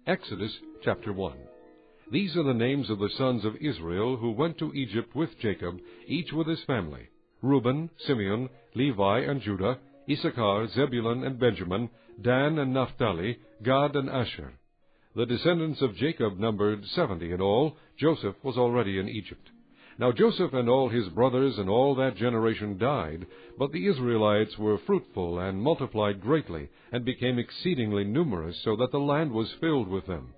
Exodus chapter 1. These are the names of the sons of Israel who went to Egypt with Jacob, each with his family: Reuben, Simeon, Levi, and Judah, Issachar, Zebulun, and Benjamin, Dan and Naphtali, Gad and Asher. The descendants of Jacob numbered 70 in all. Joseph was already in Egypt. Now Joseph and all his brothers and all that generation died, but the Israelites were fruitful and multiplied greatly, and became exceedingly numerous, so that the land was filled with them.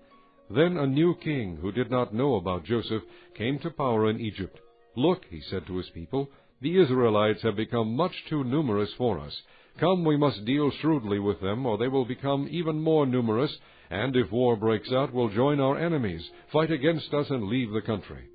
Then a new king, who did not know about Joseph, came to power in Egypt. "Look," he said to his people, "the Israelites have become much too numerous for us. Come, we must deal shrewdly with them, or they will become even more numerous, and if war breaks out, will join our enemies, fight against us, and leave the country."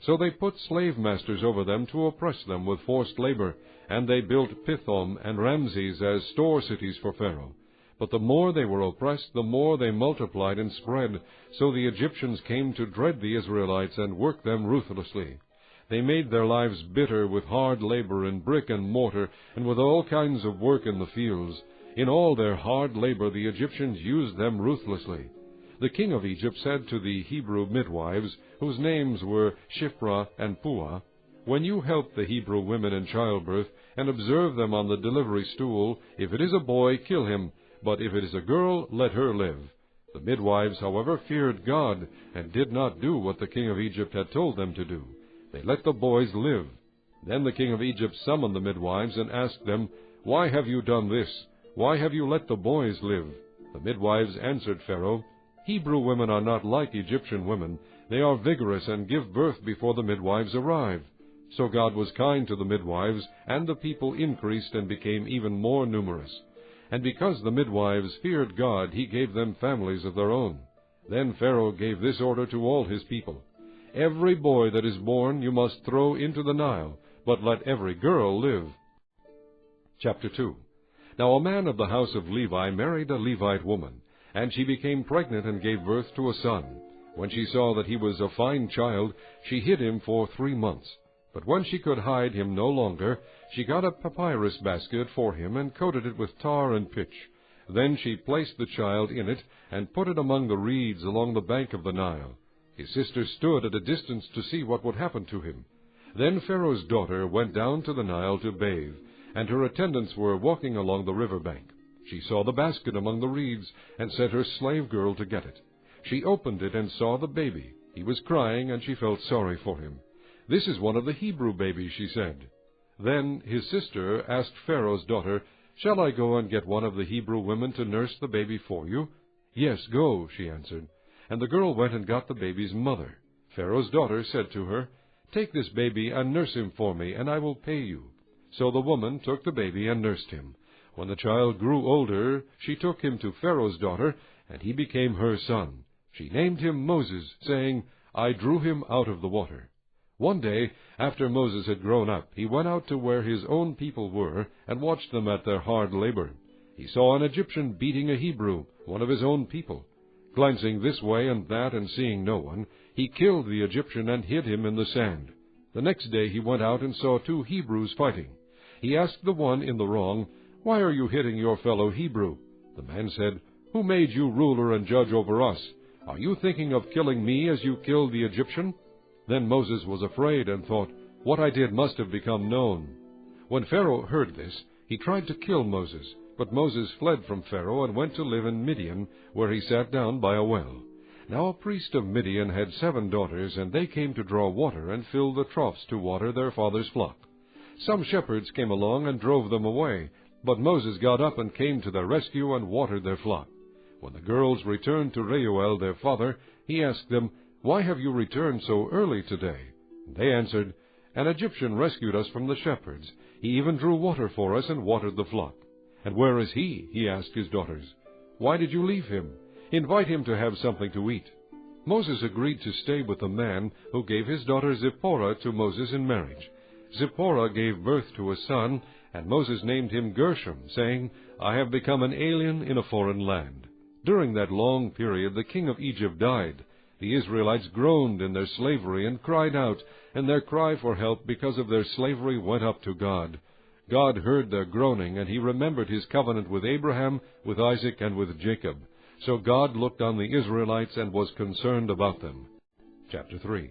So they put slave masters over them to oppress them with forced labor, and they built Pithom and Ramses as store cities for Pharaoh. But the more they were oppressed, the more they multiplied and spread, so the Egyptians came to dread the Israelites and worked them ruthlessly. They made their lives bitter with hard labor in brick and mortar, and with all kinds of work in the fields. In all their hard labor the Egyptians used them ruthlessly. The king of Egypt said to the Hebrew midwives, whose names were Shiphrah and Puah, "When you help the Hebrew women in childbirth, and observe them on the delivery stool, if it is a boy, kill him, but if it is a girl, let her live." The midwives, however, feared God, and did not do what the king of Egypt had told them to do. They let the boys live. Then the king of Egypt summoned the midwives, and asked them, "Why have you done this? Why have you let the boys live?" The midwives answered Pharaoh, "Hebrew women are not like Egyptian women. They are vigorous and give birth before the midwives arrive." So God was kind to the midwives, and the people increased and became even more numerous. And because the midwives feared God, he gave them families of their own. Then Pharaoh gave this order to all his people: "Every boy that is born you must throw into the Nile, but let every girl live." Chapter 2. Now a man of the house of Levi married a Levite woman, and she became pregnant and gave birth to a son. When she saw that he was a fine child, she hid him for 3 months. But when she could hide him no longer, she got a papyrus basket for him and coated it with tar and pitch. Then she placed the child in it and put it among the reeds along the bank of the Nile. His sister stood at a distance to see what would happen to him. Then Pharaoh's daughter went down to the Nile to bathe, and her attendants were walking along the river bank. She saw the basket among the reeds, and sent her slave girl to get it. She opened it and saw the baby. He was crying, and she felt sorry for him. "This is one of the Hebrew babies," she said. Then his sister asked Pharaoh's daughter, "Shall I go and get one of the Hebrew women to nurse the baby for you?" "Yes, go," she answered. And the girl went and got the baby's mother. Pharaoh's daughter said to her, "Take this baby and nurse him for me, and I will pay you." So the woman took the baby and nursed him. When the child grew older, she took him to Pharaoh's daughter, and he became her son. She named him Moses, saying, "I drew him out of the water." One day, after Moses had grown up, he went out to where his own people were, and watched them at their hard labor. He saw an Egyptian beating a Hebrew, one of his own people. Glancing this way and that, and seeing no one, he killed the Egyptian and hid him in the sand. The next day he went out and saw 2 Hebrews fighting. He asked the one in the wrong, "Why are you hitting your fellow Hebrew?" The man said, "Who made you ruler and judge over us? Are you thinking of killing me as you killed the Egyptian?" Then Moses was afraid and thought, "What I did must have become known." When Pharaoh heard this, he tried to kill Moses. But Moses fled from Pharaoh and went to live in Midian, where he sat down by a well. Now a priest of Midian had 7 daughters, and they came to draw water and fill the troughs to water their father's flock. Some shepherds came along and drove them away, but Moses got up and came to their rescue and watered their flock. When the girls returned to Reuel their father, he asked them, "Why have you returned so early today?" And they answered, "An Egyptian rescued us from the shepherds. He even drew water for us and watered the flock." "And where is he?" he asked his daughters. "Why did you leave him? Invite him to have something to eat." Moses agreed to stay with the man, who gave his daughter Zipporah to Moses in marriage. Zipporah gave birth to a son, and Moses named him Gershom, saying, "I have become an alien in a foreign land." During that long period the king of Egypt died. The Israelites groaned in their slavery and cried out, and their cry for help because of their slavery went up to God. God heard their groaning, and he remembered his covenant with Abraham, with Isaac, and with Jacob. So God looked on the Israelites and was concerned about them. Chapter 3.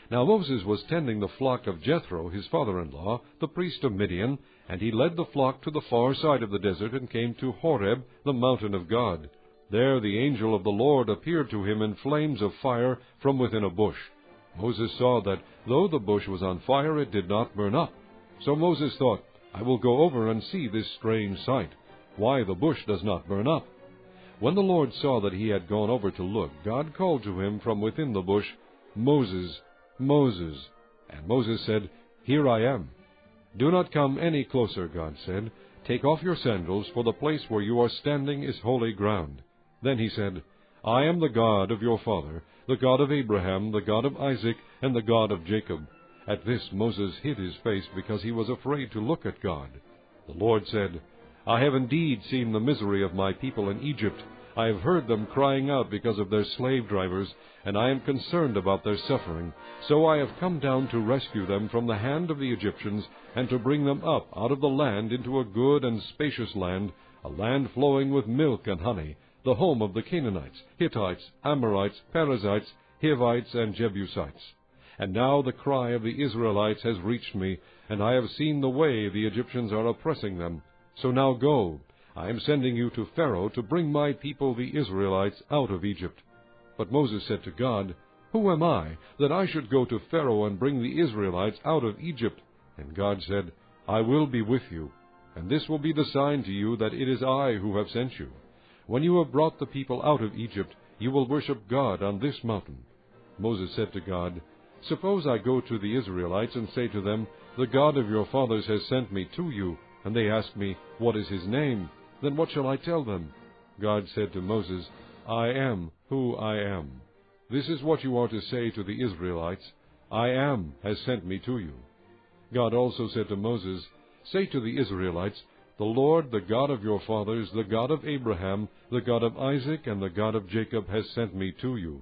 Now Moses was tending the flock of Jethro, his father-in-law, the priest of Midian, and he led the flock to the far side of the desert and came to Horeb, the mountain of God. There the angel of the Lord appeared to him in flames of fire from within a bush. Moses saw that though the bush was on fire, it did not burn up. So Moses thought, I will go over and see this strange sight, why the bush does not burn up. When the Lord saw that he had gone over to look, God called to him from within the bush, Moses, Moses. And Moses said, Here I am. Do not come any closer, God said. Take off your sandals, for the place where you are standing is holy ground. Then he said, I am the God of your father, the God of Abraham, the God of Isaac, and the God of Jacob. At this Moses hid his face because he was afraid to look at God. The Lord said, I have indeed seen the misery of my people in Egypt. I have heard them crying out because of their slave drivers, and I am concerned about their suffering. So I have come down to rescue them from the hand of the Egyptians, and to bring them up out of the land into a good and spacious land, a land flowing with milk and honey, the home of the Canaanites, Hittites, Amorites, Perizzites, Hivites, and Jebusites. And now the cry of the Israelites has reached me, and I have seen the way the Egyptians are oppressing them. So now go. I am sending you to Pharaoh to bring my people the Israelites out of Egypt. But Moses said to God, Who am I, that I should go to Pharaoh and bring the Israelites out of Egypt? And God said, I will be with you, and this will be the sign to you that it is I who have sent you. When you have brought the people out of Egypt, you will worship God on this mountain. Moses said to God, Suppose I go to the Israelites and say to them, The God of your fathers has sent me to you, and they ask me, What is his name? Then what shall I tell them? God said to Moses, I am who I am. This is what you are to say to the Israelites, I am has sent me to you. God also said to Moses, Say to the Israelites, The Lord, the God of your fathers, the God of Abraham, the God of Isaac, and the God of Jacob has sent me to you.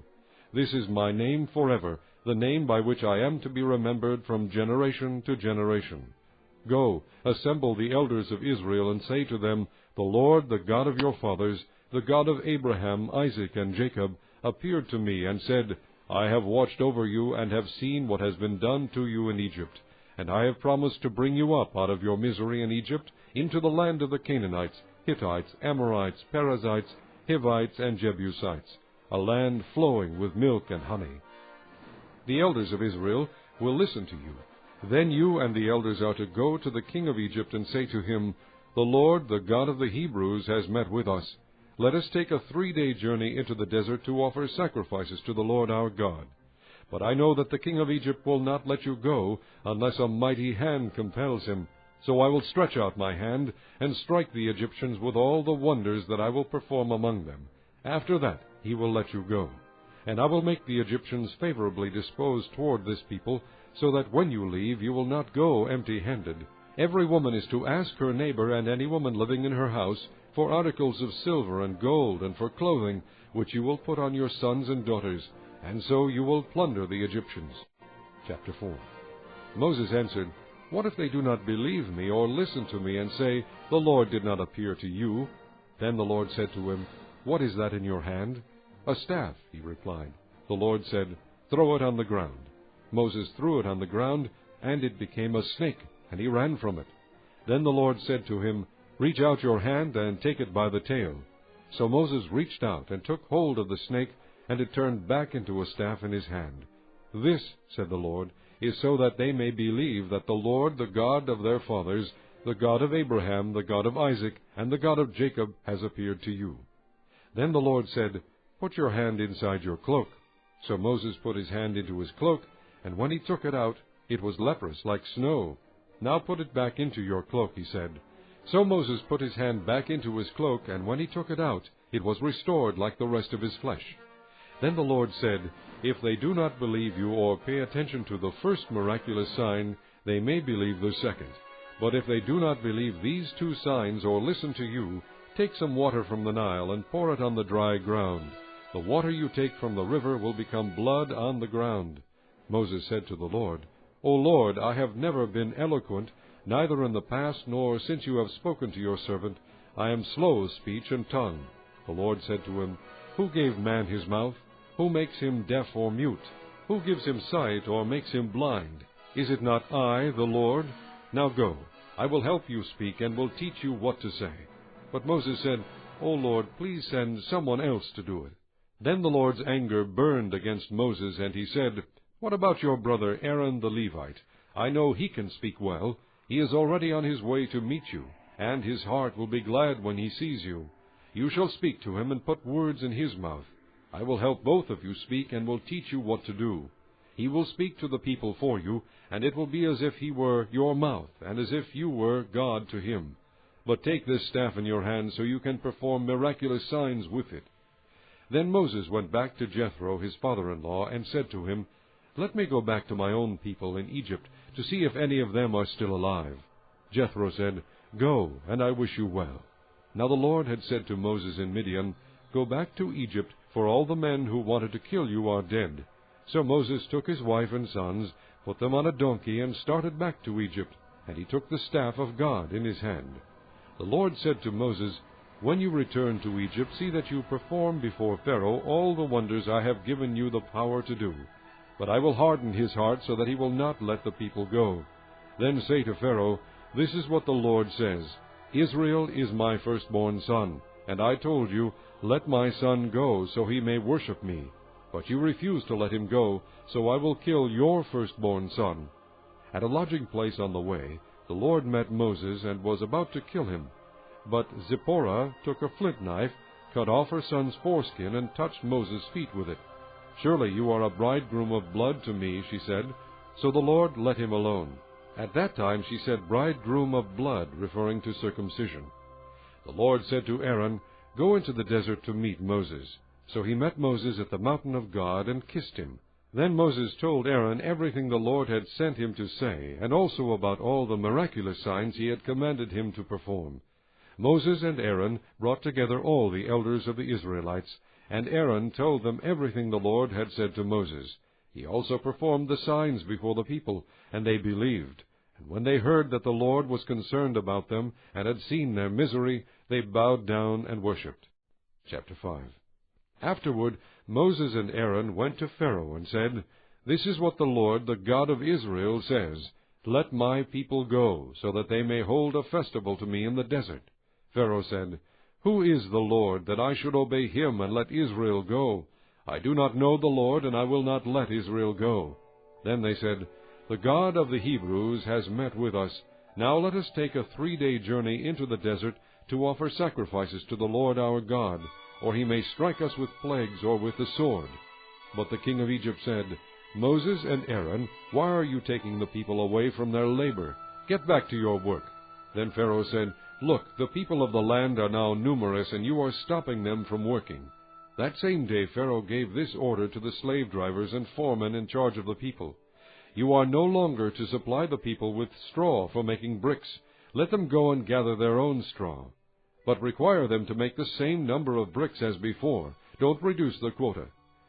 This is my name forever, the name by which I am to be remembered from generation to generation. Go, assemble the elders of Israel, and say to them, The Lord, the God of your fathers, the God of Abraham, Isaac, and Jacob, appeared to me and said, I have watched over you and have seen what has been done to you in Egypt. And I have promised to bring you up out of your misery in Egypt into the land of the Canaanites, Hittites, Amorites, Perizzites, Hivites, and Jebusites, a land flowing with milk and honey. The elders of Israel will listen to you. Then you and the elders are to go to the king of Egypt and say to him, The Lord, the God of the Hebrews, has met with us. Let us take a 3-day journey into the desert to offer sacrifices to the Lord our God. But I know that the king of Egypt will not let you go unless a mighty hand compels him. So I will stretch out my hand and strike the Egyptians with all the wonders that I will perform among them. After that he will let you go. And I will make the Egyptians favorably disposed toward this people, so that when you leave you will not go empty-handed. Every woman is to ask her neighbor and any woman living in her house for articles of silver and gold and for clothing, which you will put on your sons and daughters, and so you will plunder the Egyptians. Chapter 4. Moses answered, What if they do not believe me or listen to me and say, The Lord did not appear to you? Then the Lord said to him, What is that in your hand? A staff, he replied. The Lord said, Throw it on the ground. Moses threw it on the ground, and it became a snake, and he ran from it. Then the Lord said to him, Reach out your hand and take it by the tail. So Moses reached out and took hold of the snake, and it turned back into a staff in his hand. This, said the Lord, is so that they may believe that the Lord, the God of their fathers, the God of Abraham, the God of Isaac, and the God of Jacob, has appeared to you. Then the Lord said, Put your hand inside your cloak. So Moses put his hand into his cloak, and when he took it out, it was leprous like snow. Now put it back into your cloak, he said. So Moses put his hand back into his cloak, and when he took it out, it was restored like the rest of his flesh. Then the Lord said, If they do not believe you or pay attention to the first miraculous sign, they may believe the second. But if they do not believe these 2 signs or listen to you, take some water from the Nile and pour it on the dry ground. The water you take from the river will become blood on the ground. Moses said to the Lord, O Lord, I have never been eloquent, neither in the past nor since you have spoken to your servant. I am slow of speech and tongue. The Lord said to him, Who gave man his mouth? Who makes him deaf or mute? Who gives him sight or makes him blind? Is it not I, the Lord? Now go, I will help you speak, and will teach you what to say. But Moses said, O Lord, please send someone else to do it. Then the Lord's anger burned against Moses, and he said, What about your brother Aaron the Levite? I know he can speak well. He is already on his way to meet you, and his heart will be glad when he sees you. You shall speak to him and put words in his mouth. I will help both of you speak, and will teach you what to do. He will speak to the people for you, and it will be as if he were your mouth, and as if you were God to him. But take this staff in your hand, so you can perform miraculous signs with it. Then Moses went back to Jethro, his father-in-law, and said to him, Let me go back to my own people in Egypt, to see if any of them are still alive. Jethro said, Go, and I wish you well. Now the Lord had said to Moses in Midian, Go back to Egypt, for all the men who wanted to kill you are dead. So Moses took his wife and sons, put them on a donkey, and started back to Egypt, and he took the staff of God in his hand. The Lord said to Moses, When you return to Egypt, see that you perform before Pharaoh all the wonders I have given you the power to do. But I will harden his heart so that he will not let the people go. Then say to Pharaoh, This is what the Lord says, Israel is my firstborn son, and I told you, Let my son go, so he may worship me. But you refuse to let him go, so I will kill your firstborn son. At a lodging place on the way, the Lord met Moses and was about to kill him. But Zipporah took a flint knife, cut off her son's foreskin, and touched Moses' feet with it. Surely you are a bridegroom of blood to me, she said. So the Lord let him alone. At that time she said bridegroom of blood, referring to circumcision. The Lord said to Aaron, Go into the desert to meet Moses. So he met Moses at the mountain of God and kissed him. Then Moses told Aaron everything the Lord had sent him to say, and also about all the miraculous signs he had commanded him to perform. Moses and Aaron brought together all the elders of the Israelites, and Aaron told them everything the Lord had said to Moses. He also performed the signs before the people, and they believed. And when they heard that the Lord was concerned about them, and had seen their misery, they bowed down and worshipped. Chapter 5. Afterward Moses and Aaron went to Pharaoh and said, This is what the Lord, the God of Israel, says, Let my people go, so that they may hold a festival to me in the desert. Pharaoh said, Who is the Lord, that I should obey him and let Israel go? I do not know the Lord, and I will not let Israel go. Then they said, The God of the Hebrews has met with us. Now let us take a 3-day journey into the desert to offer sacrifices to the Lord our God, or he may strike us with plagues or with the sword. But the king of Egypt said, Moses and Aaron, why are you taking the people away from their labor? Get back to your work. Then Pharaoh said, Look, the people of the land are now numerous, and you are stopping them from working. That same day Pharaoh gave this order to the slave drivers and foremen in charge of the people. You are no longer to supply the people with straw for making bricks. Let them go and gather their own straw. But require them to make the same number of bricks as before. Don't reduce the quota.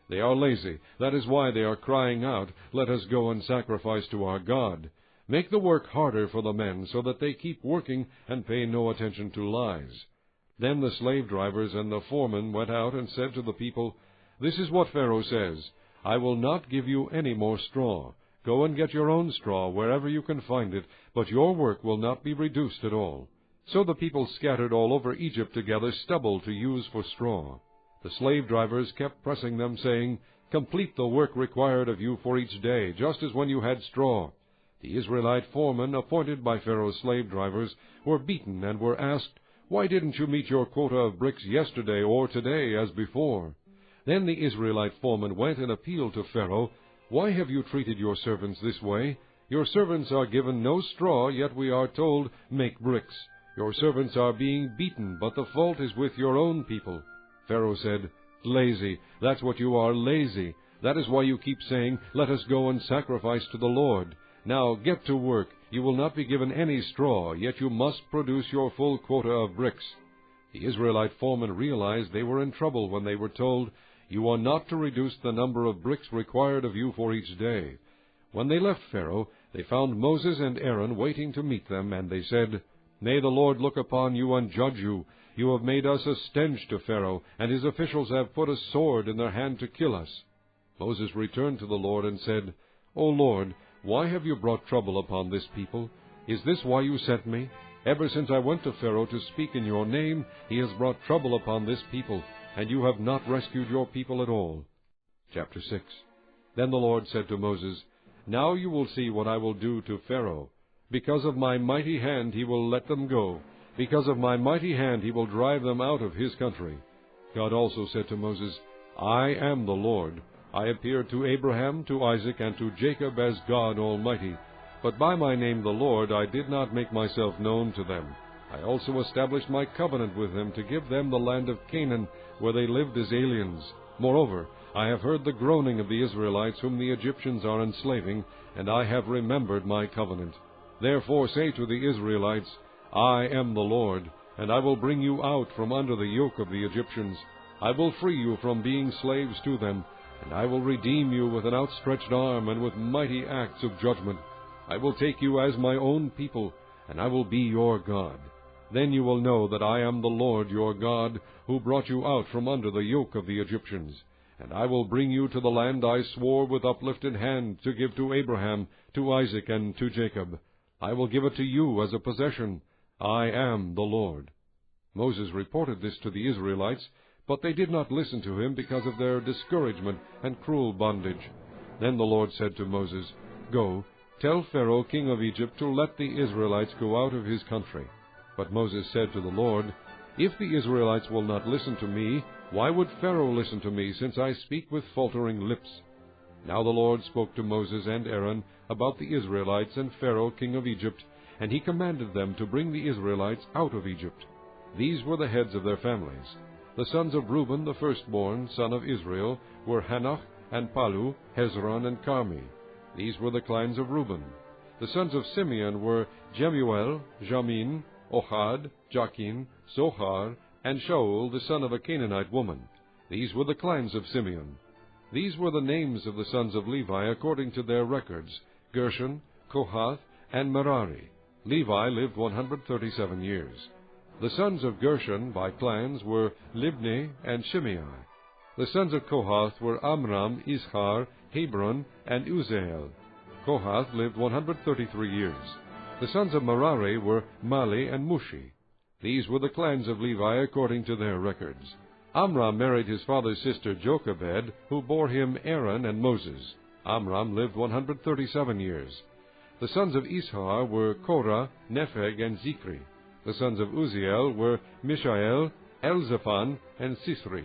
They are lazy. That is why they are crying out, Let us go and sacrifice to our God. Make the work harder for the men, so that they keep working and pay no attention to lies. Then the slave drivers and the foremen went out and said to the people, This is what Pharaoh says, I will not give you any more straw. Go and get your own straw wherever you can find it, but your work will not be reduced at all. So the people scattered all over Egypt to gather stubble to use for straw. The slave drivers kept pressing them, saying, Complete the work required of you for each day, just as when you had straw. The Israelite foremen, appointed by Pharaoh's slave drivers, were beaten and were asked, Why didn't you meet your quota of bricks yesterday or today as before? Then the Israelite foreman went and appealed to Pharaoh, Why have you treated your servants this way? Your servants are given no straw, yet we are told, Make bricks. Your servants are being beaten, but the fault is with your own people. Pharaoh said, Lazy, that's what you are, lazy. That is why you keep saying, Let us go and sacrifice to the Lord. Now get to work. You will not be given any straw, yet you must produce your full quota of bricks. The Israelite foremen realized they were in trouble when they were told, You are not to reduce the number of bricks required of you for each day. When they left Pharaoh, they found Moses and Aaron waiting to meet them, and they said, May the Lord look upon you and judge you. You have made us a stench to Pharaoh, and his officials have put a sword in their hand to kill us." Moses returned to the Lord and said, "O Lord, why have you brought trouble upon this people? Is this why you sent me? Ever since I went to Pharaoh to speak in your name, he has brought trouble upon this people, and you have not rescued your people at all." Chapter 6. Then the Lord said to Moses, "Now you will see what I will do to Pharaoh. Because of my mighty hand he will let them go. Because of my mighty hand he will drive them out of his country." God also said to Moses, "I am the Lord. I appeared to Abraham, to Isaac, and to Jacob as God Almighty. But by my name the Lord I did not make myself known to them. I also established my covenant with them to give them the land of Canaan, where they lived as aliens. Moreover, I have heard the groaning of the Israelites whom the Egyptians are enslaving, and I have remembered my covenant. Therefore say to the Israelites, I am the Lord, and I will bring you out from under the yoke of the Egyptians. I will free you from being slaves to them, and I will redeem you with an outstretched arm and with mighty acts of judgment. I will take you as my own people, and I will be your God. Then you will know that I am the Lord your God, who brought you out from under the yoke of the Egyptians. And I will bring you to the land I swore with uplifted hand to give to Abraham, to Isaac, and to Jacob. I will give it to you as a possession. I am the Lord." Moses reported this to the Israelites, but they did not listen to him because of their discouragement and cruel bondage. Then the Lord said to Moses, "Go, tell Pharaoh king of Egypt to let the Israelites go out of his country." But Moses said to the Lord, "If the Israelites will not listen to me, why would Pharaoh listen to me, since I speak with faltering lips?" Now the Lord spoke to Moses and Aaron about the Israelites and Pharaoh king of Egypt, and he commanded them to bring the Israelites out of Egypt. These were the heads of their families. The sons of Reuben, the firstborn, son of Israel, were Hanoch and Palu, Hezron and Carmi. These were the clans of Reuben. The sons of Simeon were Jemuel, Jamin, Ohad, Jachin, Zohar, and Shaul, the son of a Canaanite woman. These were the clans of Simeon. These were the names of the sons of Levi according to their records: Gershon, Kohath, and Merari. Levi lived 137 years. The sons of Gershon by clans were Libni and Shimei. The sons of Kohath were Amram, Izhar, Hebron, and Uzziel. Kohath lived 133 years. The sons of Merari were Mali and Mushi. These were the clans of Levi according to their records. Amram married his father's sister Jochebed, who bore him Aaron and Moses. Amram lived 137 years. The sons of Izhar were Korah, Nepheg, and Zikri. The sons of Uzziel were Mishael, Elzaphan, and Sithri.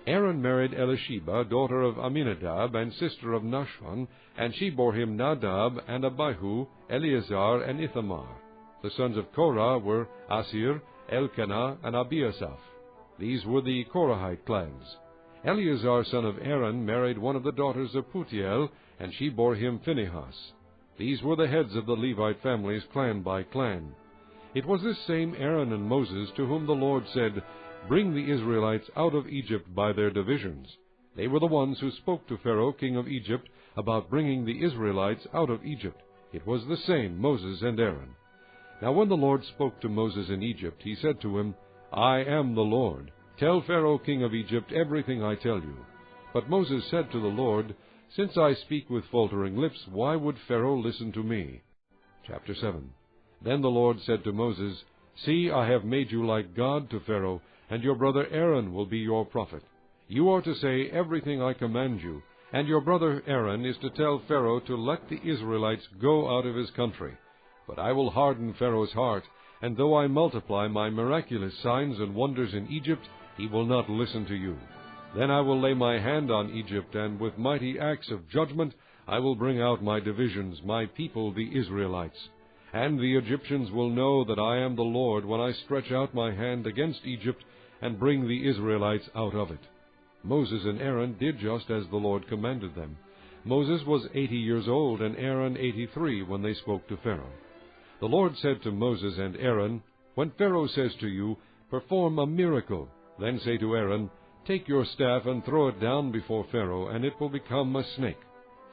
Aaron married Elisheba, daughter of Aminadab, and sister of Nashon, and she bore him Nadab, and Abihu, Eleazar, and Ithamar. The sons of Korah were Asir, Elkanah, and Abiasaph. These were the Korahite clans. Eleazar, son of Aaron, married one of the daughters of Putiel, and she bore him Phinehas. These were the heads of the Levite families, clan by clan. It was this same Aaron and Moses to whom the Lord said, "Bring the Israelites out of Egypt by their divisions." They were the ones who spoke to Pharaoh king of Egypt about bringing the Israelites out of Egypt. It was the same Moses and Aaron. Now when the Lord spoke to Moses in Egypt, he said to him, "I am the Lord. Tell Pharaoh king of Egypt everything I tell you." But Moses said to the Lord, "Since I speak with faltering lips, why would Pharaoh listen to me?" Chapter 7. Then the Lord said to Moses, "See, I have made you like God to Pharaoh, and your brother Aaron will be your prophet. You are to say everything I command you, and your brother Aaron is to tell Pharaoh to let the Israelites go out of his country. But I will harden Pharaoh's heart, and though I multiply my miraculous signs and wonders in Egypt, he will not listen to you. Then I will lay my hand on Egypt, and with mighty acts of judgment I will bring out my divisions, my people the Israelites. And the Egyptians will know that I am the Lord when I stretch out my hand against Egypt and bring the Israelites out of it." Moses and Aaron did just as the Lord commanded them. Moses was 80 years old, and Aaron 83 when they spoke to Pharaoh. The Lord said to Moses and Aaron, "When Pharaoh says to you, 'Perform a miracle,' then say to Aaron, 'Take your staff and throw it down before Pharaoh, and it will become a snake.'"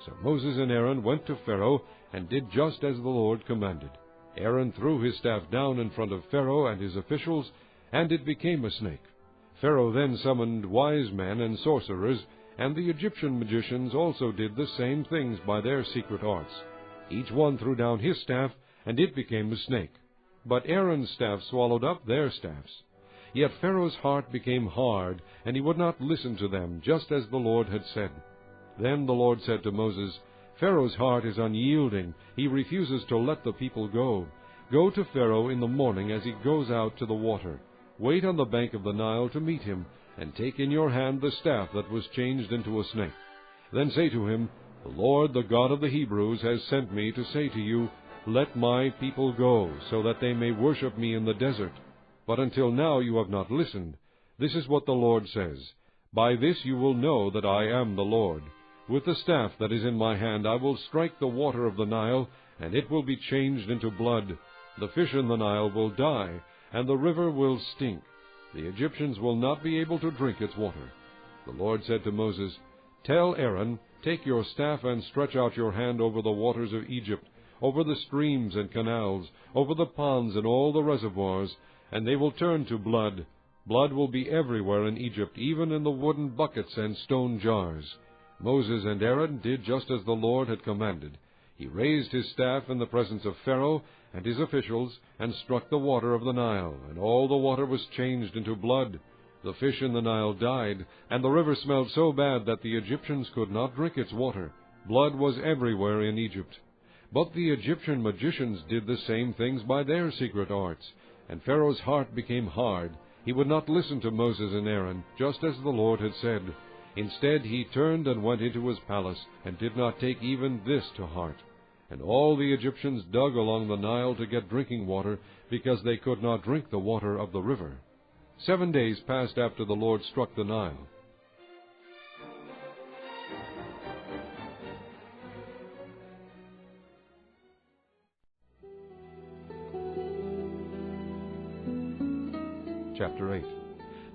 So Moses and Aaron went to Pharaoh and did just as the Lord commanded. Aaron threw his staff down in front of Pharaoh and his officials, and it became a snake. Pharaoh then summoned wise men and sorcerers, and the Egyptian magicians also did the same things by their secret arts. Each one threw down his staff, and it became a snake. But Aaron's staff swallowed up their staffs. Yet Pharaoh's heart became hard, and he would not listen to them, just as the Lord had said. Then the Lord said to Moses, Pharaoh's heart is unyielding. He refuses to let the people go. Go to Pharaoh in the morning as he goes out to the water. Wait on the bank of the Nile to meet him, and take in your hand the staff that was changed into a snake. Then say to him, The Lord, the God of the Hebrews, has sent me to say to you, Let my people go, so that they may worship me in the desert. But until now you have not listened. This is what the Lord says, By this you will know that I am the Lord. With the staff that is in my hand I will strike the water of the Nile, and it will be changed into blood. The fish in the Nile will die, and the river will stink. The Egyptians will not be able to drink its water. The Lord said to Moses, Tell Aaron, Take your staff and stretch out your hand over the waters of Egypt, over the streams and canals, over the ponds and all the reservoirs, and they will turn to blood. Blood will be everywhere in Egypt, even in the wooden buckets and stone jars. Moses and Aaron did just as the Lord had commanded. He raised his staff in the presence of Pharaoh and his officials, and struck the water of the Nile, and all the water was changed into blood. The fish in the Nile died, and the river smelled so bad that the Egyptians could not drink its water. Blood was everywhere in Egypt. But the Egyptian magicians did the same things by their secret arts, and Pharaoh's heart became hard. He would not listen to Moses and Aaron, just as the Lord had said. Instead he turned and went into his palace, and did not take even this to heart. And all the Egyptians dug along the Nile to get drinking water, because they could not drink the water of the river. 7 days passed after the Lord struck the Nile. Chapter 8.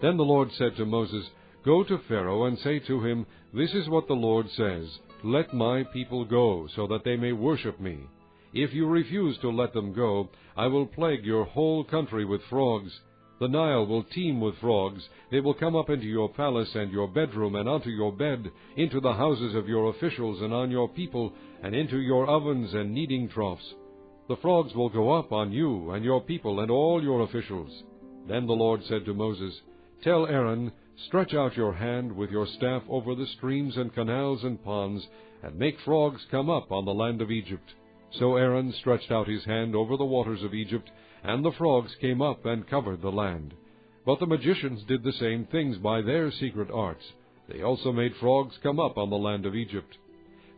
Then the Lord said to Moses, Go to Pharaoh and say to him, This is what the Lord says, Let my people go, so that they may worship me. If you refuse to let them go, I will plague your whole country with frogs. The Nile will teem with frogs. They will come up into your palace and your bedroom and onto your bed, into the houses of your officials and on your people, and into your ovens and kneading troughs. The frogs will go up on you and your people and all your officials. Then the Lord said to Moses, Tell Aaron, Stretch out your hand with your staff over the streams and canals and ponds, and make frogs come up on the land of Egypt. So Aaron stretched out his hand over the waters of Egypt, and the frogs came up and covered the land. But the magicians did the same things by their secret arts. They also made frogs come up on the land of Egypt.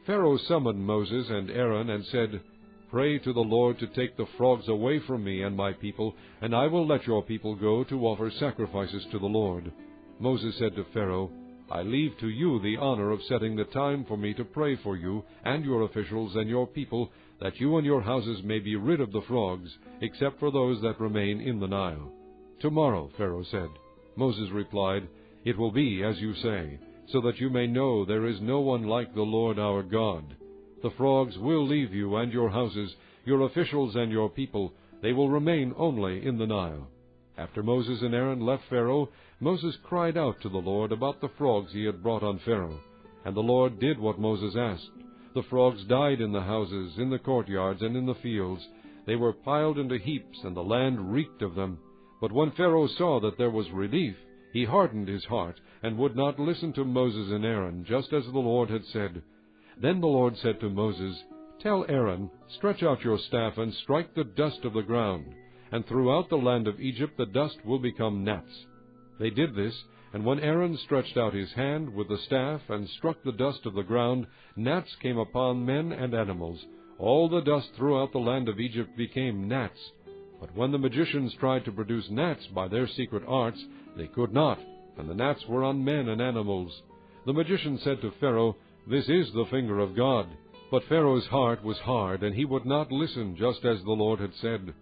Pharaoh summoned Moses and Aaron and said, Pray to the Lord to take the frogs away from me and my people, and I will let your people go to offer sacrifices to the Lord. Moses said to Pharaoh, I leave to you the honor of setting the time for me to pray for you and your officials and your people, that you and your houses may be rid of the frogs, except for those that remain in the Nile. Tomorrow, Pharaoh said. Moses replied, It will be as you say, so that you may know there is no one like the Lord our God. The frogs will leave you and your houses, your officials and your people. They will remain only in the Nile. After Moses and Aaron left Pharaoh, Moses cried out to the Lord about the frogs he had brought on Pharaoh. And the Lord did what Moses asked. The frogs died in the houses, in the courtyards, and in the fields. They were piled into heaps, and the land reeked of them. But when Pharaoh saw that there was relief, he hardened his heart, and would not listen to Moses and Aaron, just as the Lord had said. Then the Lord said to Moses, Tell Aaron, Stretch out your staff and strike the dust of the ground, and throughout the land of Egypt the dust will become gnats. They did this, and when Aaron stretched out his hand with the staff and struck the dust of the ground, gnats came upon men and animals. All the dust throughout the land of Egypt became gnats. But when the magicians tried to produce gnats by their secret arts, they could not, and the gnats were on men and animals. The magician said to Pharaoh, This is the finger of God. But Pharaoh's heart was hard, and he would not listen, just as the Lord had said.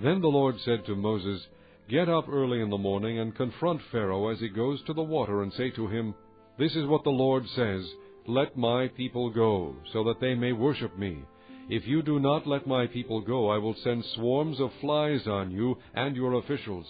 Then the Lord said to Moses, Get up early in the morning and confront Pharaoh as he goes to the water, and say to him, This is what the Lord says, Let my people go, so that they may worship me. If you do not let my people go, I will send swarms of flies on you and your officials,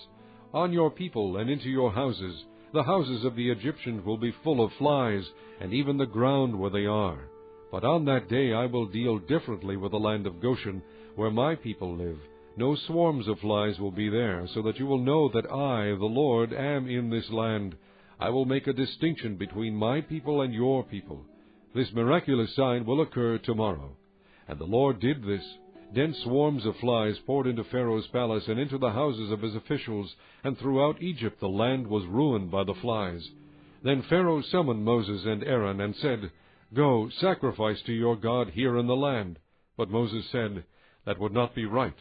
on your people and into your houses. The houses of the Egyptians will be full of flies, and even the ground where they are. But on that day I will deal differently with the land of Goshen, where my people live. No swarms of flies will be there, so that you will know that I, the Lord, am in this land. I will make a distinction between my people and your people. This miraculous sign will occur tomorrow. And the Lord did this. Dense swarms of flies poured into Pharaoh's palace and into the houses of his officials, and throughout Egypt the land was ruined by the flies. Then Pharaoh summoned Moses and Aaron and said, "Go, sacrifice to your God here in the land." But Moses said, "That would not be right.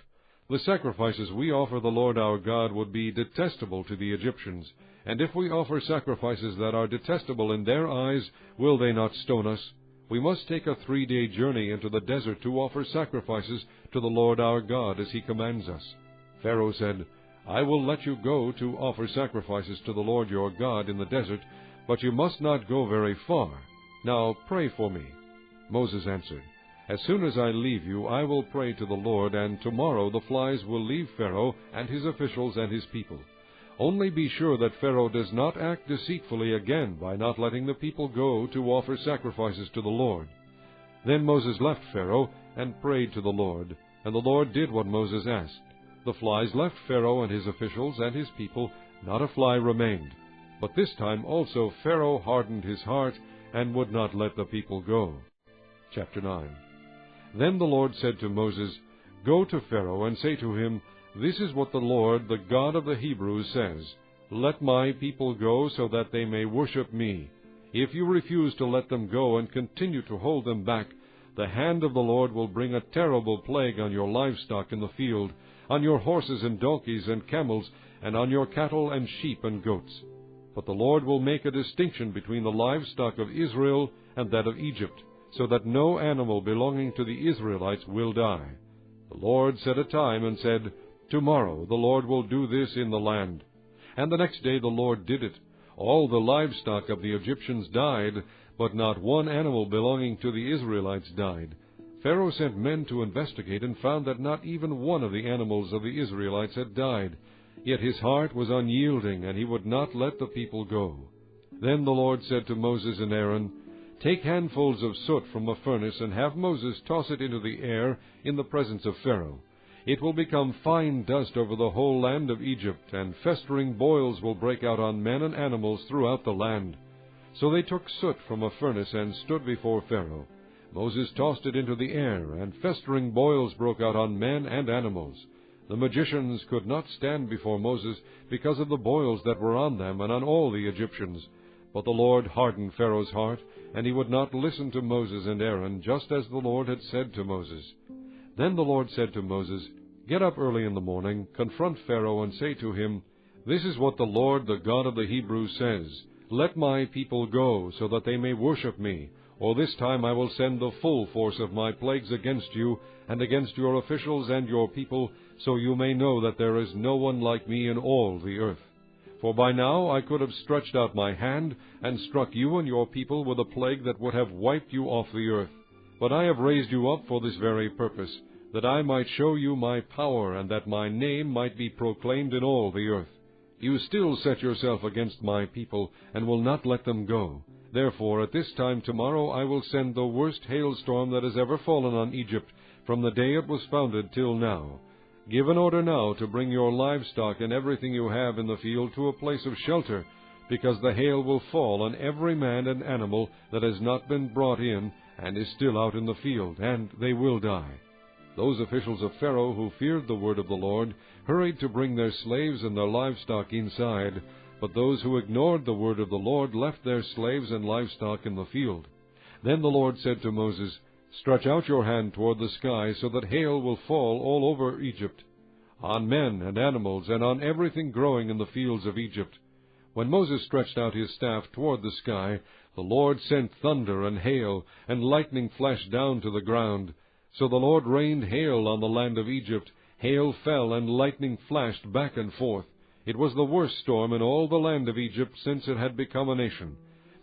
The sacrifices we offer the Lord our God would be detestable to the Egyptians. And if we offer sacrifices that are detestable in their eyes, will they not stone us? We must take a 3-day journey into the desert to offer sacrifices to the Lord our God as he commands us." Pharaoh said, "I will let you go to offer sacrifices to the Lord your God in the desert, but you must not go very far. Now pray for me." Moses answered, "As soon as I leave you, I will pray to the Lord, and tomorrow the flies will leave Pharaoh and his officials and his people. Only be sure that Pharaoh does not act deceitfully again by not letting the people go to offer sacrifices to the Lord." Then Moses left Pharaoh and prayed to the Lord, and the Lord did what Moses asked. The flies left Pharaoh and his officials and his people, not a fly remained. But this time also Pharaoh hardened his heart and would not let the people go. Chapter 9. Then the Lord said to Moses, "Go to Pharaoh and say to him, 'This is what the Lord, the God of the Hebrews, says, Let my people go so that they may worship me. If you refuse to let them go and continue to hold them back, the hand of the Lord will bring a terrible plague on your livestock in the field, on your horses and donkeys and camels, and on your cattle and sheep and goats. But the Lord will make a distinction between the livestock of Israel and that of Egypt, so that no animal belonging to the Israelites will die.' The Lord set a time and said, 'Tomorrow the Lord will do this in the land.' And the next day the Lord did it. All the livestock of the Egyptians died, but not one animal belonging to the Israelites died. Pharaoh sent men to investigate and found that not even one of the animals of the Israelites had died. Yet his heart was unyielding, and he would not let the people go. Then the Lord said to Moses and Aaron, 'Take handfuls of soot from a furnace, and have Moses toss it into the air in the presence of Pharaoh. It will become fine dust over the whole land of Egypt, and festering boils will break out on men and animals throughout the land.' So they took soot from a furnace and stood before Pharaoh. Moses tossed it into the air, and festering boils broke out on men and animals. The magicians could not stand before Moses because of the boils that were on them and on all the Egyptians. But the Lord hardened Pharaoh's heart, and he would not listen to Moses and Aaron, just as the Lord had said to Moses. Then the Lord said to Moses, 'Get up early in the morning, confront Pharaoh, and say to him, This is what the Lord, the God of the Hebrews, says, Let my people go, so that they may worship me, or this time I will send the full force of my plagues against you, and against your officials and your people, so you may know that there is no one like me in all the earth. For by now I could have stretched out my hand, and struck you and your people with a plague that would have wiped you off the earth. But I have raised you up for this very purpose, that I might show you my power, and that my name might be proclaimed in all the earth. You still set yourself against my people, and will not let them go. Therefore at this time tomorrow I will send the worst hailstorm that has ever fallen on Egypt, from the day it was founded till now. Give an order now to bring your livestock and everything you have in the field to a place of shelter, because the hail will fall on every man and animal that has not been brought in and is still out in the field, and they will die.' Those officials of Pharaoh who feared the word of the Lord hurried to bring their slaves and their livestock inside, but those who ignored the word of the Lord left their slaves and livestock in the field. Then the Lord said to Moses, 'Stretch out your hand toward the sky, so that hail will fall all over Egypt, on men and animals, and on everything growing in the fields of Egypt.' When Moses stretched out his staff toward the sky, the Lord sent thunder and hail, and lightning flashed down to the ground. So the Lord rained hail on the land of Egypt. Hail fell, and lightning flashed back and forth. It was the worst storm in all the land of Egypt since it had become a nation.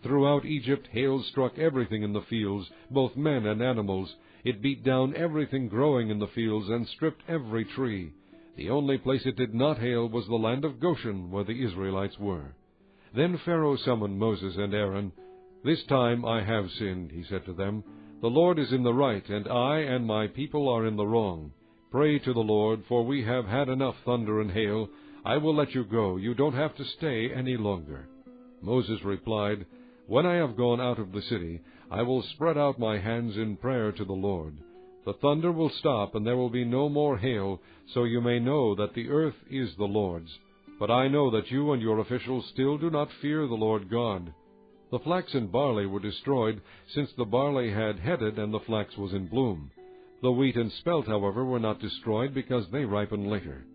Throughout Egypt hail struck everything in the fields, both men and animals. It beat down everything growing in the fields, and stripped every tree. The only place it did not hail was the land of Goshen, where the Israelites were. Then Pharaoh summoned Moses and Aaron. "This time I have sinned," he said to them. "The Lord is in the right, and I and my people are in the wrong. Pray to the Lord, for we have had enough thunder and hail. I will let you go. You don't have to stay any longer." Moses replied, "When I have gone out of the city, I will spread out my hands in prayer to the Lord. The thunder will stop, and there will be no more hail, so you may know that the earth is the Lord's. But I know that you and your officials still do not fear the Lord God." The flax and barley were destroyed, since the barley had headed and the flax was in bloom. The wheat and spelt, however, were not destroyed, because they ripened later.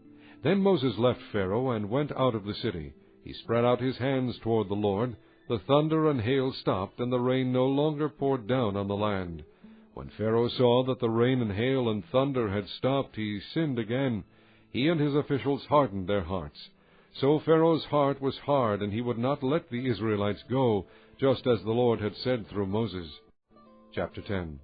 Then Moses left Pharaoh and went out of the city. He spread out his hands toward the Lord. The thunder and hail stopped, and the rain no longer poured down on the land. When Pharaoh saw that the rain and hail and thunder had stopped, he sinned again. He and his officials hardened their hearts. So Pharaoh's heart was hard, and he would not let the Israelites go, just as the Lord had said through Moses. Chapter 10.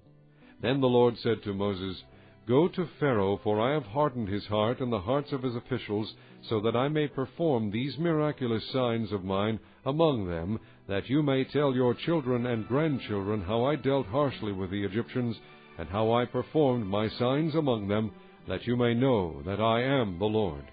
Then the Lord said to Moses, "Go to Pharaoh, for I have hardened his heart and the hearts of his officials, so that I may perform these miraculous signs of mine among them, that you may tell your children and grandchildren how I dealt harshly with the Egyptians, and how I performed my signs among them, that you may know that I am the Lord."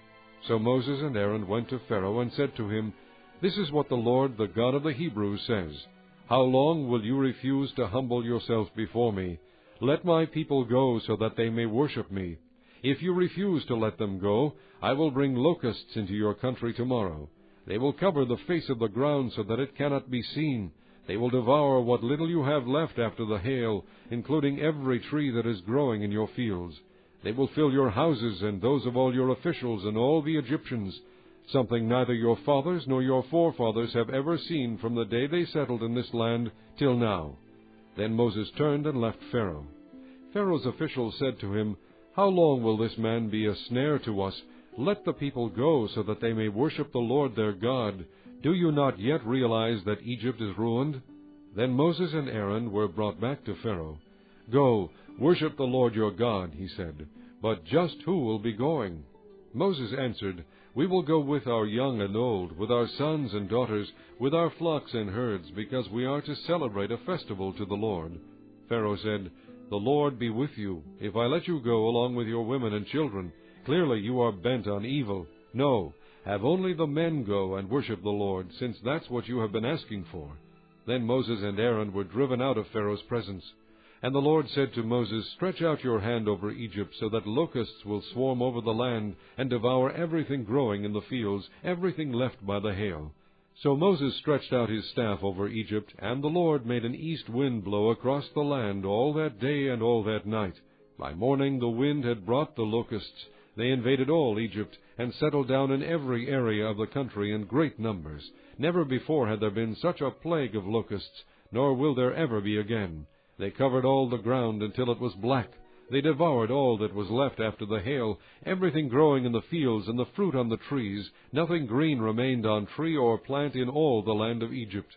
So Moses and Aaron went to Pharaoh and said to him, "This is what the Lord, the God of the Hebrews, says, 'How long will you refuse to humble yourselves before me? Let my people go, so that they may worship me. If you refuse to let them go, I will bring locusts into your country tomorrow. They will cover the face of the ground so that it cannot be seen. They will devour what little you have left after the hail, including every tree that is growing in your fields. They will fill your houses and those of all your officials and all the Egyptians, something neither your fathers nor your forefathers have ever seen from the day they settled in this land till now.'" Then Moses turned and left Pharaoh. Pharaoh's officials said to him, "How long will this man be a snare to us? Let the people go, so that they may worship the Lord their God. Do you not yet realize that Egypt is ruined?" Then Moses and Aaron were brought back to Pharaoh. "Go, worship the Lord your God," he said. "But just who will be going?" Moses answered, "We will go with our young and old, with our sons and daughters, with our flocks and herds, because we are to celebrate a festival to the Lord." Pharaoh said, "The Lord be with you, if I let you go along with your women and children. Clearly you are bent on evil. No, have only the men go and worship the Lord, since that's what you have been asking for." Then Moses and Aaron were driven out of Pharaoh's presence. And the Lord said to Moses, "Stretch out your hand over Egypt, so that locusts will swarm over the land and devour everything growing in the fields, everything left by the hail." So Moses stretched out his staff over Egypt, and the Lord made an east wind blow across the land all that day and all that night. By morning the wind had brought the locusts. They invaded all Egypt, and settled down in every area of the country in great numbers. Never before had there been such a plague of locusts, nor will there ever be again. They covered all the ground until it was black. They devoured all that was left after the hail, everything growing in the fields and the fruit on the trees. Nothing green remained on tree or plant in all the land of Egypt.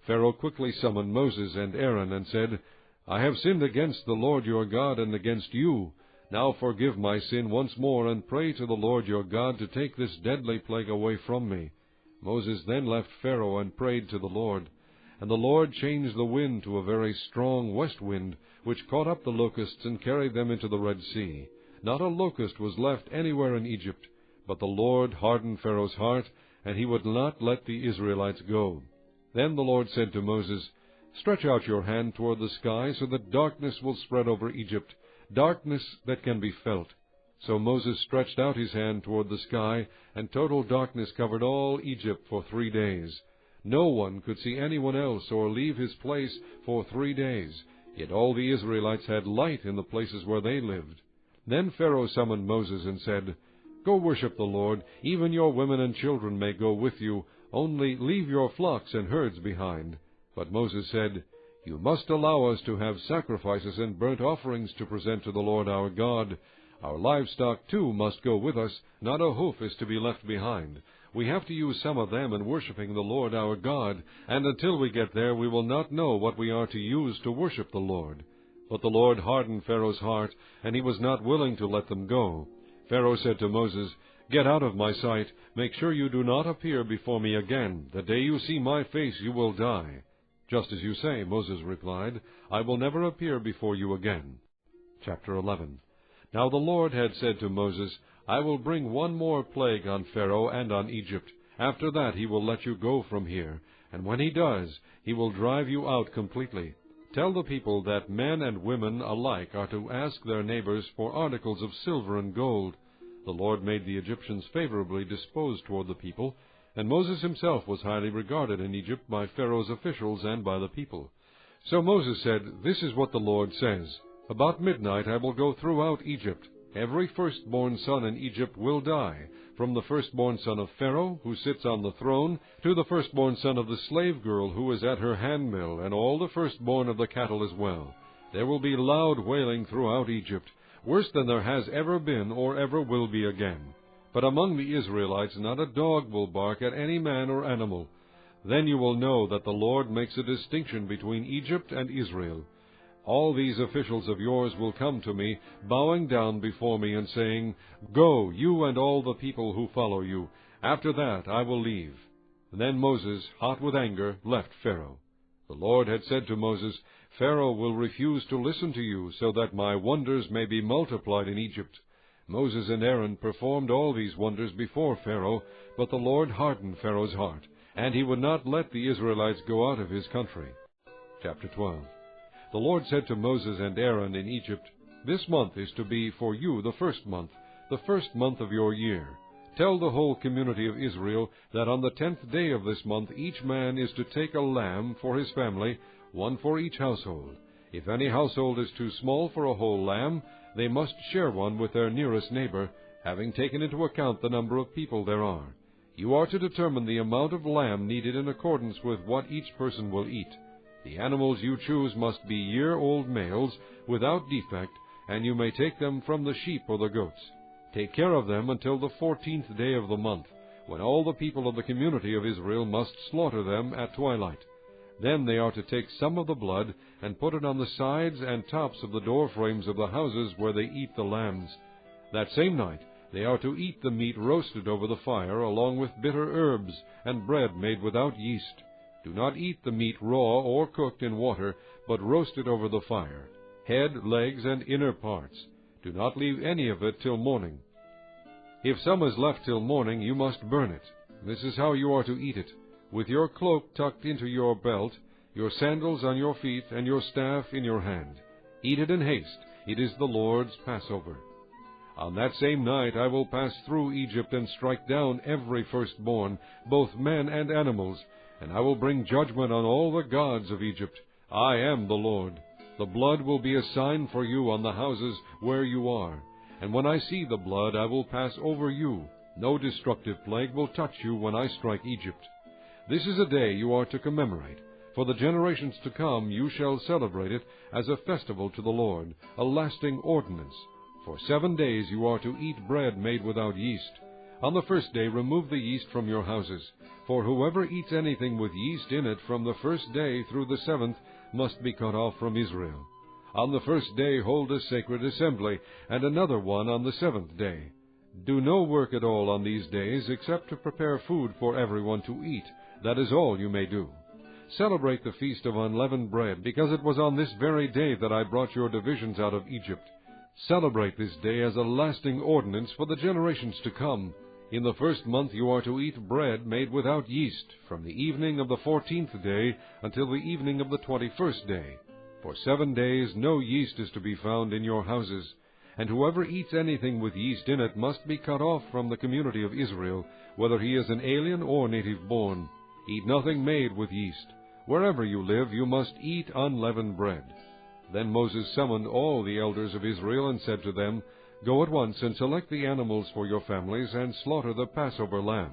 Pharaoh quickly summoned Moses and Aaron and said, "I have sinned against the Lord your God and against you. Now forgive my sin once more, and pray to the Lord your God to take this deadly plague away from me." Moses then left Pharaoh and prayed to the Lord. And the Lord changed the wind to a very strong west wind, which caught up the locusts and carried them into the Red Sea. Not a locust was left anywhere in Egypt. But the Lord hardened Pharaoh's heart, and he would not let the Israelites go. Then the Lord said to Moses, "Stretch out your hand toward the sky, so that darkness will spread over Egypt, darkness that can be felt." So Moses stretched out his hand toward the sky, and total darkness covered all Egypt for 3 days. No one could see anyone else or leave his place for 3 days, yet all the Israelites had light in the places where they lived. Then Pharaoh summoned Moses and said, "Go worship the Lord, even your women and children may go with you, only leave your flocks and herds behind." But Moses said, "You must allow us to have sacrifices and burnt offerings to present to the Lord our God. Our livestock too must go with us, not a hoof is to be left behind. We have to use some of them in worshiping the Lord our God, and until we get there we will not know what we are to use to worship the Lord." But the Lord hardened Pharaoh's heart, and he was not willing to let them go. Pharaoh said to Moses, "Get out of my sight. Make sure you do not appear before me again. The day you see my face you will die." "Just as you say," Moses replied, "I will never appear before you again." Chapter 11. Now the Lord had said to Moses, "I will bring one more plague on Pharaoh and on Egypt. After that he will let you go from here, and when he does, he will drive you out completely. Tell the people that men and women alike are to ask their neighbors for articles of silver and gold." The Lord made the Egyptians favorably disposed toward the people, and Moses himself was highly regarded in Egypt by Pharaoh's officials and by the people. So Moses said, "This is what the Lord says. About midnight I will go throughout Egypt. Every firstborn son in Egypt will die, from the firstborn son of Pharaoh, who sits on the throne, to the firstborn son of the slave girl who is at her handmill, and all the firstborn of the cattle as well. There will be loud wailing throughout Egypt, worse than there has ever been or ever will be again. But among the Israelites not a dog will bark at any man or animal. Then you will know that the Lord makes a distinction between Egypt and Israel. All these officials of yours will come to me, bowing down before me and saying, 'Go, you and all the people who follow you. After that I will leave.'" Then Moses, hot with anger, left Pharaoh. The Lord had said to Moses, "Pharaoh will refuse to listen to you, so that my wonders may be multiplied in Egypt." Moses and Aaron performed all these wonders before Pharaoh, but the Lord hardened Pharaoh's heart, and he would not let the Israelites go out of his country. Chapter 12. The Lord said to Moses and Aaron in Egypt, "This month is to be for you the first month of your year. Tell the whole community of Israel that on the 10th day of this month each man is to take a lamb for his family, one for each household. If any household is too small for a whole lamb, they must share one with their nearest neighbor, having taken into account the number of people there are. You are to determine the amount of lamb needed in accordance with what each person will eat. The animals you choose must be year-old males, without defect, and you may take them from the sheep or the goats. Take care of them until the 14th day of the month, when all the people of the community of Israel must slaughter them at twilight. Then they are to take some of the blood and put it on the sides and tops of the door frames of the houses where they eat the lambs. That same night they are to eat the meat roasted over the fire, along with bitter herbs and bread made without yeast. Do not eat the meat raw or cooked in water, but roast it over the fire, head, legs, and inner parts. Do not leave any of it till morning. If some is left till morning, you must burn it. This is how you are to eat it: with your cloak tucked into your belt, your sandals on your feet, and your staff in your hand. Eat it in haste. It is the Lord's Passover. On that same night I will pass through Egypt and strike down every firstborn, both men and animals, and I will bring judgment on all the gods of Egypt. I am the Lord. The blood will be a sign for you on the houses where you are, and when I see the blood I will pass over you. No destructive plague will touch you when I strike Egypt. This is a day you are to commemorate. For the generations to come you shall celebrate it as a festival to the Lord, a lasting ordinance. For 7 days you are to eat bread made without yeast. On the first day remove the yeast from your houses, for whoever eats anything with yeast in it from the first day through the 7th must be cut off from Israel. On the first day hold a sacred assembly, and another one on the 7th day. Do no work at all on these days, except to prepare food for everyone to eat. That is all you may do. Celebrate the feast of unleavened bread, because it was on this very day that I brought your divisions out of Egypt. Celebrate this day as a lasting ordinance for the generations to come. In the first month you are to eat bread made without yeast, from the evening of the 14th day until the evening of the 21st day. For 7 days no yeast is to be found in your houses, and whoever eats anything with yeast in it must be cut off from the community of Israel, whether he is an alien or native-born. Eat nothing made with yeast. Wherever you live you must eat unleavened bread. Then Moses summoned all the elders of Israel and said to them, Go at once and select the animals for your families and slaughter the Passover lamb.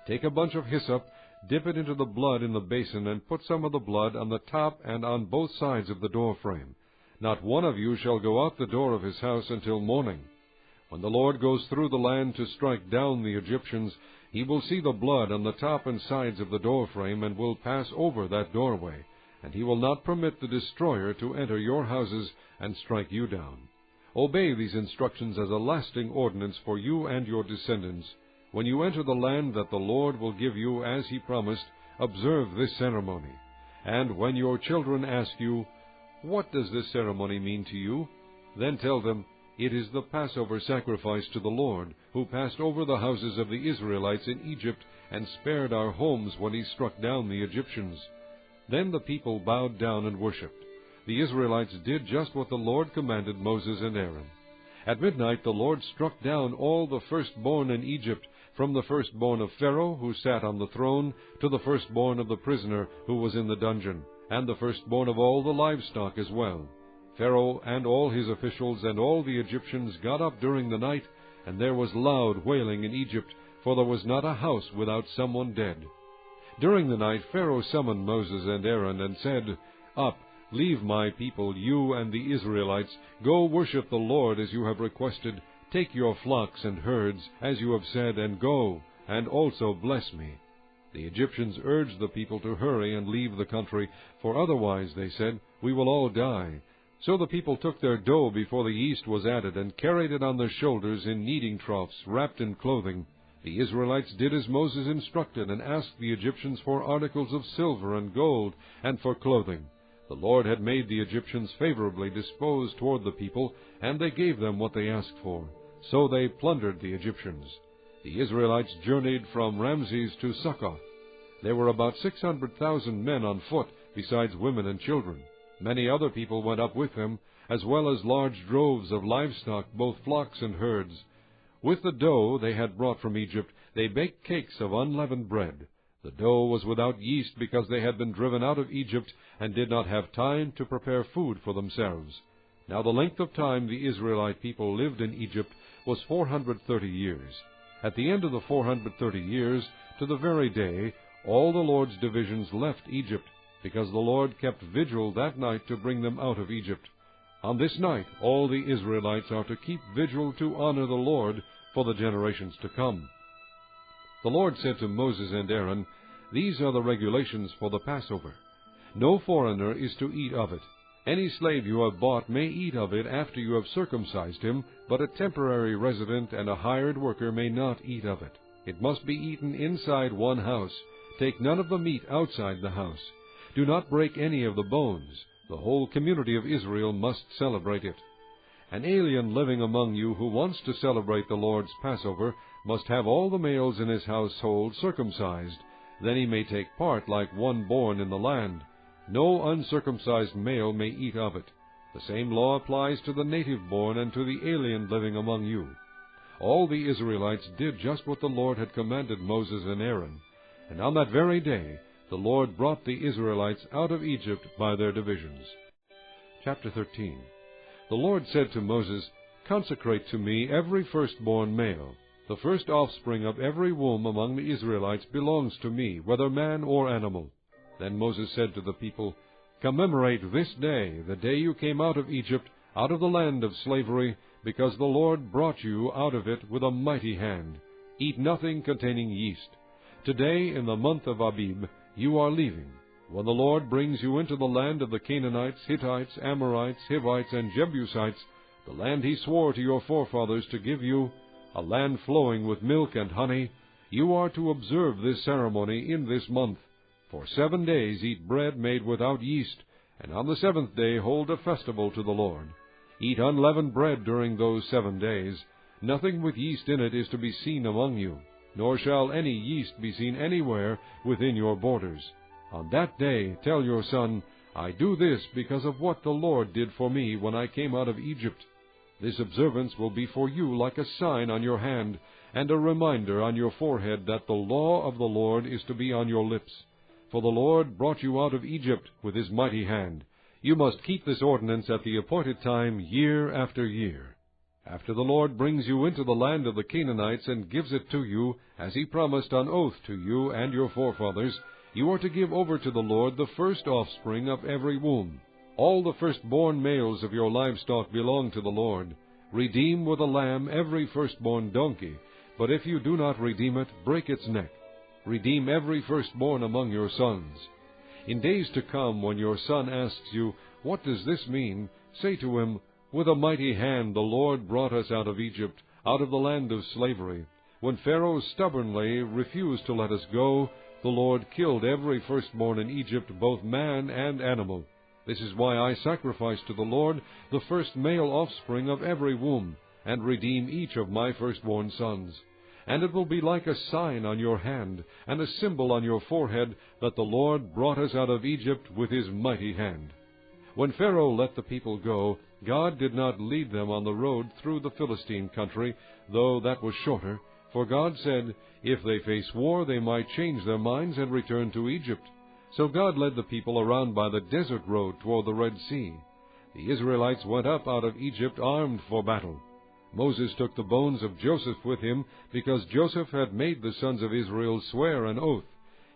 Take a bunch of hyssop, dip it into the blood in the basin, and put some of the blood on the top and on both sides of the door frame. Not one of you shall go out the door of his house until morning. When the Lord goes through the land to strike down the Egyptians, he will see the blood on the top and sides of the doorframe, and will pass over that doorway, and he will not permit the destroyer to enter your houses and strike you down. Obey these instructions as a lasting ordinance for you and your descendants. When you enter the land that the Lord will give you as he promised, observe this ceremony. And when your children ask you, "What does this ceremony mean to you?" then tell them, "It is the Passover sacrifice to the Lord, who passed over the houses of the Israelites in Egypt and spared our homes when he struck down the Egyptians." Then the people bowed down and worshipped. The Israelites did just what the Lord commanded Moses and Aaron. At midnight the Lord struck down all the firstborn in Egypt, from the firstborn of Pharaoh, who sat on the throne, to the firstborn of the prisoner who was in the dungeon, and the firstborn of all the livestock as well. Pharaoh and all his officials and all the Egyptians got up during the night, and there was loud wailing in Egypt, for there was not a house without someone dead. During the night Pharaoh summoned Moses and Aaron and said, "Up, leave my people, you and the Israelites. Go worship the Lord as you have requested. Take your flocks and herds, as you have said, and go, and also bless me." The Egyptians urged the people to hurry and leave the country, for otherwise, they said, "We will all die." So the people took their dough before the yeast was added, and carried it on their shoulders in kneading troughs, wrapped in clothing. The Israelites did as Moses instructed, and asked the Egyptians for articles of silver and gold, and for clothing. The Lord had made the Egyptians favorably disposed toward the people, and they gave them what they asked for. So they plundered the Egyptians. The Israelites journeyed from Ramses to Succoth. There were about 600,000 men on foot, besides women and children. Many other people went up with them, as well as large droves of livestock, both flocks and herds. With the dough they had brought from Egypt, they baked cakes of unleavened bread. The dough was without yeast, because they had been driven out of Egypt and did not have time to prepare food for themselves. Now the length of time the Israelite people lived in Egypt was 430 years. At the end of the 430 years, to the very day, all the Lord's divisions left Egypt, because the Lord kept vigil that night to bring them out of Egypt. On this night all the Israelites are to keep vigil to honor the Lord for the generations to come. The Lord said to Moses and Aaron, "These are the regulations for the Passover. No foreigner is to eat of it. Any slave you have bought may eat of it after you have circumcised him, but a temporary resident and a hired worker may not eat of it. It must be eaten inside one house. Take none of the meat outside the house. Do not break any of the bones. The whole community of Israel must celebrate it. An alien living among you who wants to celebrate the Lord's Passover must have all the males in his household circumcised. Then he may take part like one born in the land. No uncircumcised male may eat of it. The same law applies to the native-born and to the alien living among you." All the Israelites did just what the Lord had commanded Moses and Aaron. And on that very day the Lord brought the Israelites out of Egypt by their divisions. Chapter 13. The Lord said to Moses, "Consecrate to me every firstborn male. The first offspring of every womb among the Israelites belongs to me, whether man or animal." Then Moses said to the people, "Commemorate this day, the day you came out of Egypt, out of the land of slavery, because the Lord brought you out of it with a mighty hand. Eat nothing containing yeast. Today, in the month of Abib, you are leaving. When the Lord brings you into the land of the Canaanites, Hittites, Amorites, Hivites, and Jebusites, the land he swore to your forefathers to give you, a land flowing with milk and honey, you are to observe this ceremony in this month. For 7 days eat bread made without yeast, and on the 7th day hold a festival to the Lord. Eat unleavened bread during those 7 days. Nothing with yeast in it is to be seen among you, nor shall any yeast be seen anywhere within your borders. On that day tell your son, 'I do this because of what the Lord did for me when I came out of Egypt.' This observance will be for you like a sign on your hand, and a reminder on your forehead that the law of the Lord is to be on your lips. For the Lord brought you out of Egypt with his mighty hand. You must keep this ordinance at the appointed time year after year. After the Lord brings you into the land of the Canaanites and gives it to you, as he promised on oath to you and your forefathers, you are to give over to the Lord the first offspring of every womb. All the firstborn males of your livestock belong to the Lord. Redeem with a lamb every firstborn donkey, but if you do not redeem it, break its neck. Redeem every firstborn among your sons. In days to come, when your son asks you, "What does this mean?" say to him, "With a mighty hand the Lord brought us out of Egypt, out of the land of slavery. When Pharaoh stubbornly refused to let us go, the Lord killed every firstborn in Egypt, both man and animal. This is why I sacrifice to the Lord the first male offspring of every womb, and redeem each of my firstborn sons. And it will be like a sign on your hand, and a symbol on your forehead, that the Lord brought us out of Egypt with his mighty hand." When Pharaoh let the people go, God did not lead them on the road through the Philistine country, though that was shorter, for God said, if they face war, they might change their minds and return to Egypt. So God led the people around by the desert road toward the Red Sea. The Israelites went up out of Egypt armed for battle. Moses took the bones of Joseph with him, because Joseph had made the sons of Israel swear an oath.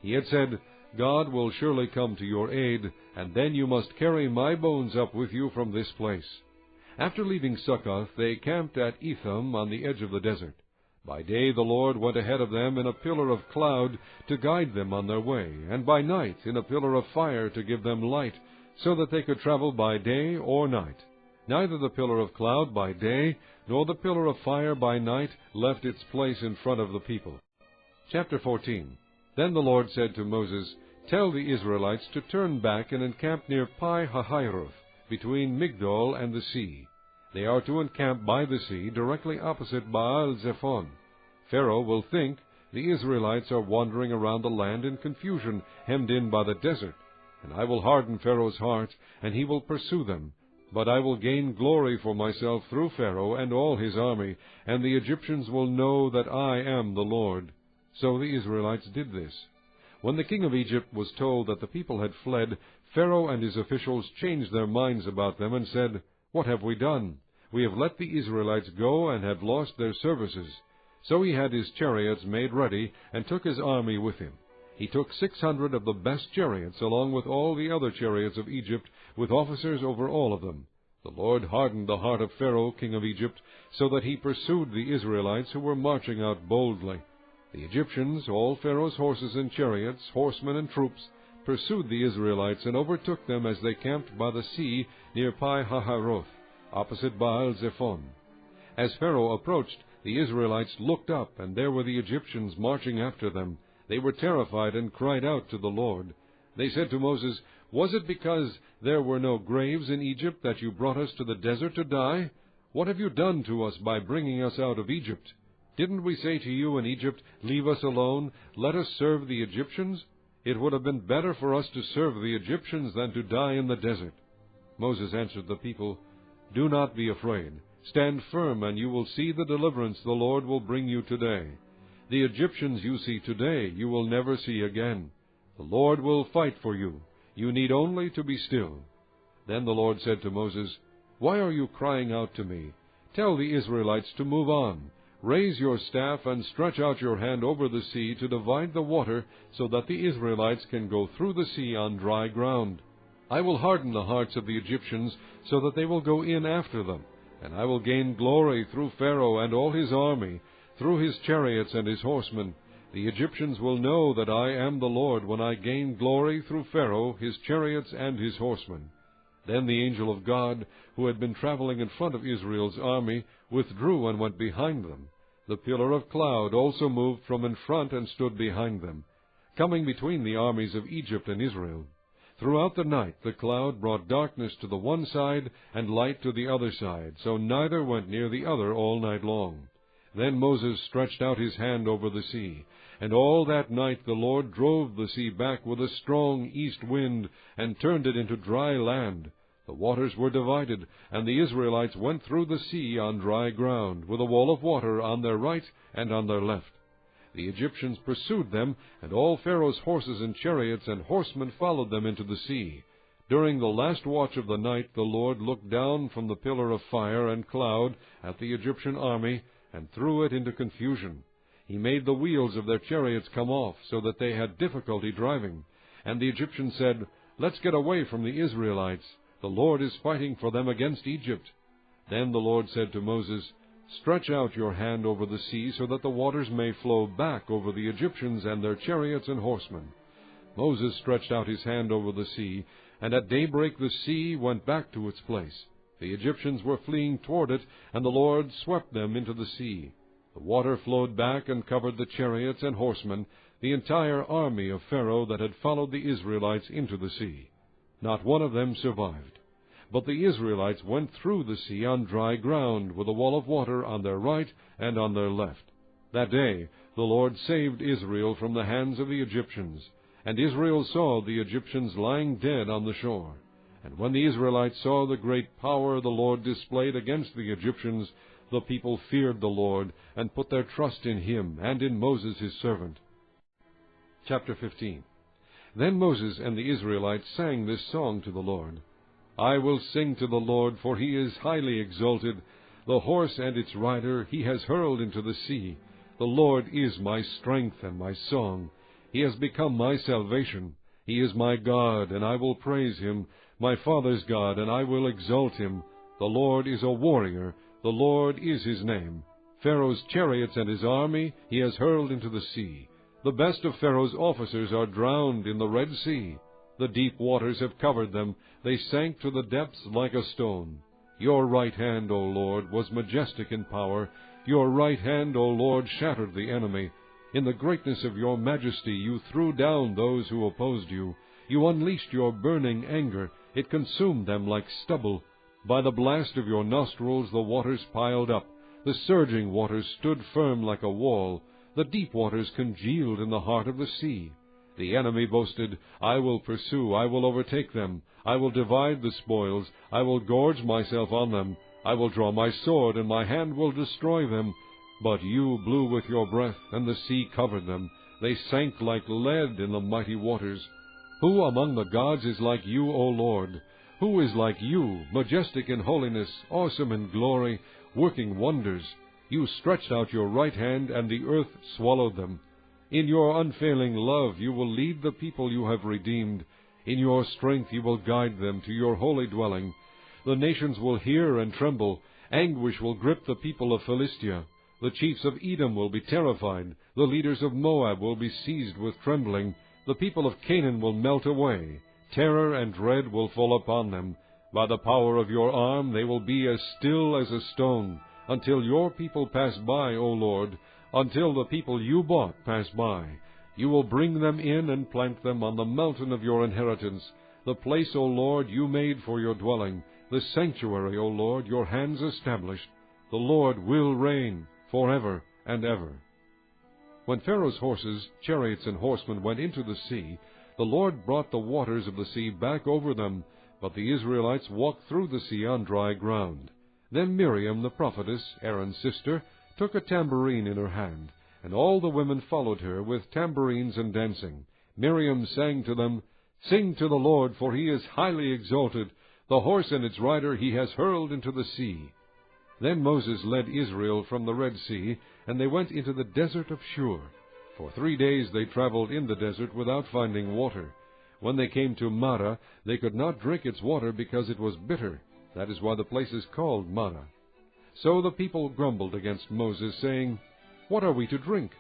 He had said, "God will surely come to your aid, and then you must carry my bones up with you from this place." After leaving Succoth, they camped at Etham on the edge of the desert. By day the Lord went ahead of them in a pillar of cloud to guide them on their way, and by night in a pillar of fire to give them light, so that they could travel by day or night. Neither the pillar of cloud by day nor the pillar of fire by night left its place in front of the people. Chapter 14. Then the Lord said to Moses, "Tell the Israelites to turn back and encamp near Pi-hahiroth, between Migdol and the sea. They are to encamp by the sea, directly opposite Baal-zephon. Pharaoh will think the Israelites are wandering around the land in confusion, hemmed in by the desert. And I will harden Pharaoh's heart, and he will pursue them. But I will gain glory for myself through Pharaoh and all his army, and the Egyptians will know that I am the Lord." So the Israelites did this. When the king of Egypt was told that the people had fled, Pharaoh and his officials changed their minds about them and said, "What have we done? We have let the Israelites go and have lost their services." So he had his chariots made ready and took his army with him. He took 600 of the best chariots, along with all the other chariots of Egypt, with officers over all of them. The Lord hardened the heart of Pharaoh, king of Egypt, so that he pursued the Israelites who were marching out boldly. The Egyptians, all Pharaoh's horses and chariots, horsemen and troops, pursued the Israelites and overtook them as they camped by the sea near Pi-hahiroth, opposite Baal-zephon. As Pharaoh approached, the Israelites looked up, and there were the Egyptians marching after them. They were terrified and cried out to the Lord. They said to Moses, "Was it because there were no graves in Egypt that you brought us to the desert to die? What have you done to us by bringing us out of Egypt? Didn't we say to you in Egypt, 'Leave us alone, let us serve the Egyptians'? It would have been better for us to serve the Egyptians than to die in the desert." Moses answered the people, "Do not be afraid. Stand firm, and you will see the deliverance the Lord will bring you today. The Egyptians you see today you will never see again. The Lord will fight for you. You need only to be still." Then the Lord said to Moses, "Why are you crying out to me? Tell the Israelites to move on. Raise your staff and stretch out your hand over the sea to divide the water, so that the Israelites can go through the sea on dry ground. I will harden the hearts of the Egyptians, so that they will go in after them, and I will gain glory through Pharaoh and all his army, through his chariots and his horsemen. The Egyptians will know that I am the Lord when I gain glory through Pharaoh, his chariots, and his horsemen." Then the angel of God, who had been traveling in front of Israel's army, withdrew and went behind them. The pillar of cloud also moved from in front and stood behind them, coming between the armies of Egypt and Israel. Throughout the night the cloud brought darkness to the one side and light to the other side, so neither went near the other all night long. Then Moses stretched out his hand over the sea, and all that night the Lord drove the sea back with a strong east wind, and turned it into dry land. The waters were divided, and the Israelites went through the sea on dry ground, with a wall of water on their right and on their left. The Egyptians pursued them, and all Pharaoh's horses and chariots and horsemen followed them into the sea. During the last watch of the night the Lord looked down from the pillar of fire and cloud at the Egyptian army, and threw it into confusion. He made the wheels of their chariots come off, so that they had difficulty driving. And the Egyptians said, "Let's get away from the Israelites. The Lord is fighting for them against Egypt." Then the Lord said to Moses, "Stretch out your hand over the sea, so that the waters may flow back over the Egyptians and their chariots and horsemen." Moses stretched out his hand over the sea, and at daybreak the sea went back to its place. The Egyptians were fleeing toward it, and the Lord swept them into the sea. The water flowed back and covered the chariots and horsemen, the entire army of Pharaoh that had followed the Israelites into the sea. Not one of them survived. But the Israelites went through the sea on dry ground, with a wall of water on their right and on their left. That day the Lord saved Israel from the hands of the Egyptians, and Israel saw the Egyptians lying dead on the shore. And when the Israelites saw the great power the Lord displayed against the Egyptians, the people feared the Lord, and put their trust in Him and in Moses his servant. Chapter 15. Then Moses and the Israelites sang this song to the Lord. "I will sing to the Lord, for He is highly exalted. The horse and its rider He has hurled into the sea. The Lord is my strength and my song. He has become my salvation. He is my God, and I will praise Him, my father's God, and I will exalt Him. The Lord is a warrior. The Lord is His name. Pharaoh's chariots and his army He has hurled into the sea. The best of Pharaoh's officers are drowned in the Red Sea. The deep waters have covered them. They sank to the depths like a stone. Your right hand, O Lord, was majestic in power. Your right hand, O Lord, shattered the enemy. In the greatness of your majesty you threw down those who opposed you. You unleashed your burning anger. It consumed them like stubble. By the blast of your nostrils the waters piled up. The surging waters stood firm like a wall. The deep waters congealed in the heart of the sea. The enemy boasted, "I will pursue, I will overtake them. I will divide the spoils, I will gorge myself on them. I will draw my sword, and my hand will destroy them." But you blew with your breath, and the sea covered them. They sank like lead in the mighty waters. Who among the gods is like you, O Lord? Who is like you, majestic in holiness, awesome in glory, working wonders? You stretched out your right hand, and the earth swallowed them. In your unfailing love you will lead the people you have redeemed. In your strength you will guide them to your holy dwelling. The nations will hear and tremble. Anguish will grip the people of Philistia. The chiefs of Edom will be terrified. The leaders of Moab will be seized with trembling. The people of Canaan will melt away. Terror and dread will fall upon them. By the power of your arm they will be as still as a stone, until your people pass by, O Lord, until the people you bought pass by. You will bring them in and plant them on the mountain of your inheritance, the place, O Lord, you made for your dwelling, the sanctuary, O Lord, your hands established. The Lord will reign forever and ever. When Pharaoh's horses, chariots, and horsemen went into the sea, the Lord brought the waters of the sea back over them, but the Israelites walked through the sea on dry ground. Then Miriam the prophetess, Aaron's sister, took a tambourine in her hand, and all the women followed her with tambourines and dancing. Miriam sang to them, "Sing to the Lord, for He is highly exalted. The horse and its rider He has hurled into the sea." Then Moses led Israel from the Red Sea, and they went into the desert of Shur. For 3 days they traveled in the desert without finding water. When they came to Marah, they could not drink its water because it was bitter. That is why the place is called Marah. So the people grumbled against Moses, saying, "What are we to drink?"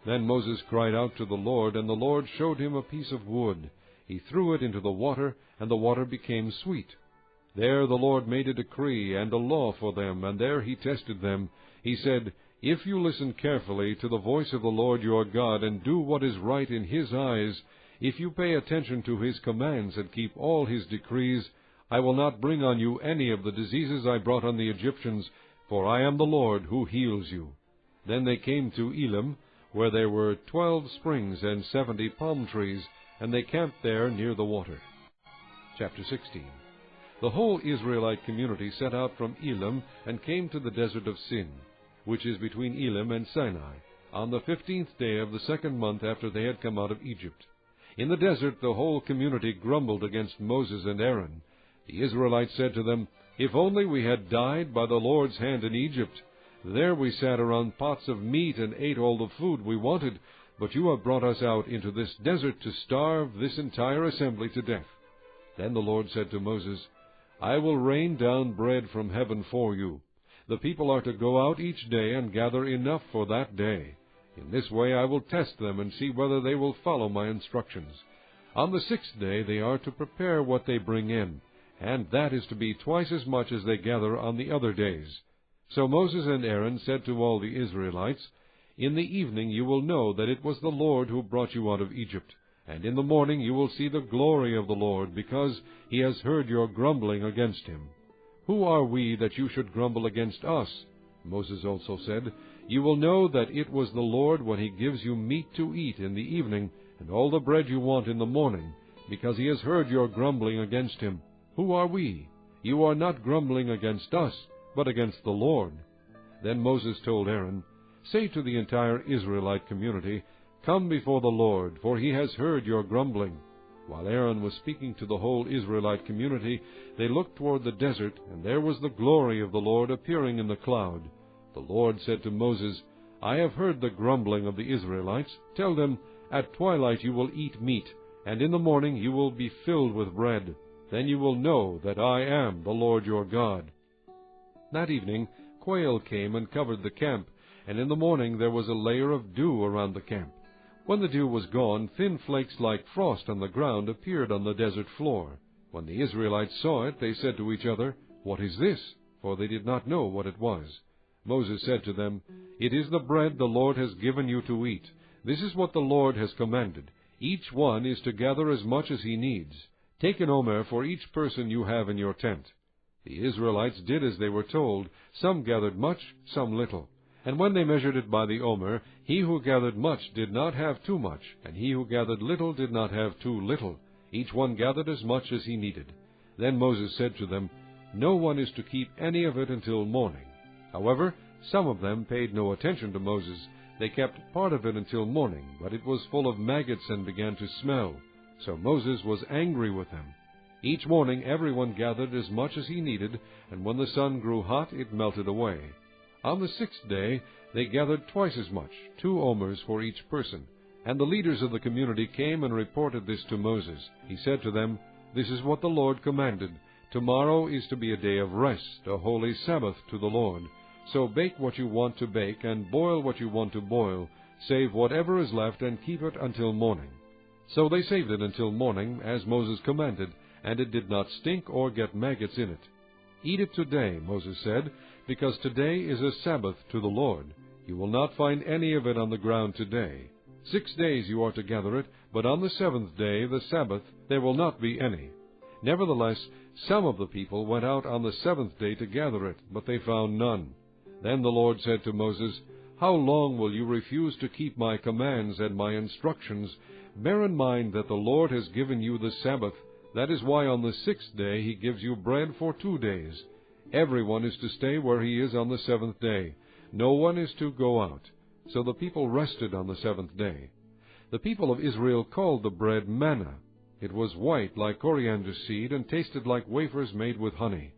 Then Moses cried out to the Lord, and the Lord showed him a piece of wood. He threw it into the water, and the water became sweet. There the Lord made a decree and a law for them, and there He tested them. He said, "If you listen carefully to the voice of the Lord your God, and do what is right in His eyes, if you pay attention to His commands and keep all His decrees, I will not bring on you any of the diseases I brought on the Egyptians, for I am the Lord who heals you." Then they came to Elim, where there were 12 springs and 70 palm trees, and they camped there near the water. Chapter 16. The whole Israelite community set out from Elim and came to the desert of Sin, which is between Elim and Sinai, on the 15th day of the 2nd month after they had come out of Egypt. In the desert the whole community grumbled against Moses and Aaron. The Israelites said to them, "If only we had died by the Lord's hand in Egypt. There we sat around pots of meat and ate all the food we wanted, but you have brought us out into this desert to starve this entire assembly to death." Then the Lord said to Moses, I will rain down bread from heaven for you. The people are to go out each day and gather enough for that day. In this way I will test them and see whether they will follow my instructions. On the 6th day they are to prepare what they bring in, and that is to be twice as much as they gather on the other days. So Moses and Aaron said to all the Israelites, In the evening you will know that it was the Lord who brought you out of Egypt, and in the morning you will see the glory of the Lord, because he has heard your grumbling against him. Who are we that you should grumble against us? Moses also said, You will know that it was the Lord when he gives you meat to eat in the evening, and all the bread you want in the morning, because he has heard your grumbling against him. Who are we? You are not grumbling against us, but against the Lord. Then Moses told Aaron, Say to the entire Israelite community, Come before the Lord, for he has heard your grumbling. While Aaron was speaking to the whole Israelite community, they looked toward the desert, and there was the glory of the Lord appearing in the cloud. The Lord said to Moses, I have heard the grumbling of the Israelites. Tell them, At twilight you will eat meat, and in the morning you will be filled with bread. Then you will know that I am the Lord your God. That evening quail came and covered the camp, and in the morning there was a layer of dew around the camp. When the dew was gone, thin flakes like frost on the ground appeared on the desert floor. When the Israelites saw it, they said to each other, What is this? For they did not know what it was. Moses said to them, It is the bread the Lord has given you to eat. This is what the Lord has commanded. Each one is to gather as much as he needs. Take an omer for each person you have in your tent. The Israelites did as they were told. Some gathered much, some little. And when they measured it by the omer, he who gathered much did not have too much, and he who gathered little did not have too little. Each one gathered as much as he needed. Then Moses said to them, No one is to keep any of it until morning. However, some of them paid no attention to Moses. They kept part of it until morning, but it was full of maggots and began to smell. So Moses was angry with them. Each morning everyone gathered as much as he needed, and when the sun grew hot, it melted away. On the 6th day they gathered twice as much, 2 omers for each person. And the leaders of the community came and reported this to Moses. He said to them, This is what the Lord commanded. Tomorrow is to be a day of rest, a holy Sabbath to the Lord. So bake what you want to bake, and boil what you want to boil. Save whatever is left, and keep it until morning. So they saved it until morning, as Moses commanded, and it did not stink or get maggots in it. Eat it today, Moses said, because today is a Sabbath to the Lord. You will not find any of it on the ground today. 6 days you are to gather it, but on the 7th day, the Sabbath, there will not be any. Nevertheless, some of the people went out on the 7th day to gather it, but they found none. Then the Lord said to Moses, How long will you refuse to keep my commands and my instructions? Bear in mind that the Lord has given you the Sabbath. That is why on the 6th day he gives you bread for 2 days. Everyone is to stay where he is on the 7th day. No one is to go out. So the people rested on the 7th day. The people of Israel called the bread manna. It was white like coriander seed and tasted like wafers made with honey.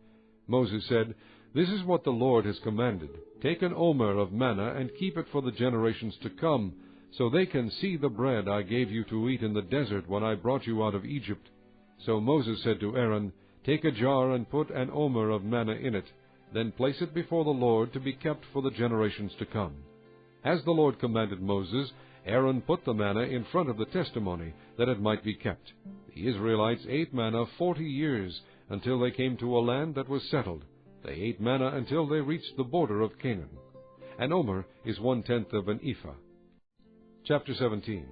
Moses said, This is what the Lord has commanded. Take an omer of manna and keep it for the generations to come, so they can see the bread I gave you to eat in the desert when I brought you out of Egypt. So Moses said to Aaron, Take a jar and put an omer of manna in it. Then place it before the Lord to be kept for the generations to come. As the Lord commanded Moses, Aaron put the manna in front of the testimony, that it might be kept. The Israelites ate manna 40 years, until they came to a land that was settled. They ate manna until they reached the border of Canaan. An omer is 1/10 of an ephah. Chapter 17.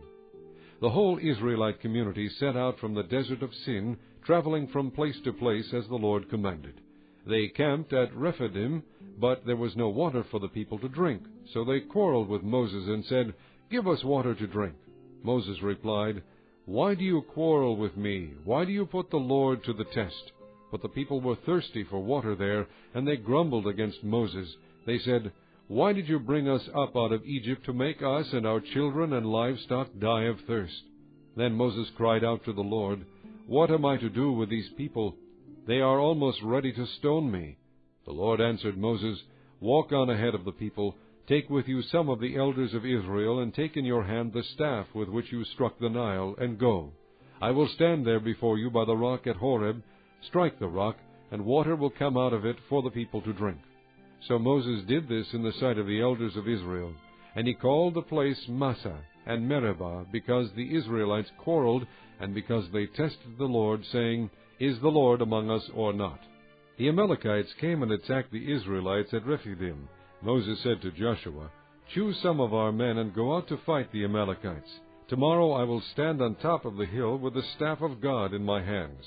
The whole Israelite community set out from the desert of Sin, traveling from place to place as the Lord commanded. They camped at Rephidim, but there was no water for the people to drink. So they quarreled with Moses and said, Give us water to drink. Moses replied, Why do you quarrel with me? Why do you put the Lord to the test? But the people were thirsty for water there, and they grumbled against Moses. They said, Why did you bring us up out of Egypt to make us and our children and livestock die of thirst? Then Moses cried out to the Lord, What am I to do with these people? They are almost ready to stone me. The Lord answered Moses, Walk on ahead of the people. Take with you some of the elders of Israel, and take in your hand the staff with which you struck the Nile, and go. I will stand there before you by the rock at Horeb. Strike the rock, and water will come out of it for the people to drink. So Moses did this in the sight of the elders of Israel, and he called the place Massah and Meribah, because the Israelites quarreled, and because they tested the Lord, saying, Is the Lord among us or not? The Amalekites came and attacked the Israelites at Rephidim. Moses said to Joshua, Choose some of our men and go out to fight the Amalekites. Tomorrow I will stand on top of the hill with the staff of God in my hands.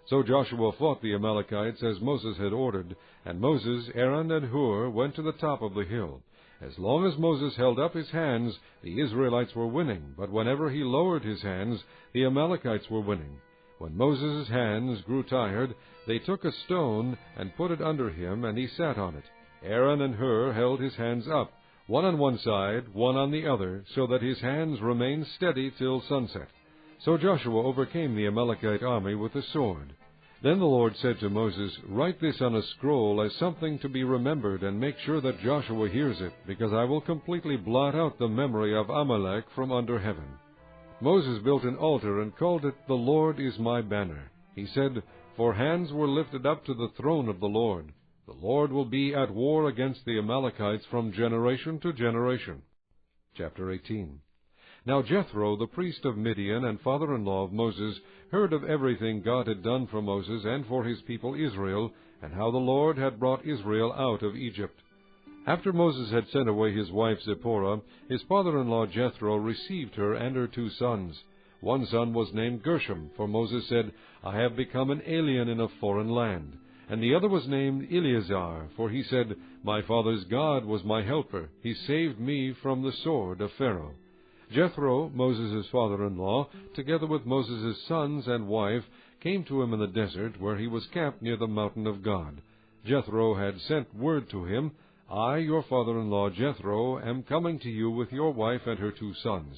So Joshua fought the Amalekites as Moses had ordered, and Moses, Aaron, and Hur went to the top of the hill. As long as Moses held up his hands, the Israelites were winning, but whenever he lowered his hands, the Amalekites were winning. When Moses' hands grew tired, they took a stone and put it under him, and he sat on it. Aaron and Hur held his hands up, one on one side, one on the other, so that his hands remained steady till sunset. So Joshua overcame the Amalekite army with the sword. Then the Lord said to Moses, Write this on a scroll as something to be remembered, and make sure that Joshua hears it, because I will completely blot out the memory of Amalek from under heaven. Moses built an altar and called it, The Lord is my banner. He said, For hands were lifted up to the throne of the Lord. The Lord will be at war against the Amalekites from generation to generation. Chapter 18. Now Jethro, the priest of Midian and father-in-law of Moses, heard of everything God had done for Moses and for his people Israel, and how the Lord had brought Israel out of Egypt. After Moses had sent away his wife Zipporah, his father-in-law Jethro received her and her 2 sons. One son was named Gershom, for Moses said, I have become an alien in a foreign land. And the other was named Eleazar, for he said, My father's God was my helper. He saved me from the sword of Pharaoh. Jethro, Moses' father-in-law, together with Moses' sons and wife, came to him in the desert, where he was camped near the mountain of God. Jethro had sent word to him, I, your father-in-law Jethro, am coming to you with your wife and her 2 sons.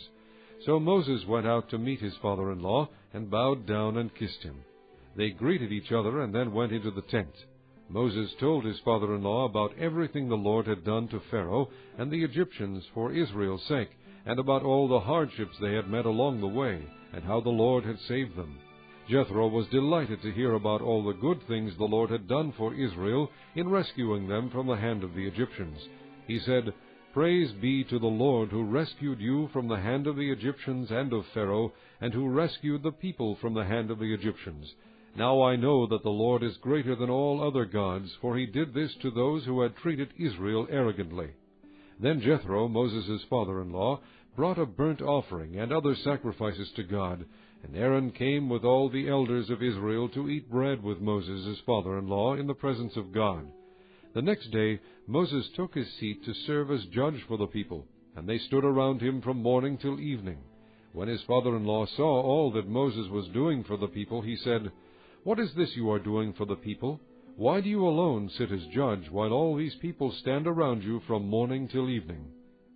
So Moses went out to meet his father-in-law, and bowed down and kissed him. They greeted each other, and then went into the tent. Moses told his father-in-law about everything the Lord had done to Pharaoh and the Egyptians for Israel's sake, and about all the hardships they had met along the way, and how the Lord had saved them. Jethro was delighted to hear about all the good things the Lord had done for Israel in rescuing them from the hand of the Egyptians. He said, Praise be to the Lord, who rescued you from the hand of the Egyptians and of Pharaoh, and who rescued the people from the hand of the Egyptians. Now I know that the Lord is greater than all other gods, for he did this to those who had treated Israel arrogantly. Then Jethro, Moses' father-in-law, brought a burnt offering and other sacrifices to God, and Aaron came with all the elders of Israel to eat bread with Moses his father-in-law in the presence of God. The next day Moses took his seat to serve as judge for the people, and they stood around him from morning till evening. When his father-in-law saw all that Moses was doing for the people, he said, What is this you are doing for the people? Why do you alone sit as judge, while all these people stand around you from morning till evening?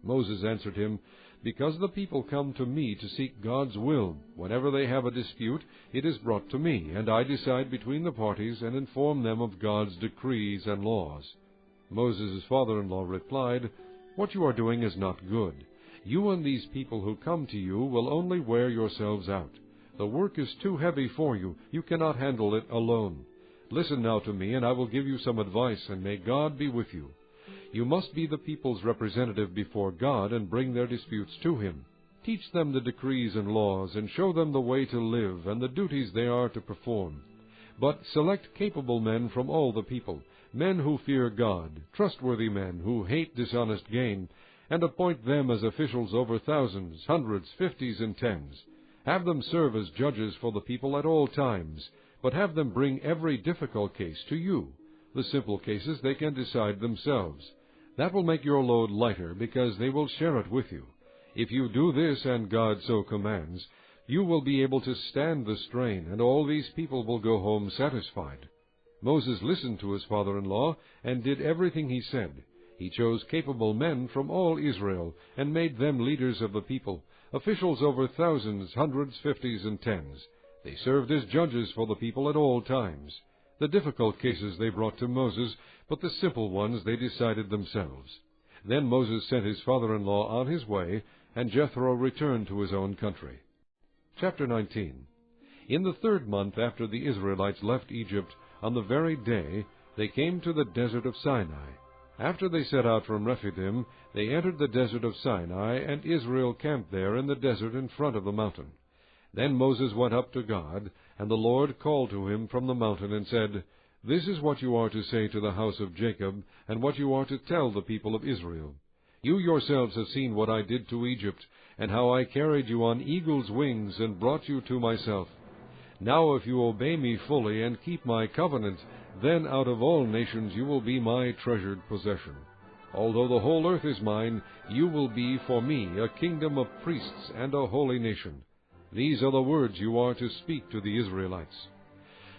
Moses answered him, Because the people come to me to seek God's will. Whenever they have a dispute, it is brought to me, and I decide between the parties and inform them of God's decrees and laws. Moses' father-in-law replied, What you are doing is not good. You and these people who come to you will only wear yourselves out. The work is too heavy for you. You cannot handle it alone. Listen now to me, and I will give you some advice, and may God be with you. You must be the people's representative before God and bring their disputes to Him. Teach them the decrees and laws, and show them the way to live and the duties they are to perform. But select capable men from all the people, men who fear God, trustworthy men who hate dishonest gain, and appoint them as officials over thousands, hundreds, fifties, and tens. Have them serve as judges for the people at all times, but have them bring every difficult case to you. The simple cases they can decide themselves. That will make your load lighter, because they will share it with you. If you do this, and God so commands, you will be able to stand the strain, and all these people will go home satisfied. Moses listened to his father-in-law, and did everything he said. He chose capable men from all Israel, and made them leaders of the people, officials over thousands, hundreds, fifties, and tens. They served as judges for the people at all times. The difficult cases they brought to Moses, but the simple ones they decided themselves. Then Moses sent his father-in-law on his way, and Jethro returned to his own country. Chapter 19. In the 3rd month after the Israelites left Egypt, on the very day, they came to the desert of Sinai. After they set out from Rephidim, they entered the desert of Sinai, and Israel camped there in the desert in front of the mountain. Then Moses went up to God, and the Lord called to him from the mountain and said, "This is what you are to say to the house of Jacob, and what you are to tell the people of Israel. You yourselves have seen what I did to Egypt, and how I carried you on eagle's wings and brought you to myself. Now if you obey me fully and keep my covenant, then out of all nations you will be my treasured possession. Although the whole earth is mine, you will be for me a kingdom of priests and a holy nation. These are the words you are to speak to the Israelites."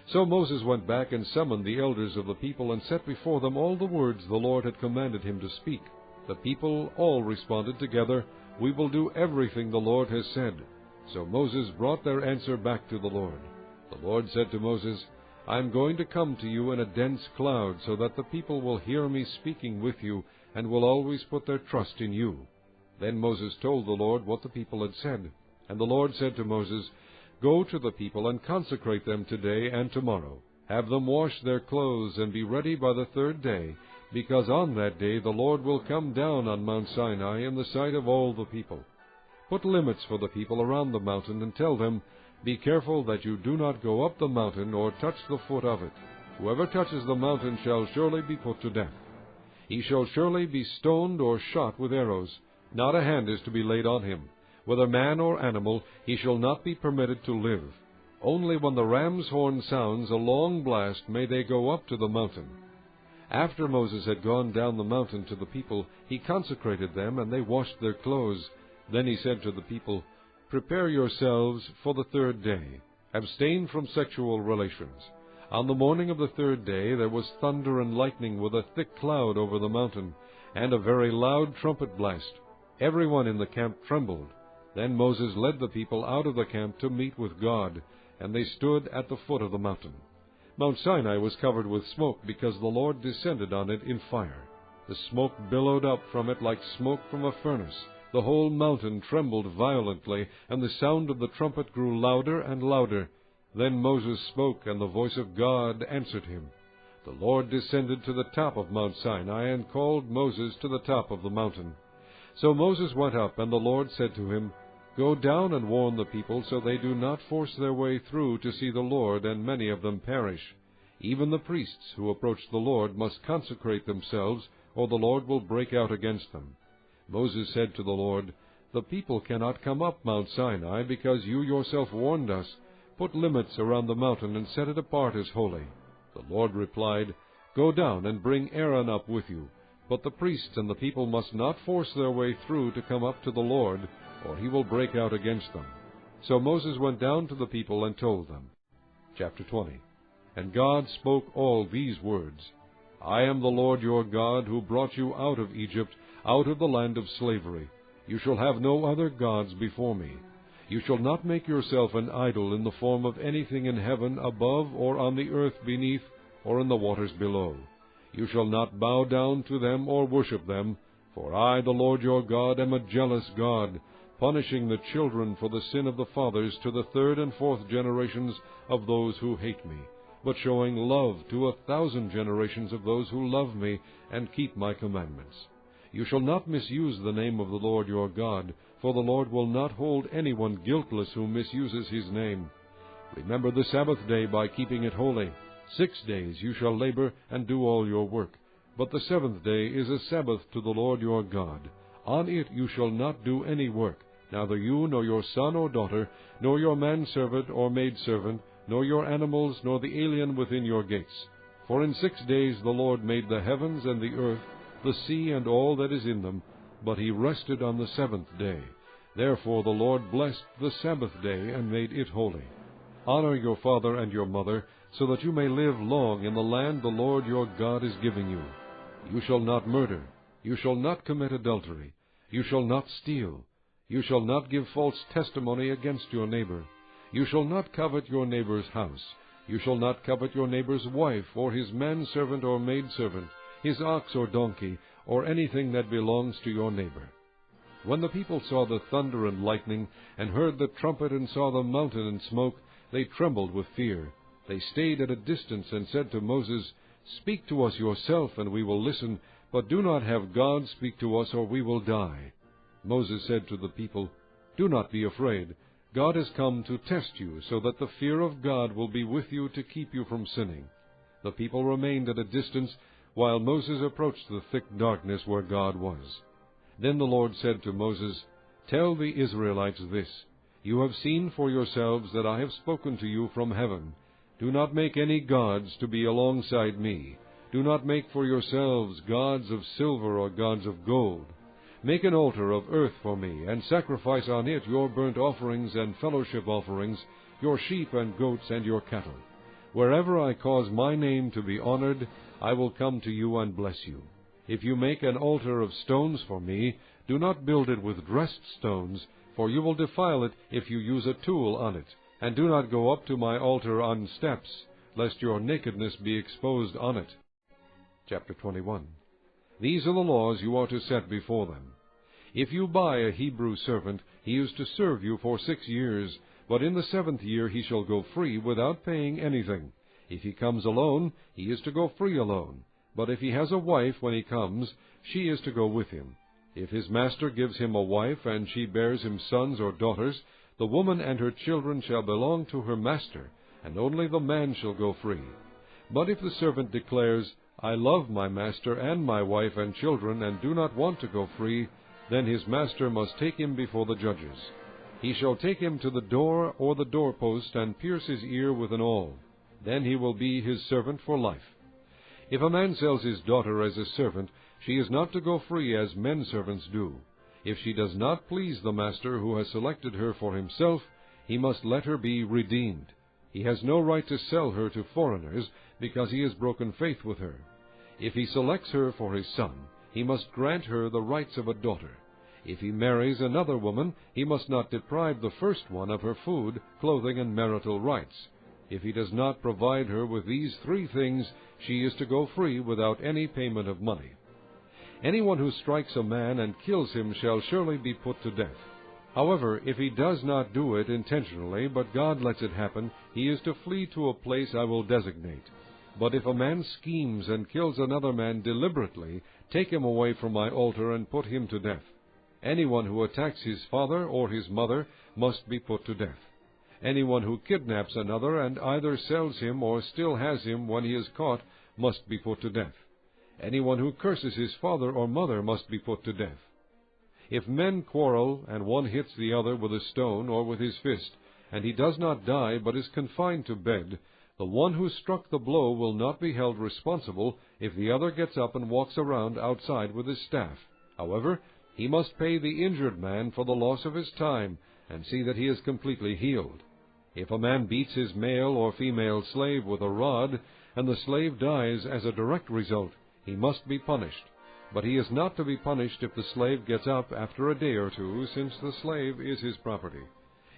So Moses went back and summoned the elders of the people and set before them all the words the Lord had commanded him to speak. The people all responded together, "We will do everything the Lord has said." So Moses brought their answer back to the Lord. The Lord said to Moses, "I am going to come to you in a dense cloud, so that the people will hear me speaking with you, and will always put their trust in you." Then Moses told the Lord what the people had said. And the Lord said to Moses, "Go to the people and consecrate them today and tomorrow. Have them wash their clothes and be ready by the third day, because on that day the Lord will come down on Mount Sinai in the sight of all the people. Put limits for the people around the mountain, and tell them, 'Be careful that you do not go up the mountain or touch the foot of it. Whoever touches the mountain shall surely be put to death. He shall surely be stoned or shot with arrows. Not a hand is to be laid on him. Whether man or animal, he shall not be permitted to live. Only when the ram's horn sounds a long blast may they go up to the mountain.'" After Moses had gone down the mountain to the people, he consecrated them, and they washed their clothes. Then he said to the people, "Prepare yourselves for the third day. Abstain from sexual relations." On the morning of the third day there was thunder and lightning with a thick cloud over the mountain, and a very loud trumpet blast. Everyone in the camp trembled. Then Moses led the people out of the camp to meet with God, and they stood at the foot of the mountain. Mount Sinai was covered with smoke, because the Lord descended on it in fire. The smoke billowed up from it like smoke from a furnace. The whole mountain trembled violently, and the sound of the trumpet grew louder and louder. Then Moses spoke, and the voice of God answered him. The Lord descended to the top of Mount Sinai, and called Moses to the top of the mountain. So Moses went up, and the Lord said to him, "Go down and warn the people, so they do not force their way through to see the Lord, and many of them perish. Even the priests who approach the Lord must consecrate themselves, or the Lord will break out against them." Moses said to the Lord, "The people cannot come up Mount Sinai, because you yourself warned us. Put limits around the mountain and set it apart as holy." The Lord replied, "Go down and bring Aaron up with you. But the priests and the people must not force their way through to come up to the Lord, or he will break out against them." So Moses went down to the people and told them. Chapter 20. And God spoke all these words, "I am the Lord your God, who brought you out of Egypt, out of the land of slavery. You shall have no other gods before me. You shall not make yourself an idol in the form of anything in heaven above, or on the earth beneath, or in the waters below. You shall not bow down to them or worship them, for I, the Lord your God, am a jealous God, punishing the children for the sin of the fathers to the third and fourth generations of those who hate me, but showing love to 1,000 generations of those who love me and keep my commandments. You shall not misuse the name of the Lord your God, for the Lord will not hold anyone guiltless who misuses his name. Remember the Sabbath day by keeping it holy. 6 days you shall labor and do all your work, but the seventh day is a Sabbath to the Lord your God. On it you shall not do any work, neither you, nor your son or daughter, nor your manservant or maidservant, nor your animals, nor the alien within your gates. For in 6 days the Lord made the heavens and the earth, the sea and all that is in them, but he rested on the seventh day. Therefore the Lord blessed the Sabbath day and made it holy. Honor your father and your mother, so that you may live long in the land the Lord your God is giving you. You shall not murder. You shall not commit adultery. You shall not steal. You shall not give false testimony against your neighbor. You shall not covet your neighbor's house. You shall not covet your neighbor's wife, or his manservant or maidservant, his ox or donkey, or anything that belongs to your neighbor. When the people saw the thunder and lightning, and heard the trumpet, and saw the mountain in smoke, they trembled with fear. They stayed at a distance and said to Moses, "Speak to us yourself, and we will listen, but do not have God speak to us, or we will die." Moses said to the people, "Do not be afraid. God has come to test you, so that the fear of God will be with you to keep you from sinning." The people remained at a distance, while Moses approached the thick darkness where God was. Then the Lord said to Moses, "Tell the Israelites this, You have seen for yourselves that I have spoken to you from heaven. Do not make any gods to be alongside me. Do not make for yourselves gods of silver or gods of gold. Make an altar of earth for me, and sacrifice on it your burnt offerings and fellowship offerings, your sheep and goats and your cattle. Wherever I cause my name to be honored, I will come to you and bless you. If you make an altar of stones for me, do not build it with dressed stones, for you will defile it if you use a tool on it. And do not go up to my altar on steps, lest your nakedness be exposed on it." Chapter 21. These are the laws you are to set before them. If you buy a Hebrew servant, he is to serve you for 6 years, but in the 7th year he shall go free without paying anything. If he comes alone, he is to go free alone. But if he has a wife when he comes, she is to go with him. If his master gives him a wife, and she bears him sons or daughters, the woman and her children shall belong to her master, and only the man shall go free. But if the servant declares, "I love my master and my wife and children, and do not want to go free," then his master must take him before the judges. He shall take him to the door or the doorpost, and pierce his ear with an awl. Then he will be his servant for life. If a man sells his daughter as a servant, she is not to go free as men servants do. If she does not please the master who has selected her for himself, he must let her be redeemed. He has no right to sell her to foreigners, because he has broken faith with her. If he selects her for his son, he must grant her the rights of a daughter. If he marries another woman, he must not deprive the first one of her food, clothing, and marital rights. If he does not provide her with these 3 things, she is to go free without any payment of money. Anyone who strikes a man and kills him shall surely be put to death. However, if he does not do it intentionally, but God lets it happen, he is to flee to a place I will designate. But if a man schemes and kills another man deliberately, take him away from my altar and put him to death. Anyone who attacks his father or his mother must be put to death. Anyone who kidnaps another and either sells him or still has him when he is caught must be put to death. Anyone who curses his father or mother must be put to death. If men quarrel, and one hits the other with a stone or with his fist, and he does not die but is confined to bed, the one who struck the blow will not be held responsible if the other gets up and walks around outside with his staff. However, he must pay the injured man for the loss of his time, and see that he is completely healed. If a man beats his male or female slave with a rod, and the slave dies as a direct result, he must be punished. But he is not to be punished if the slave gets up after a day or 2, since the slave is his property.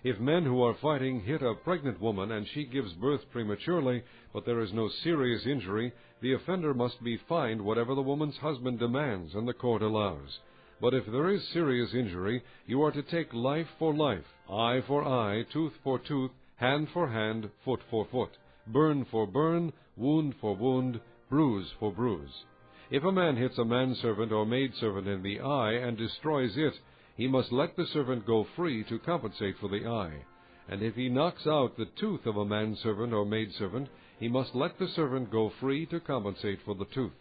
If men who are fighting hit a pregnant woman and she gives birth prematurely, but there is no serious injury, the offender must be fined whatever the woman's husband demands and the court allows. But if there is serious injury, you are to take life for life, eye for eye, tooth for tooth, hand for hand, foot for foot, burn for burn, wound for wound, bruise for bruise. If a man hits a manservant or maidservant in the eye and destroys it, he must let the servant go free to compensate for the eye. And if he knocks out the tooth of a manservant or maidservant, he must let the servant go free to compensate for the tooth.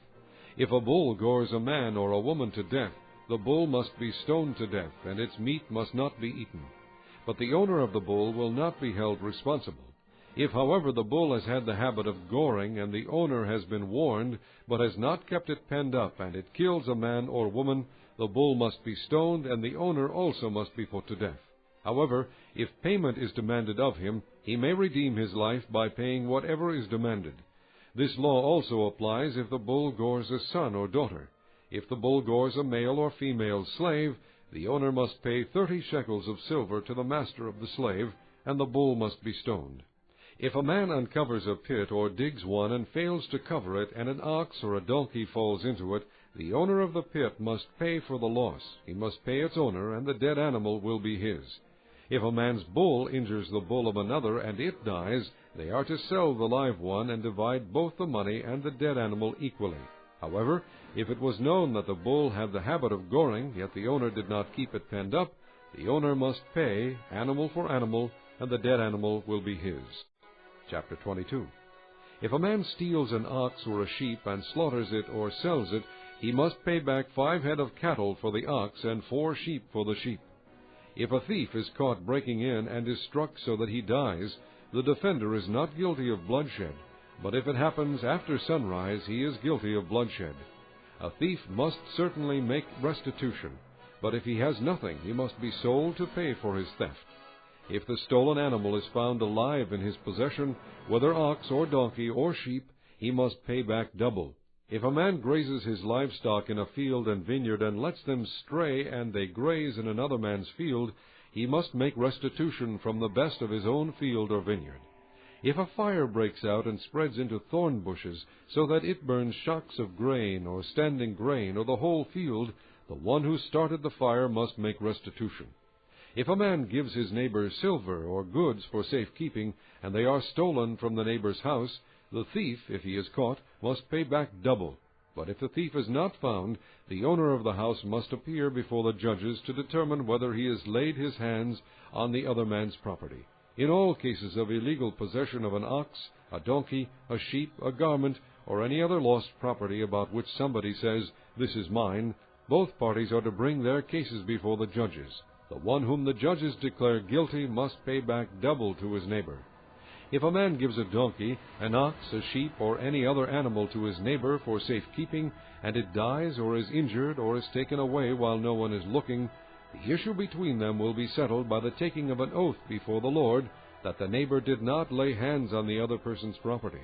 If a bull gores a man or a woman to death, the bull must be stoned to death, and its meat must not be eaten. But the owner of the bull will not be held responsible. If, however, the bull has had the habit of goring, and the owner has been warned, but has not kept it penned up, and it kills a man or woman, the bull must be stoned, and the owner also must be put to death. However, if payment is demanded of him, he may redeem his life by paying whatever is demanded. This law also applies if the bull gores a son or daughter. If the bull gores a male or female slave, the owner must pay 30 shekels of silver to the master of the slave, and the bull must be stoned. If a man uncovers a pit or digs one and fails to cover it, and an ox or a donkey falls into it, the owner of the pit must pay for the loss. He must pay its owner, and the dead animal will be his. If a man's bull injures the bull of another and it dies, They are to sell the live one and divide both the money and the dead animal equally. However, if it was known that the bull had the habit of goring, yet the owner did not keep it penned up, the owner must pay, animal for animal, and the dead animal will be his. Chapter 22. If a man steals an ox or a sheep and slaughters it or sells it, he must pay back 5 head of cattle for the ox and 4 sheep for the sheep. If a thief is caught breaking in and is struck so that he dies, the defender is not guilty of bloodshed, but if it happens after sunrise, he is guilty of bloodshed. A thief must certainly make restitution, but if he has nothing, he must be sold to pay for his theft. If the stolen animal is found alive in his possession, whether ox or donkey or sheep, he must pay back double. If a man grazes his livestock in a field and vineyard and lets them stray and they graze in another man's field, he must make restitution from the best of his own field or vineyard. If a fire breaks out and spreads into thorn bushes, so that it burns shocks of grain or standing grain or the whole field, the one who started the fire must make restitution. If a man gives his neighbor silver or goods for safekeeping, and they are stolen from the neighbor's house, the thief, if he is caught, must pay back double. But if the thief is not found, the owner of the house must appear before the judges to determine whether he has laid his hands on the other man's property. In all cases of illegal possession of an ox, a donkey, a sheep, a garment, or any other lost property about which somebody says, "This is mine," both parties are to bring their cases before the judges. The one whom the judges declare guilty must pay back double to his neighbor. If a man gives a donkey, an ox, a sheep, or any other animal to his neighbor for safekeeping, and it dies or is injured or is taken away while no one is looking, the issue between them will be settled by the taking of an oath before the Lord that the neighbor did not lay hands on the other person's property.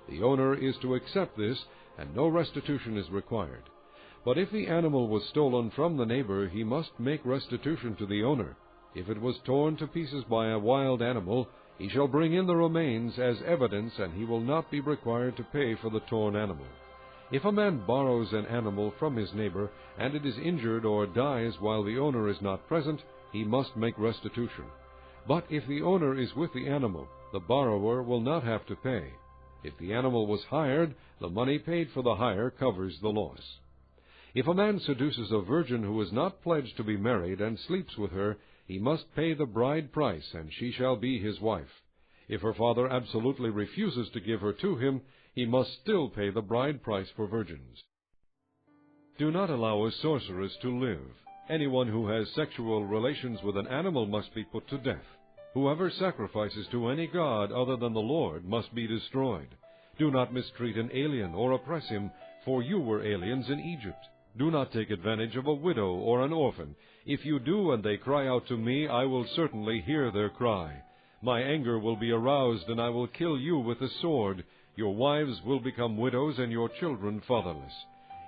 The owner is to accept this, and no restitution is required. But if the animal was stolen from the neighbor, he must make restitution to the owner. If it was torn to pieces by a wild animal, he shall bring in the remains as evidence, and he will not be required to pay for the torn animal. If a man borrows an animal from his neighbor, and it is injured or dies while the owner is not present, he must make restitution. But if the owner is with the animal, the borrower will not have to pay. If the animal was hired, the money paid for the hire covers the loss. If a man seduces a virgin who is not pledged to be married and sleeps with her, he must pay the bride price, and she shall be his wife. If her father absolutely refuses to give her to him, he must still pay the bride price for virgins. Do not allow a sorceress to live. Anyone who has sexual relations with an animal must be put to death. Whoever sacrifices to any god other than the Lord must be destroyed. Do not mistreat an alien or oppress him, for you were aliens in Egypt. Do not take advantage of a widow or an orphan. If you do and they cry out to me, I will certainly hear their cry. My anger will be aroused, and I will kill you with the sword. Your wives will become widows, and your children fatherless.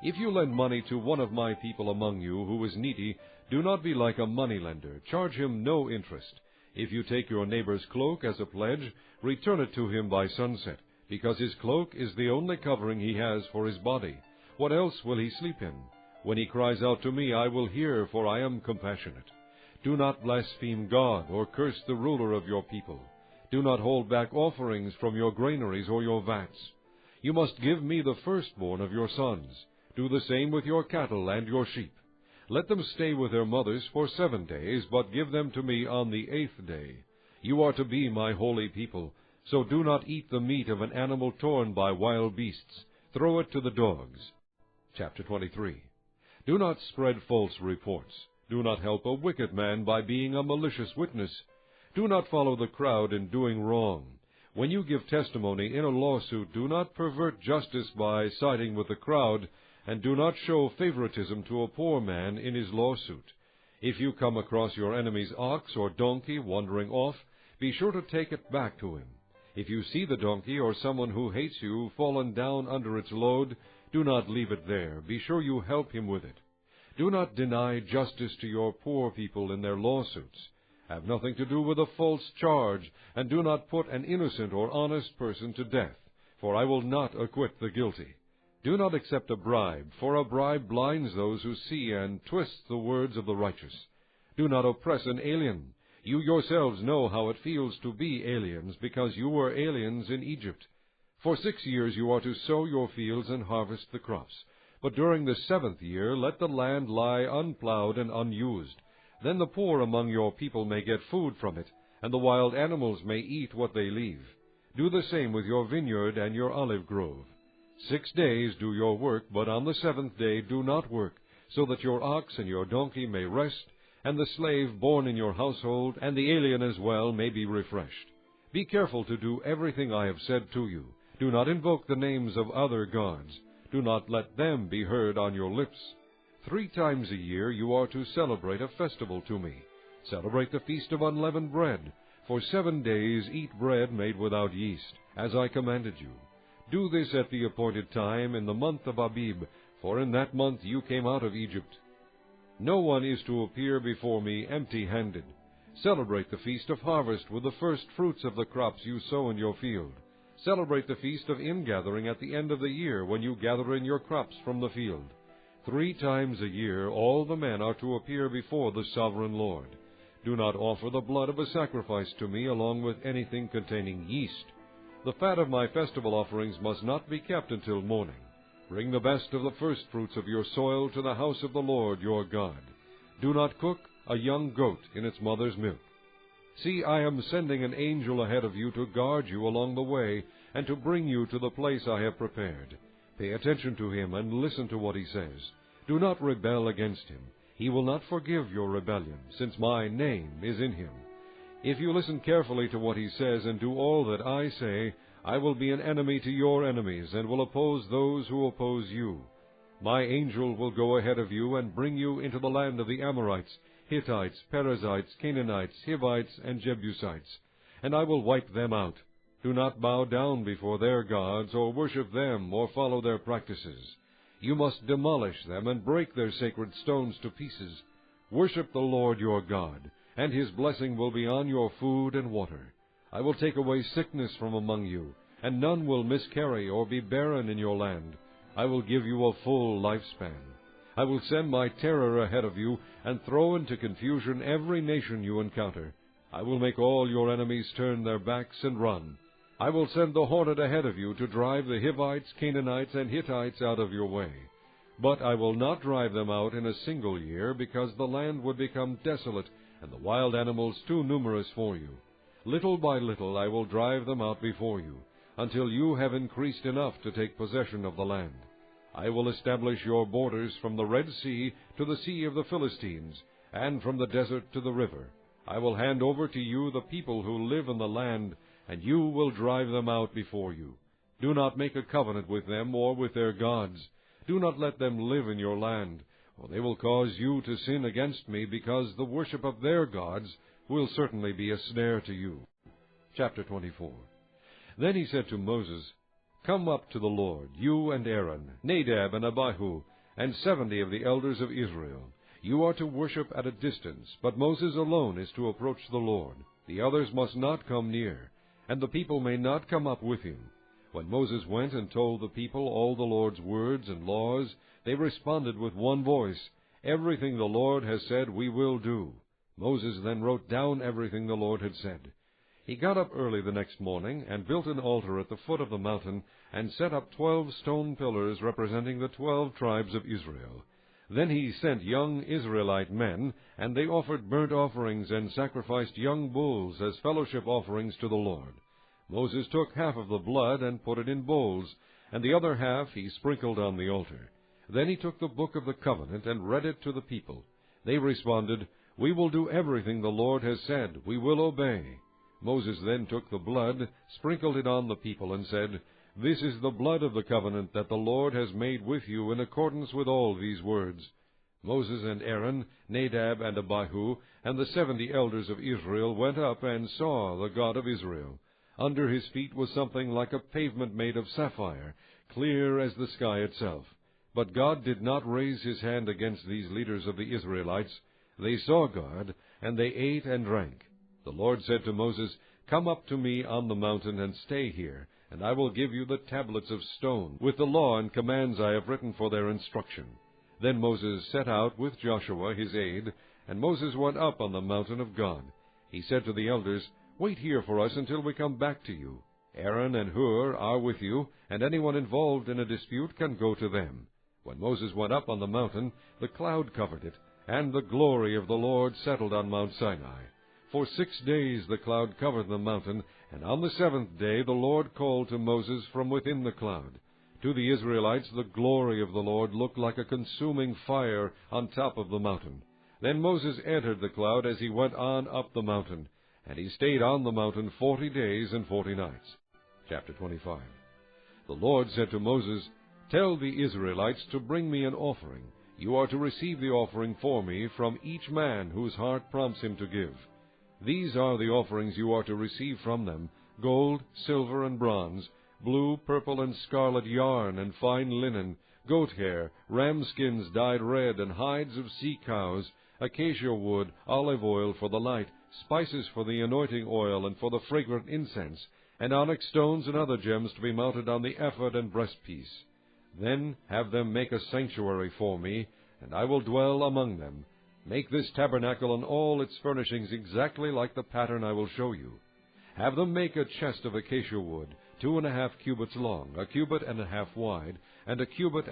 If you lend money to one of my people among you who is needy, do not be like a moneylender. Charge him no interest. If you take your neighbor's cloak as a pledge, return it to him by sunset, because his cloak is the only covering he has for his body. What else will he sleep in? When he cries out to me, I will hear, for I am compassionate. Do not blaspheme God or curse the ruler of your people. Do not hold back offerings from your granaries or your vats. You must give me the firstborn of your sons. Do the same with your cattle and your sheep. Let them stay with their mothers for 7 days, but give them to me on the 8th day. You are to be my holy people, so do not eat the meat of an animal torn by wild beasts. Throw it to the dogs. Chapter 23. Do not spread false reports. Do not help a wicked man by being a malicious witness. Do not follow the crowd in doing wrong. When you give testimony in a lawsuit, do not pervert justice by siding with the crowd, and do not show favoritism to a poor man in his lawsuit. If you come across your enemy's ox or donkey wandering off, be sure to take it back to him. If you see the donkey or someone who hates you fallen down under its load, do not leave it there. Be sure you help him with it. Do not deny justice to your poor people in their lawsuits. Have nothing to do with a false charge, and do not put an innocent or honest person to death, for I will not acquit the guilty. Do not accept a bribe, for a bribe blinds those who see and twists the words of the righteous. Do not oppress an alien. You yourselves know how it feels to be aliens, because you were aliens in Egypt. For 6 years you are to sow your fields and harvest the crops. But during the 7th year let the land lie unplowed and unused. Then the poor among your people may get food from it, and the wild animals may eat what they leave. Do the same with your vineyard and your olive grove. 6 days do your work, but on the 7th day do not work, so that your ox and your donkey may rest, and the slave born in your household, and the alien as well, may be refreshed. Be careful to do everything I have said to you. Do not invoke the names of other gods. Do not let them be heard on your lips. 3 times a year you are to celebrate a festival to me. Celebrate the Feast of Unleavened Bread. For 7 days eat bread made without yeast, as I commanded you. Do this at the appointed time in the month of Abib, for in that month you came out of Egypt. No one is to appear before me empty-handed. Celebrate the Feast of Harvest with the first fruits of the crops you sow in your field. Celebrate the Feast of Ingathering at the end of the year, when you gather in your crops from the field. 3 times a year all the men are to appear before the Sovereign Lord. Do not offer the blood of a sacrifice to me along with anything containing yeast. The fat of my festival offerings must not be kept until morning. Bring the best of the firstfruits of your soil to the house of the Lord your God. Do not cook a young goat in its mother's milk. See, I am sending an angel ahead of you to guard you along the way, and to bring you to the place I have prepared. Pay attention to him and listen to what he says. Do not rebel against him. He will not forgive your rebellion, since my name is in him. If you listen carefully to what he says and do all that I say, I will be an enemy to your enemies, and will oppose those who oppose you. My angel will go ahead of you and bring you into the land of the Amorites, Hittites, Perizzites, Canaanites, Hivites, and Jebusites, and I will wipe them out. Do not bow down before their gods, or worship them, or follow their practices. You must demolish them and break their sacred stones to pieces. Worship the Lord your God, and his blessing will be on your food and water. I will take away sickness from among you, and none will miscarry or be barren in your land. I will give you a full lifespan. I will send my terror ahead of you, and throw into confusion every nation you encounter. I will make all your enemies turn their backs and run. I will send the hornet ahead of you to drive the Hivites, Canaanites, and Hittites out of your way. But I will not drive them out in a single year, because the land would become desolate, and the wild animals too numerous for you. Little by little I will drive them out before you, until you have increased enough to take possession of the land. I will establish your borders from the Red Sea to the Sea of the Philistines, and from the desert to the river. I will hand over to you the people who live in the land, and you will drive them out before you. Do not make a covenant with them or with their gods. Do not let them live in your land, or they will cause you to sin against me, because the worship of their gods will certainly be a snare to you. Chapter 24. Then he said to Moses, Come up to the Lord, you and Aaron, Nadab and Abihu, and 70 of the elders of Israel. You are to worship at a distance, but Moses alone is to approach the Lord. The others must not come near, and the people may not come up with him. When Moses went and told the people all the Lord's words and laws, they responded with one voice, Everything the Lord has said we will do. Moses then wrote down everything the Lord had said. He got up early the next morning, and built an altar at the foot of the mountain, and set up 12 stone pillars representing the 12 tribes of Israel. Then he sent young Israelite men, and they offered burnt offerings and sacrificed young bulls as fellowship offerings to the Lord. Moses took half of the blood and put it in bowls, and the other half he sprinkled on the altar. Then he took the book of the covenant and read it to the people. They responded, We will do everything the Lord has said. We will obey. Moses then took the blood, sprinkled it on the people, and said, This is the blood of the covenant that the Lord has made with you in accordance with all these words. Moses and Aaron, Nadab and Abihu, and the 70 elders of Israel went up and saw the God of Israel. Under his feet was something like a pavement made of sapphire, clear as the sky itself. But God did not raise his hand against these leaders of the Israelites. They saw God, and they ate and drank. The Lord said to Moses, Come up to me on the mountain and stay here, and I will give you the tablets of stone, with the law and commands I have written for their instruction. Then Moses set out with Joshua his aide, and Moses went up on the mountain of God. He said to the elders, "Wait here for us until we come back to you. Aaron and Hur are with you, and anyone involved in a dispute can go to them." When Moses went up on the mountain, the cloud covered it, and the glory of the Lord settled on Mount Sinai. For 6 days the cloud covered the mountain, and on the 7th day the Lord called to Moses from within the cloud. To the Israelites the glory of the Lord looked like a consuming fire on top of the mountain. Then Moses entered the cloud as he went on up the mountain, and he stayed on the mountain 40 days and 40 nights. Chapter 25. The Lord said to Moses, "Tell the Israelites to bring me an offering. You are to receive the offering for me from each man whose heart prompts him to give. These are the offerings you are to receive from them: gold, silver, and bronze, blue, purple, and scarlet yarn, and fine linen, goat hair, ram skins dyed red, and hides of sea cows, acacia wood, olive oil for the light, spices for the anointing oil and for the fragrant incense, and onyx stones and other gems to be mounted on the ephod and breastpiece. Then have them make a sanctuary for me, and I will dwell among them. Make this tabernacle and all its furnishings exactly like the pattern I will show you. Have them make a chest of acacia wood, 2½ cubits long, 1½ cubits wide, and 1½ cubits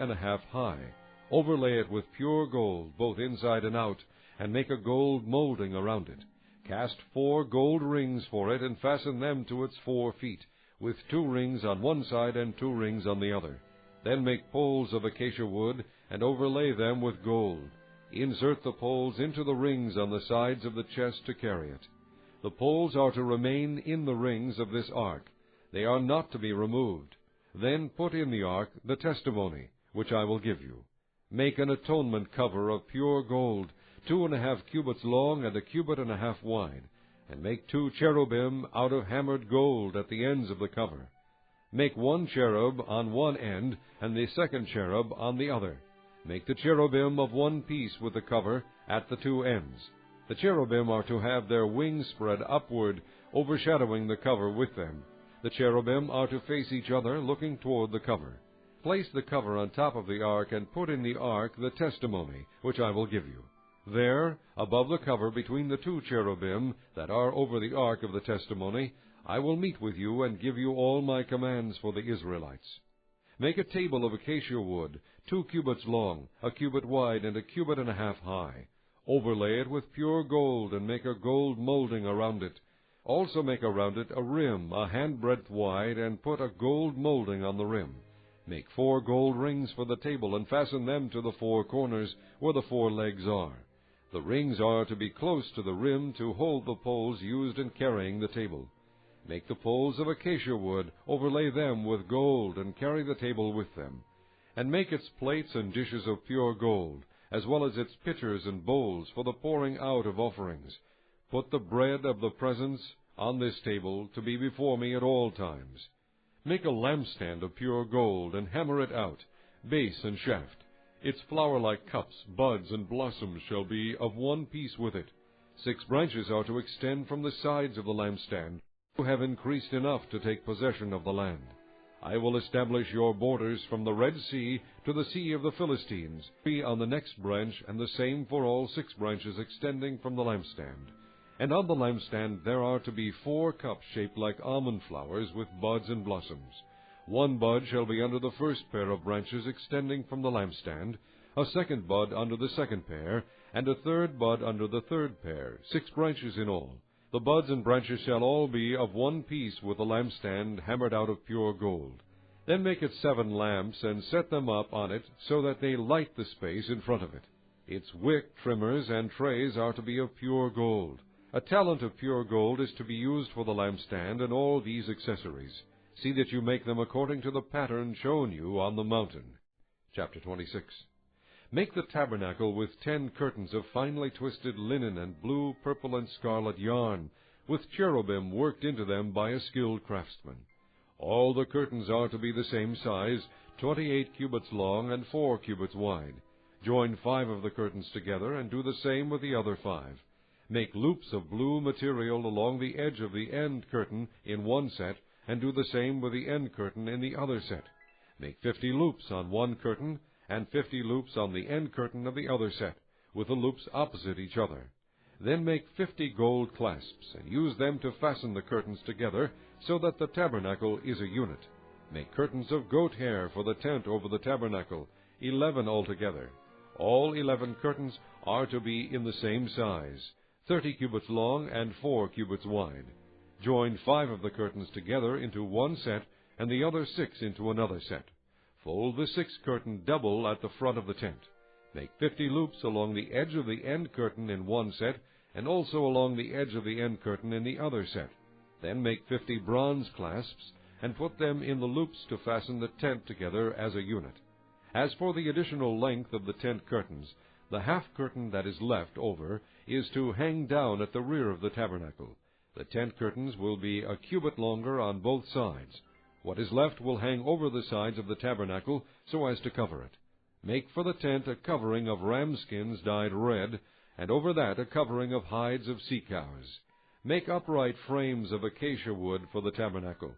high. Overlay it with pure gold, both inside and out, and make a gold molding around it. Cast 4 gold rings for it, and fasten them to its 4 feet, with 2 rings on one side and 2 rings on the other. Then make poles of acacia wood, and overlay them with gold. Insert the poles into the rings on the sides of the chest to carry it. The poles are to remain in the rings of this ark. They are not to be removed. Then put in the ark the testimony, which I will give you. Make an atonement cover of pure gold, 2½ cubits long and 1½ cubits wide, and make 2 cherubim out of hammered gold at the ends of the cover. Make 1 cherub on one end, and the 2nd cherub on the other. Make the cherubim of one piece with the cover at the 2 ends. The cherubim are to have their wings spread upward, overshadowing the cover with them. The cherubim are to face each other, looking toward the cover. Place the cover on top of the ark, and put in the ark the testimony, which I will give you. There, above the cover between the 2 cherubim that are over the ark of the testimony, I will meet with you and give you all my commands for the Israelites. Make a table of acacia wood, 2 cubits long, 1 cubit wide, and 1½ cubits high. Overlay it with pure gold, and make a gold molding around it. Also make around it a rim, a handbreadth wide, and put a gold molding on the rim. Make 4 gold rings for the table, and fasten them to the 4 corners where the 4 legs are. The rings are to be close to the rim to hold the poles used in carrying the table. Make the poles of acacia wood, overlay them with gold, and carry the table with them. And make its plates and dishes of pure gold, as well as its pitchers and bowls for the pouring out of offerings. Put the bread of the presence on this table to be before me at all times. Make a lampstand of pure gold, and hammer it out, base and shaft. Its flower-like cups, buds, and blossoms shall be of one piece with it. 6 branches are to extend from the sides of the lampstand, who have increased enough to take possession of the land. I will establish your borders from the Red Sea to the Sea of the Philistines, 3 on the next branch, and the same for all 6 branches extending from the lampstand. And on the lampstand there are to be 4 cups shaped like almond flowers, with buds and blossoms. 1 bud shall be under the first pair of branches extending from the lampstand, a 2nd bud under the 2nd pair, and a 3rd bud under the 3rd pair, 6 branches in all. The buds and branches shall all be of one piece with the lampstand hammered out of pure gold. Then make it 7 lamps, and set them up on it, so that they light the space in front of it. Its wick, trimmers, and trays are to be of pure gold. A talent of pure gold is to be used for the lampstand and all these accessories. See that you make them according to the pattern shown you on the mountain. Chapter 26. Make the tabernacle with 10 curtains of finely twisted linen and blue, purple, and scarlet yarn, with cherubim worked into them by a skilled craftsman. All the curtains are to be the same size, 28 cubits long and 4 cubits wide. Join 5 of the curtains together, and do the same with the other 5. Make loops of blue material along the edge of the end curtain in one set, and do the same with the end curtain in the other set. Make 50 loops on one curtain, and 50 loops on the end curtain of the other set, with the loops opposite each other. Then make 50 gold clasps, and use them to fasten the curtains together, so that the tabernacle is a unit. Make curtains of goat hair for the tent over the tabernacle, 11 altogether. All 11 curtains are to be in the same size, 30 cubits long and 4 cubits wide. Join 5 of the curtains together into one set, and the other 6 into another set. Fold the 6th curtain double at the front of the tent. Make 50 loops along the edge of the end curtain in one set, and also along the edge of the end curtain in the other set. Then make 50 bronze clasps, and put them in the loops to fasten the tent together as a unit. As for the additional length of the tent curtains, the half curtain that is left over is to hang down at the rear of the tabernacle. The tent curtains will be a cubit longer on both sides. What is left will hang over the sides of the tabernacle so as to cover it. Make for the tent a covering of ram skins dyed red, and over that a covering of hides of sea cows. Make upright frames of acacia wood for the tabernacle.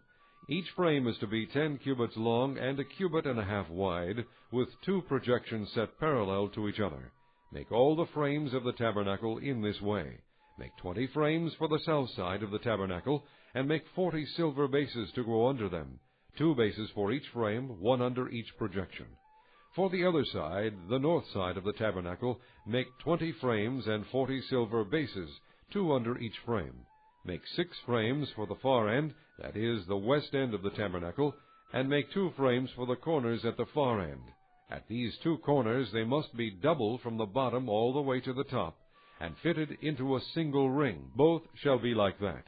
Each frame is to be 10 cubits long and a cubit and a half wide, with 2 projections set parallel to each other. Make all the frames of the tabernacle in this way. Make 20 frames for the south side of the tabernacle, and make 40 silver bases to go under them, 2 bases for each frame, 1 under each projection. For the other side, the north side of the tabernacle, make 20 frames and 40 silver bases, 2 under each frame. Make 6 frames for the far end, that is, the west end of the tabernacle, and make 2 frames for the corners at the far end. At these 2 corners they must be double from the bottom all the way to the top, and fitted into a single ring. Both shall be like that.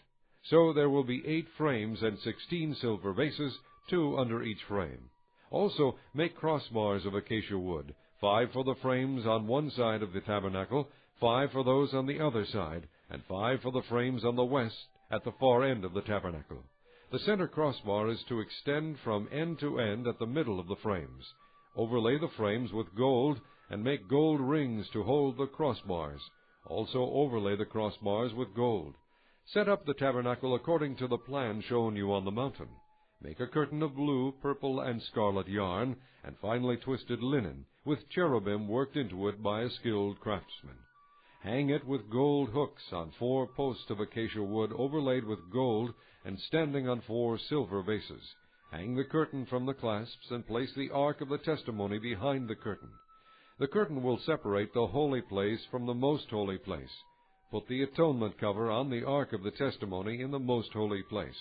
So there will be 8 frames and 16 silver bases, 2 under each frame. Also make crossbars of acacia wood, 5 for the frames on one side of the tabernacle, 5 for those on the other side, and 5 for the frames on the west at the far end of the tabernacle. The center crossbar is to extend from end to end at the middle of the frames. Overlay the frames with gold, and make gold rings to hold the crossbars. Also overlay the crossbars with gold. Set up the tabernacle according to the plan shown you on the mountain. Make a curtain of blue, purple, and scarlet yarn, and finely twisted linen, with cherubim worked into it by a skilled craftsman. Hang it with gold hooks on 4 posts of acacia wood overlaid with gold and standing on 4 silver bases. Hang the curtain from the clasps and place the ark of the testimony behind the curtain. The curtain will separate the holy place from the most holy place. Put the atonement cover on the ark of the testimony in the most holy place.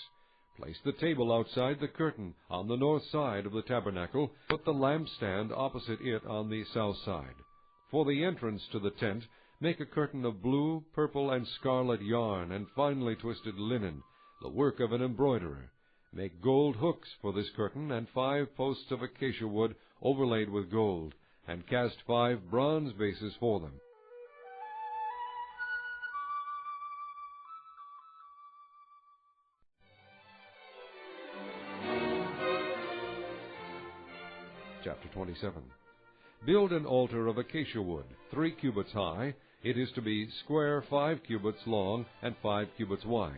Place the table outside the curtain on the north side of the tabernacle. Put the lampstand opposite it on the south side. For the entrance to the tent, make a curtain of blue, purple, and scarlet yarn and finely twisted linen, the work of an embroiderer. Make gold hooks for this curtain and 5 posts of acacia wood overlaid with gold, and cast 5 bronze bases for them. Chapter 27. Build an altar of acacia wood, 3 cubits high. It is to be square 5 cubits long and 5 cubits wide.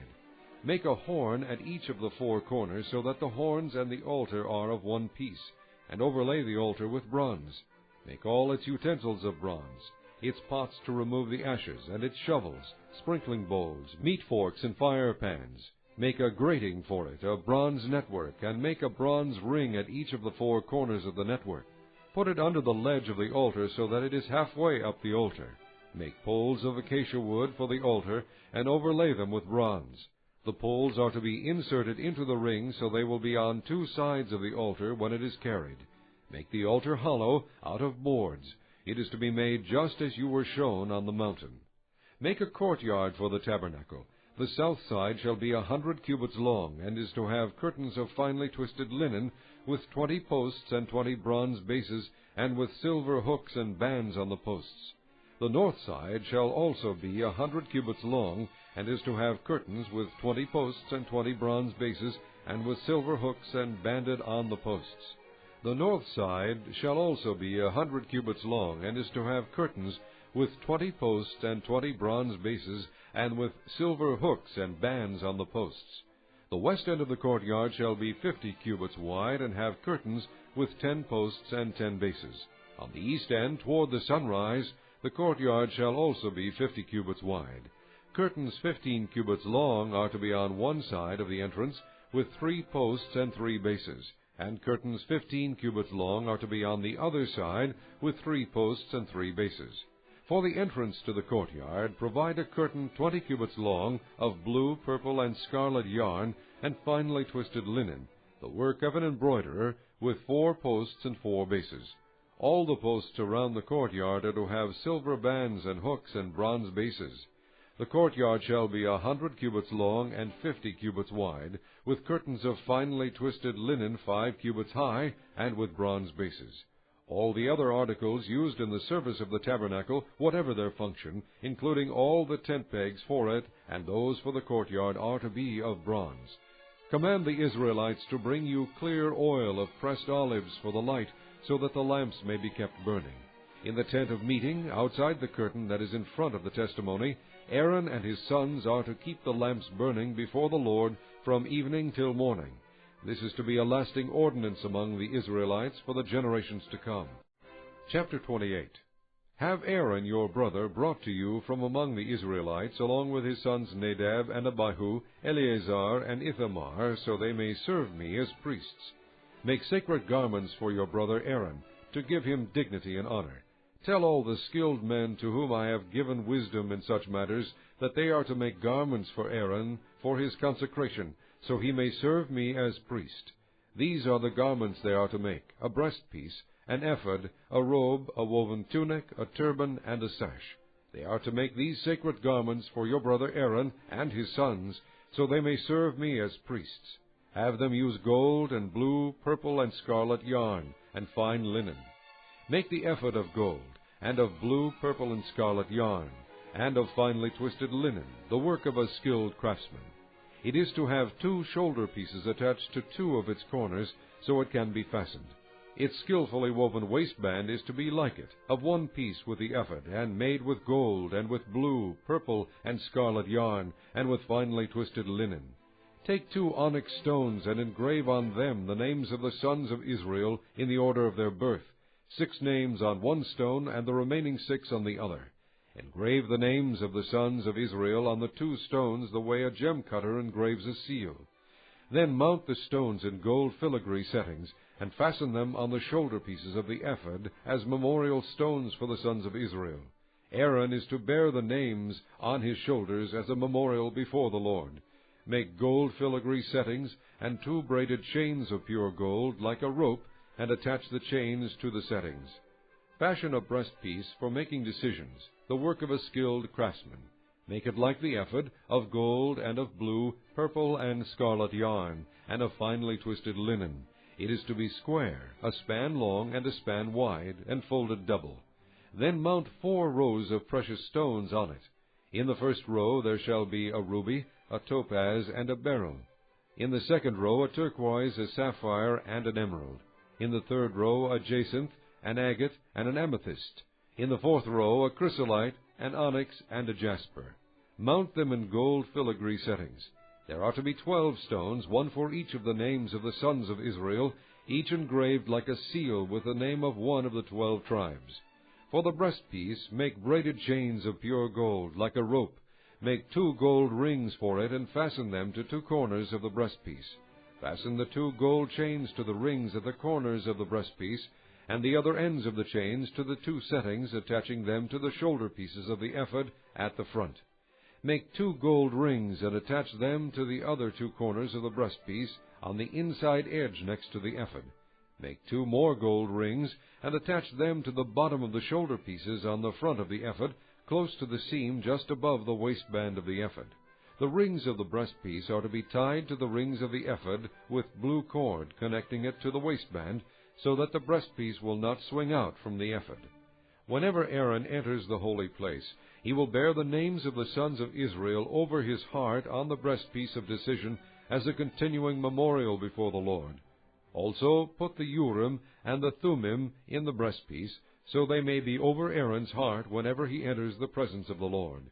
Make a horn at each of the 4 corners, so that the horns and the altar are of one piece, and overlay the altar with bronze. Make all its utensils of bronze, its pots to remove the ashes, and its shovels, sprinkling bowls, meat forks, and fire pans. Make a grating for it, a bronze network, and make a bronze ring at each of the 4 corners of the network. Put it under the ledge of the altar so that it is halfway up the altar. Make poles of acacia wood for the altar, and overlay them with bronze. The poles are to be inserted into the ring so they will be on 2 sides of the altar when it is carried. Make the altar hollow, out of boards. It is to be made just as you were shown on the mountain. Make a courtyard for the tabernacle. The south side shall be 100 cubits long, and is to have curtains of finely twisted linen, with 20 posts and 20 bronze bases, and with silver hooks and bands on the posts. The north side shall also be 100 cubits long, and is to have curtains with 20 posts and 20 bronze bases, and with silver hooks and banded on the posts. The north side shall also be 100 cubits long, and is to have curtains with 20 posts and 20 bronze bases, and with silver hooks and bands on the posts. The west end of the courtyard shall be 50 cubits wide, and have curtains with 10 posts and 10 bases. On the east end, toward the sunrise, The courtyard shall also be 50 cubits wide. Curtains 15 cubits long are to be on one side of the entrance, with 3 posts and 3 bases, and curtains 15 cubits long are to be on the other side, with 3 posts and 3 bases. For the entrance to the courtyard, provide a curtain 20 cubits long of blue, purple, and scarlet yarn, and finely twisted linen, the work of an embroiderer, with 4 posts and 4 bases. All the posts around the courtyard are to have silver bands and hooks and bronze bases. The courtyard shall be 100 cubits long and 50 cubits wide, with curtains of finely twisted linen 5 cubits high, and with bronze bases. All the other articles used in the service of the tabernacle, whatever their function, including all the tent pegs for it and those for the courtyard, are to be of bronze. Command the Israelites to bring you clear oil of pressed olives for the light, so that the lamps may be kept burning. In the tent of meeting, outside the curtain that is in front of the testimony, Aaron and his sons are to keep the lamps burning before the Lord from evening till morning. This is to be a lasting ordinance among the Israelites for the generations to come. Chapter 28. Have Aaron your brother brought to you from among the Israelites, along with his sons Nadab and Abihu, Eleazar and Ithamar, so they may serve me as priests. Make sacred garments for your brother Aaron, to give him dignity and honor. Tell all the skilled men to whom I have given wisdom in such matters, that they are to make garments for Aaron for his consecration, so he may serve me as priest. These are the garments they are to make: a breastpiece, an ephod, a robe, a woven tunic, a turban, and a sash. They are to make these sacred garments for your brother Aaron and his sons, so they may serve me as priests. Have them use gold and blue, purple, and scarlet yarn, and fine linen. Make the ephod of gold, and of blue, purple, and scarlet yarn, and of finely twisted linen, the work of a skilled craftsman. It is to have 2 shoulder pieces attached to 2 of its corners, so it can be fastened. Its skillfully woven waistband is to be like it, of one piece with the ephod, and made with gold, and with blue, purple, and scarlet yarn, and with finely twisted linen. Take 2 onyx stones, and engrave on them the names of the sons of Israel in the order of their birth, 6 names on one stone, and the remaining 6 on the other. Engrave the names of the sons of Israel on the 2 stones the way a gem-cutter engraves a seal. Then mount the stones in gold filigree settings, and fasten them on the shoulder pieces of the ephod as memorial stones for the sons of Israel. Aaron is to bear the names on his shoulders as a memorial before the Lord. Make gold filigree settings and 2 braided chains of pure gold like a rope, and attach the chains to the settings. Fashion a breastpiece for making decisions, the work of a skilled craftsman. Make it like the ephod, of gold and of blue, purple, and scarlet yarn, and of finely twisted linen. It is to be square, a span long and a span wide, and folded double. Then mount 4 rows of precious stones on it. In the first row there shall be a ruby, a topaz, and a beryl. In the second row a turquoise, a sapphire, and an emerald. In the third row a jacinth, an agate, and an amethyst. In the fourth row a chrysolite, an onyx, and a jasper. Mount them in gold filigree settings. There are to be 12 stones, 1 for each of the names of the sons of Israel, each engraved like a seal with the name of one of the 12 tribes. For the breastpiece make braided chains of pure gold, like a rope. Make 2 gold rings for it, and fasten them to 2 corners of the breastpiece. Fasten the 2 gold chains to the rings at the corners of the breastpiece, and the other ends of the chains to the 2 settings, attaching them to the shoulder pieces of the ephod at the front. Make 2 gold rings, and attach them to the other 2 corners of the breastpiece on the inside edge next to the ephod. Make 2 more gold rings, and attach them to the bottom of the shoulder pieces on the front of the ephod, close to the seam just above the waistband of the ephod. The rings of the breastpiece are to be tied to the rings of the ephod with blue cord connecting it to the waistband, so that the breastpiece will not swing out from the ephod. Whenever Aaron enters the holy place, he will bear the names of the sons of Israel over his heart on the breastpiece of decision as a continuing memorial before the Lord. Also put the Urim and the Thummim in the breastpiece, so they may be over Aaron's heart whenever he enters the presence of the Lord.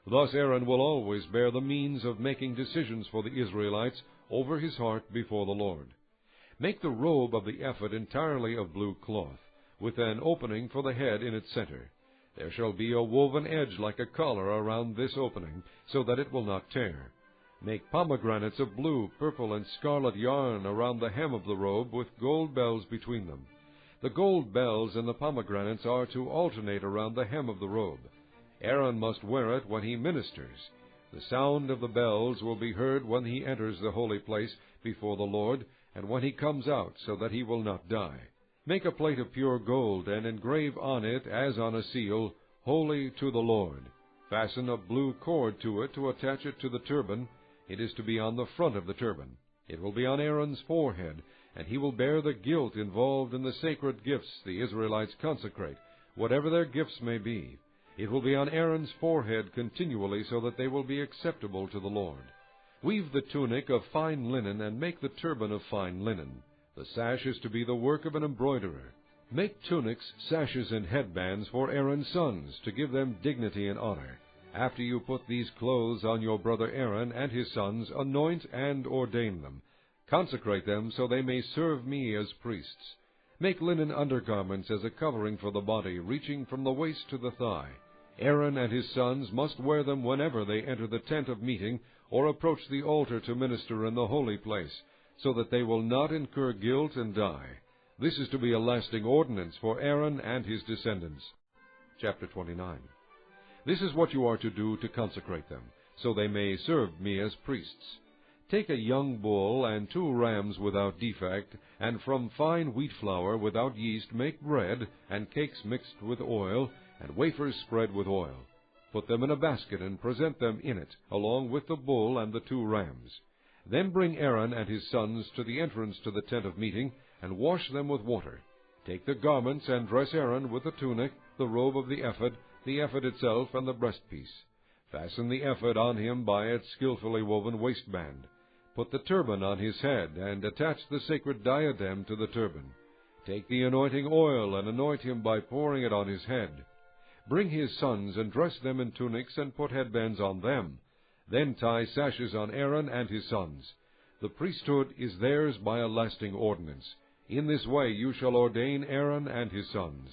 Thus Aaron will always bear the means of making decisions for the Israelites over his heart before the Lord. Make the robe of the ephod entirely of blue cloth, with an opening for the head in its center. There shall be a woven edge like a collar around this opening, so that it will not tear. Make pomegranates of blue, purple, and scarlet yarn around the hem of the robe, with gold bells between them. The gold bells and the pomegranates are to alternate around the hem of the robe. Aaron must wear it when he ministers. The sound of the bells will be heard when he enters the holy place before the Lord, and when he comes out, so that he will not die. Make a plate of pure gold, and engrave on it, as on a seal, Holy to the Lord. Fasten a blue cord to it to attach it to the turban. It is to be on the front of the turban. It will be on Aaron's forehead, and he will bear the guilt involved in the sacred gifts the Israelites consecrate, whatever their gifts may be. It will be on Aaron's forehead continually, so that they will be acceptable to the Lord. Weave the tunic of fine linen, and make the turban of fine linen. The sash is to be the work of an embroiderer. Make tunics, sashes, and headbands for Aaron's sons, to give them dignity and honor. After you put these clothes on your brother Aaron and his sons, anoint and ordain them. Consecrate them, so they may serve me as priests. Make linen undergarments as a covering for the body, reaching from the waist to the thigh. Aaron and his sons must wear them whenever they enter the tent of meeting, or approach the altar to minister in the holy place, so that they will not incur guilt and die. This is to be a lasting ordinance for Aaron and his descendants. Chapter 29. This is what you are to do to consecrate them, so they may serve me as priests. Take a young bull and 2 rams without defect, and from fine wheat flour without yeast make bread, and cakes mixed with oil, and wafers spread with oil. Put them in a basket, and present them in it, along with the bull and the 2 rams. Then bring Aaron and his sons to the entrance to the tent of meeting, and wash them with water. Take the garments, and dress Aaron with the tunic, the robe of the ephod itself, and the breastpiece. Fasten the ephod on him by its skillfully woven waistband. Put the turban on his head, and attach the sacred diadem to the turban. Take the anointing oil, and anoint him by pouring it on his head. Bring his sons, and dress them in tunics, and put headbands on them. Then tie sashes on Aaron and his sons. The priesthood is theirs by a lasting ordinance. In this way you shall ordain Aaron and his sons.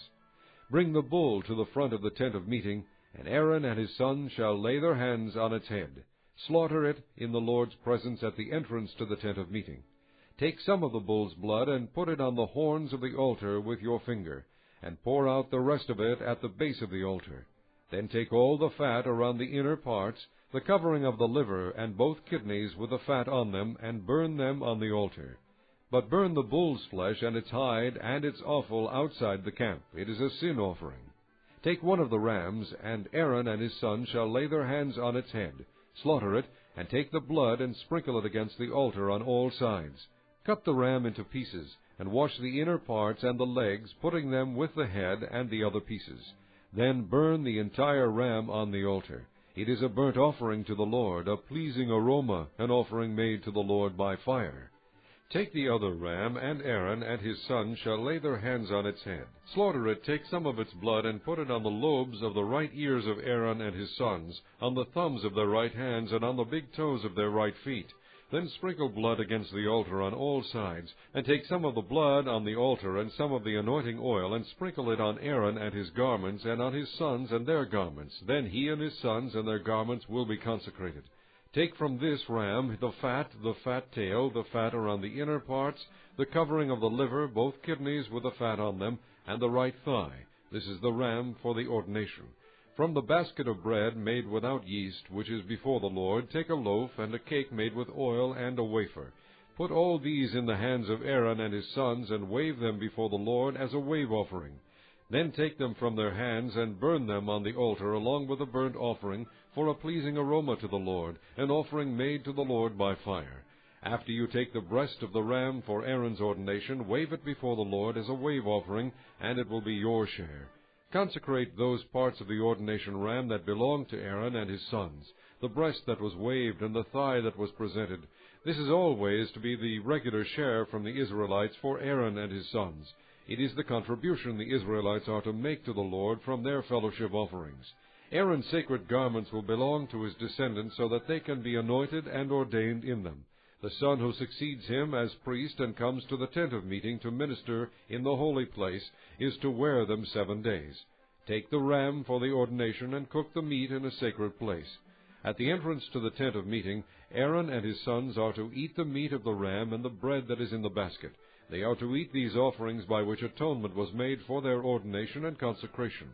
Bring the bull to the front of the tent of meeting, and Aaron and his sons shall lay their hands on its head. Slaughter it in the Lord's presence at the entrance to the tent of meeting. Take some of the bull's blood, and put it on the horns of the altar with your finger, and pour out the rest of it at the base of the altar. Then take all the fat around the inner parts, the covering of the liver, and both kidneys with the fat on them, and burn them on the altar. But burn the bull's flesh and its hide and its offal outside the camp. It is a sin offering. Take one of the rams, and Aaron and his sons shall lay their hands on its head. Slaughter it, and take the blood, and sprinkle it against the altar on all sides. Cut the ram into pieces, and wash the inner parts and the legs, putting them with the head and the other pieces. Then burn the entire ram on the altar. It is a burnt offering to the Lord, a pleasing aroma, an offering made to the Lord by fire. Take the other ram, and Aaron and his sons shall lay their hands on its head. Slaughter it, take some of its blood, and put it on the lobes of the right ears of Aaron and his sons, on the thumbs of their right hands, and on the big toes of their right feet. Then sprinkle blood against the altar on all sides, and take some of the blood on the altar, and some of the anointing oil, and sprinkle it on Aaron and his garments, and on his sons and their garments. Then he and his sons and their garments will be consecrated. Take from this ram the fat tail, the fat around the inner parts, the covering of the liver, both kidneys with the fat on them, and the right thigh. This is the ram for the ordination. From the basket of bread made without yeast, which is before the Lord, take a loaf and a cake made with oil and a wafer. Put all these in the hands of Aaron and his sons, and wave them before the Lord as a wave offering. Then take them from their hands, and burn them on the altar, along with a burnt offering, for a pleasing aroma to the Lord, an offering made to the Lord by fire. After you take the breast of the ram for Aaron's ordination, wave it before the Lord as a wave offering, and it will be your share. Consecrate those parts of the ordination ram that belong to Aaron and his sons, the breast that was waved and the thigh that was presented. This is always to be the regular share from the Israelites for Aaron and his sons. It is the contribution the Israelites are to make to the Lord from their fellowship offerings. Aaron's sacred garments will belong to his descendants, so that they can be anointed and ordained in them. The son who succeeds him as priest and comes to the tent of meeting to minister in the holy place is to wear them 7 days. Take the ram for the ordination, and cook the meat in a sacred place. At the entrance to the tent of meeting, Aaron and his sons are to eat the meat of the ram and the bread that is in the basket. They are to eat these offerings by which atonement was made for their ordination and consecration.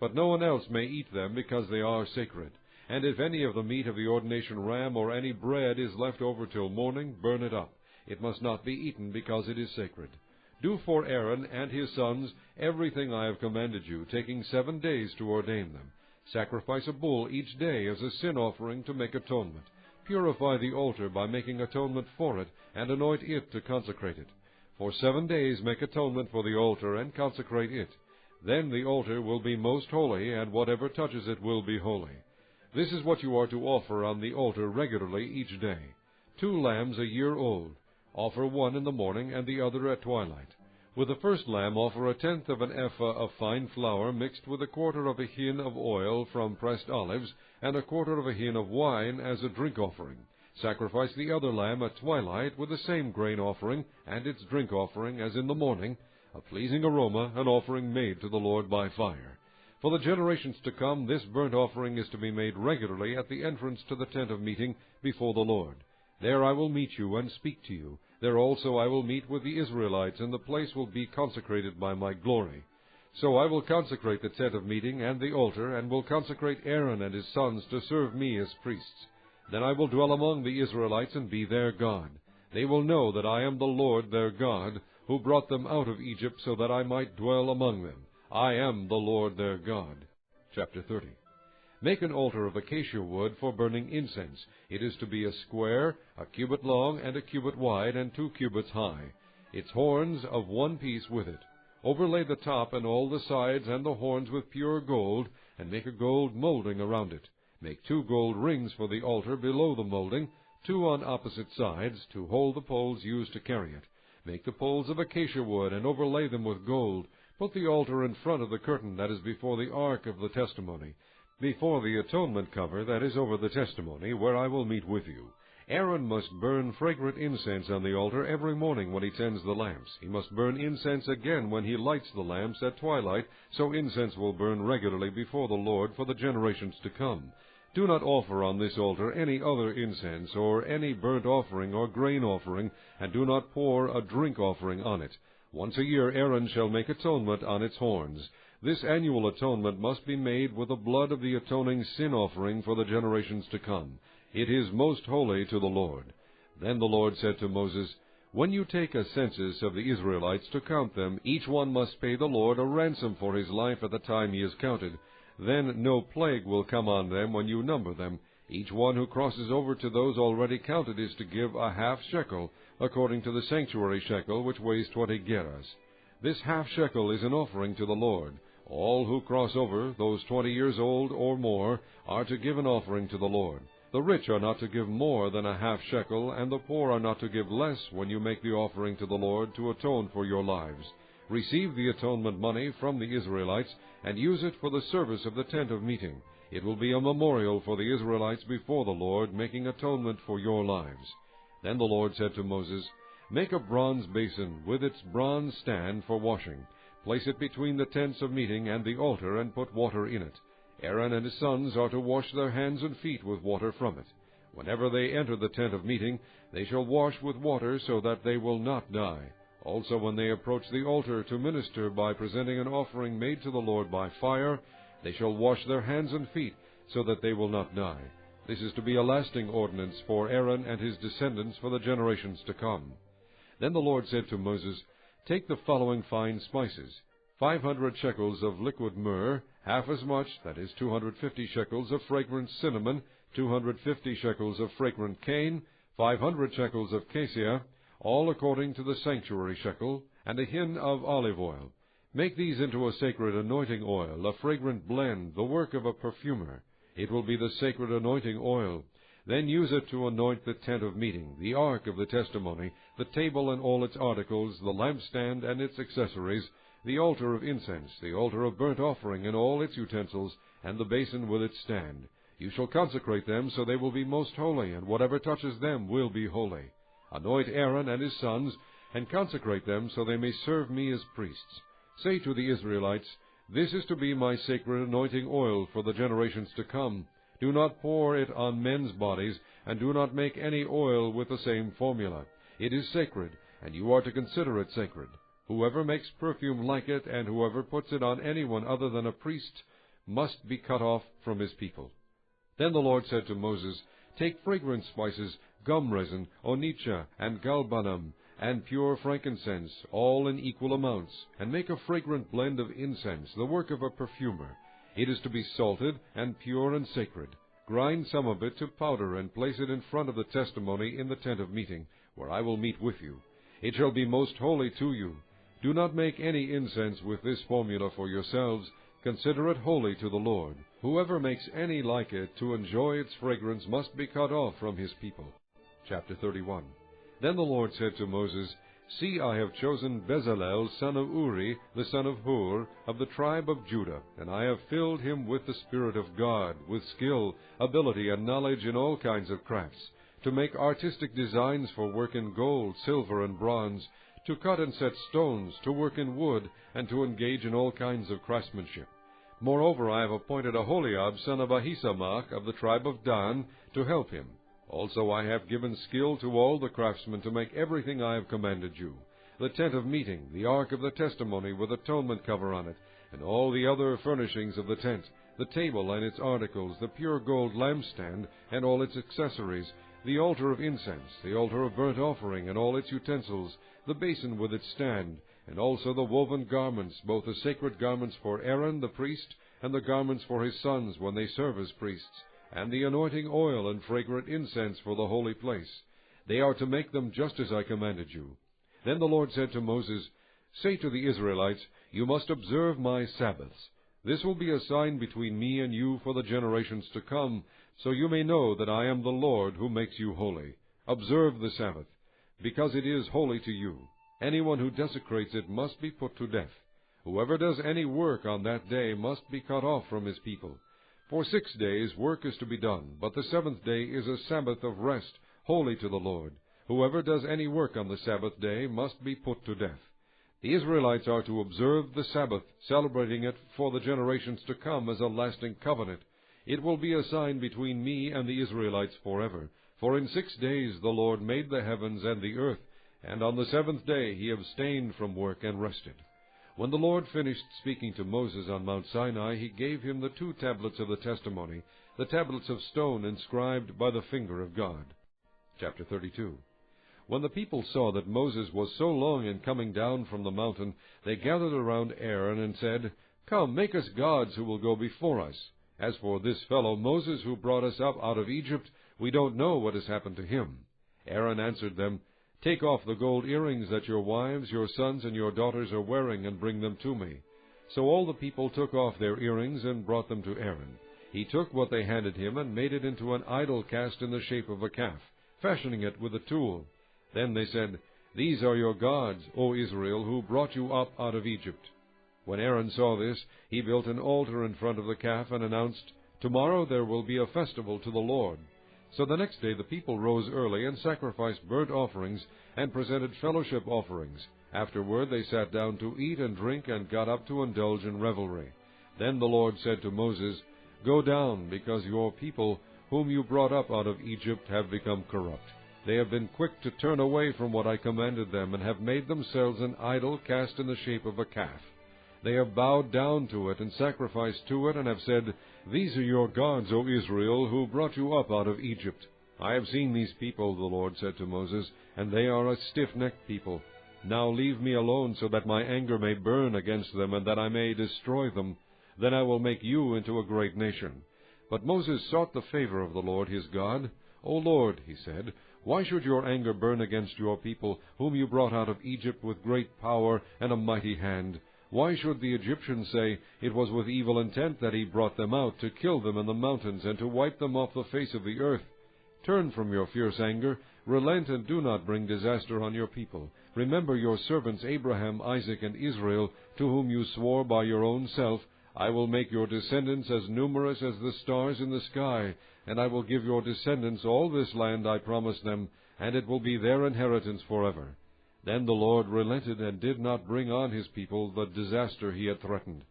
But no one else may eat them, because they are sacred. And if any of the meat of the ordination ram or any bread is left over till morning, burn it up. It must not be eaten, because it is sacred. Do for Aaron and his sons everything I have commanded you, taking 7 days to ordain them. Sacrifice a bull each day as a sin offering to make atonement. Purify the altar by making atonement for it, and anoint it to consecrate it. For 7 days make atonement for the altar, and consecrate it. Then the altar will be most holy, and whatever touches it will be holy. This is what you are to offer on the altar regularly each day. 2 lambs a year old. Offer one in the morning, and the other at twilight. With the first lamb offer 1/10 of an ephah of fine flour mixed with 1/4 of a hin of oil from pressed olives, and 1/4 of a hin of wine as a drink offering. Sacrifice the other lamb at twilight with the same grain offering and its drink offering as in the morning, a pleasing aroma, an offering made to the Lord by fire. For the generations to come, this burnt offering is to be made regularly at the entrance to the tent of meeting before the Lord. There I will meet you and speak to you. There also I will meet with the Israelites, and the place will be consecrated by my glory. So I will consecrate the tent of meeting and the altar, and will consecrate Aaron and his sons to serve me as priests. Then I will dwell among the Israelites and be their God. They will know that I am the Lord their God, who brought them out of Egypt so that I might dwell among them. I am the Lord their God. Chapter 30. Make an altar of acacia wood for burning incense. It is to be a square, a cubit long, and a cubit wide, and 2 cubits high. Its horns of 1 piece with it. Overlay the top and all the sides and the horns with pure gold, and make a gold molding around it. Make 2 gold rings for the altar below the molding, 2 on opposite sides, to hold the poles used to carry it. Make the poles of acacia wood, and overlay them with gold. Put the altar in front of the curtain that is before the ark of the testimony, before the atonement cover that is over the testimony, where I will meet with you. Aaron must burn fragrant incense on the altar every morning when he tends the lamps. He must burn incense again when he lights the lamps at twilight, so incense will burn regularly before the Lord for the generations to come. Do not offer on this altar any other incense, or any burnt offering or grain offering, and do not pour a drink offering on it. Once a year Aaron shall make atonement on its horns. This annual atonement must be made with the blood of the atoning sin offering for the generations to come. It is most holy to the Lord. Then the Lord said to Moses, When you take a census of the Israelites to count them, each one must pay the Lord a ransom for his life at the time he is counted. Then no plague will come on them when you number them. Each one who crosses over to those already counted is to give a half shekel, according to the sanctuary shekel, which weighs 20 gerahs. This half shekel is an offering to the Lord. All who cross over, those 20 years old or more, are to give an offering to the Lord. The rich are not to give more than a half shekel, and the poor are not to give less when you make the offering to the Lord to atone for your lives. Receive the atonement money from the Israelites, and use it for the service of the tent of meeting. It will be a memorial for the Israelites before the Lord, making atonement for your lives. Then the Lord said to Moses, Make a bronze basin with its bronze stand for washing. Place it between the tents of meeting and the altar, and put water in it. Aaron and his sons are to wash their hands and feet with water from it. Whenever they enter the tent of meeting, they shall wash with water, so that they will not die. Also when they approach the altar to minister by presenting an offering made to the Lord by fire, they shall wash their hands and feet, so that they will not die. This is to be a lasting ordinance for Aaron and his descendants for the generations to come. Then the Lord said to Moses, Take the following fine spices: 500 shekels of liquid myrrh, half as much, that is 250 shekels of fragrant cinnamon, 250 shekels of fragrant cane, 500 shekels of cassia, all according to the sanctuary shekel, and a hin of olive oil. Make these into a sacred anointing oil, a fragrant blend, the work of a perfumer. It will be the sacred anointing oil. Then use it to anoint the tent of meeting, the ark of the testimony, the table and all its articles, the lampstand and its accessories, the altar of incense, the altar of burnt offering and all its utensils, and the basin with its stand. You shall consecrate them so they will be most holy, and whatever touches them will be holy. Anoint Aaron and his sons, and consecrate them so they may serve me as priests. Say to the Israelites, This is to be my sacred anointing oil for the generations to come. Do not pour it on men's bodies, and do not make any oil with the same formula. It is sacred, and you are to consider it sacred. Whoever makes perfume like it, and whoever puts it on anyone other than a priest, must be cut off from his people." Then the Lord said to Moses, "Take fragrant spices, gum resin, onycha, and galbanum, and pure frankincense, all in equal amounts, and make a fragrant blend of incense, the work of a perfumer. It is to be salted, and pure and sacred. Grind some of it to powder, and place it in front of the testimony in the tent of meeting, where I will meet with you. It shall be most holy to you. Do not make any incense with this formula for yourselves. Consider it holy to the Lord. Whoever makes any like it to enjoy its fragrance must be cut off from his people." Chapter 31. Then the Lord said to Moses, "See, I have chosen Bezalel, son of Uri, the son of Hur, of the tribe of Judah, and I have filled him with the Spirit of God, with skill, ability, and knowledge in all kinds of crafts, to make artistic designs for work in gold, silver, and bronze, to cut and set stones, to work in wood, and to engage in all kinds of craftsmanship. Moreover, I have appointed Aholiab, son of Ahisamach, of the tribe of Dan, to help him. Also I have given skill to all the craftsmen to make everything I have commanded you: the tent of meeting, the ark of the testimony with atonement cover on it, and all the other furnishings of the tent, the table and its articles, the pure gold lampstand and all its accessories, the altar of incense, the altar of burnt offering and all its utensils, the basin with its stand, and also the woven garments, both the sacred garments for Aaron the priest, and the garments for his sons when they serve as priests, and the anointing oil and fragrant incense for the holy place. They are to make them just as I commanded you." Then the Lord said to Moses, "Say to the Israelites, You must observe my Sabbaths. This will be a sign between me and you for the generations to come, so you may know that I am the Lord who makes you holy. Observe the Sabbath, because it is holy to you. Anyone who desecrates it must be put to death. Whoever does any work on that day must be cut off from his people. For 6 days work is to be done, but the 7th day is a Sabbath of rest, holy to the Lord. Whoever does any work on the Sabbath day must be put to death. The Israelites are to observe the Sabbath, celebrating it for the generations to come as a lasting covenant. It will be a sign between me and the Israelites forever. For in 6 days the Lord made the heavens and the earth, and on the 7th day he abstained from work and rested." When the Lord finished speaking to Moses on Mount Sinai, he gave him the 2 tablets of the testimony, the tablets of stone inscribed by the finger of God. Chapter 32. When the people saw that Moses was so long in coming down from the mountain, they gathered around Aaron and said, "Come, make us gods who will go before us. As for this fellow Moses who brought us up out of Egypt, we don't know what has happened to him." Aaron answered them, "Take off the gold earrings that your wives, your sons, and your daughters are wearing, and bring them to me." So all the people took off their earrings and brought them to Aaron. He took what they handed him and made it into an idol cast in the shape of a calf, fashioning it with a tool. Then they said, "These are your gods, O Israel, who brought you up out of Egypt." When Aaron saw this, he built an altar in front of the calf and announced, "Tomorrow there will be a festival to the Lord." So the next day the people rose early and sacrificed burnt offerings and presented fellowship offerings. Afterward they sat down to eat and drink and got up to indulge in revelry. Then the Lord said to Moses, "Go down, because your people, whom you brought up out of Egypt, have become corrupt. They have been quick to turn away from what I commanded them, and have made themselves an idol cast in the shape of a calf. They have bowed down to it and sacrificed to it, and have said, 'These are your gods, O Israel, who brought you up out of Egypt.' I have seen these people," the Lord said to Moses, "and they are a stiff-necked people. Now leave me alone, so that my anger may burn against them, and that I may destroy them. Then I will make you into a great nation." But Moses sought the favor of the Lord his God. "O Lord," he said, "why should your anger burn against your people, whom you brought out of Egypt with great power and a mighty hand? Why should the Egyptians say, 'It was with evil intent that he brought them out, to kill them in the mountains, and to wipe them off the face of the earth'? Turn from your fierce anger, relent, and do not bring disaster on your people. Remember your servants Abraham, Isaac, and Israel, to whom you swore by your own self, 'I will make your descendants as numerous as the stars in the sky, and I will give your descendants all this land I promised them, and it will be their inheritance forever.' Then the Lord relented and did not bring on his people the disaster he had threatened.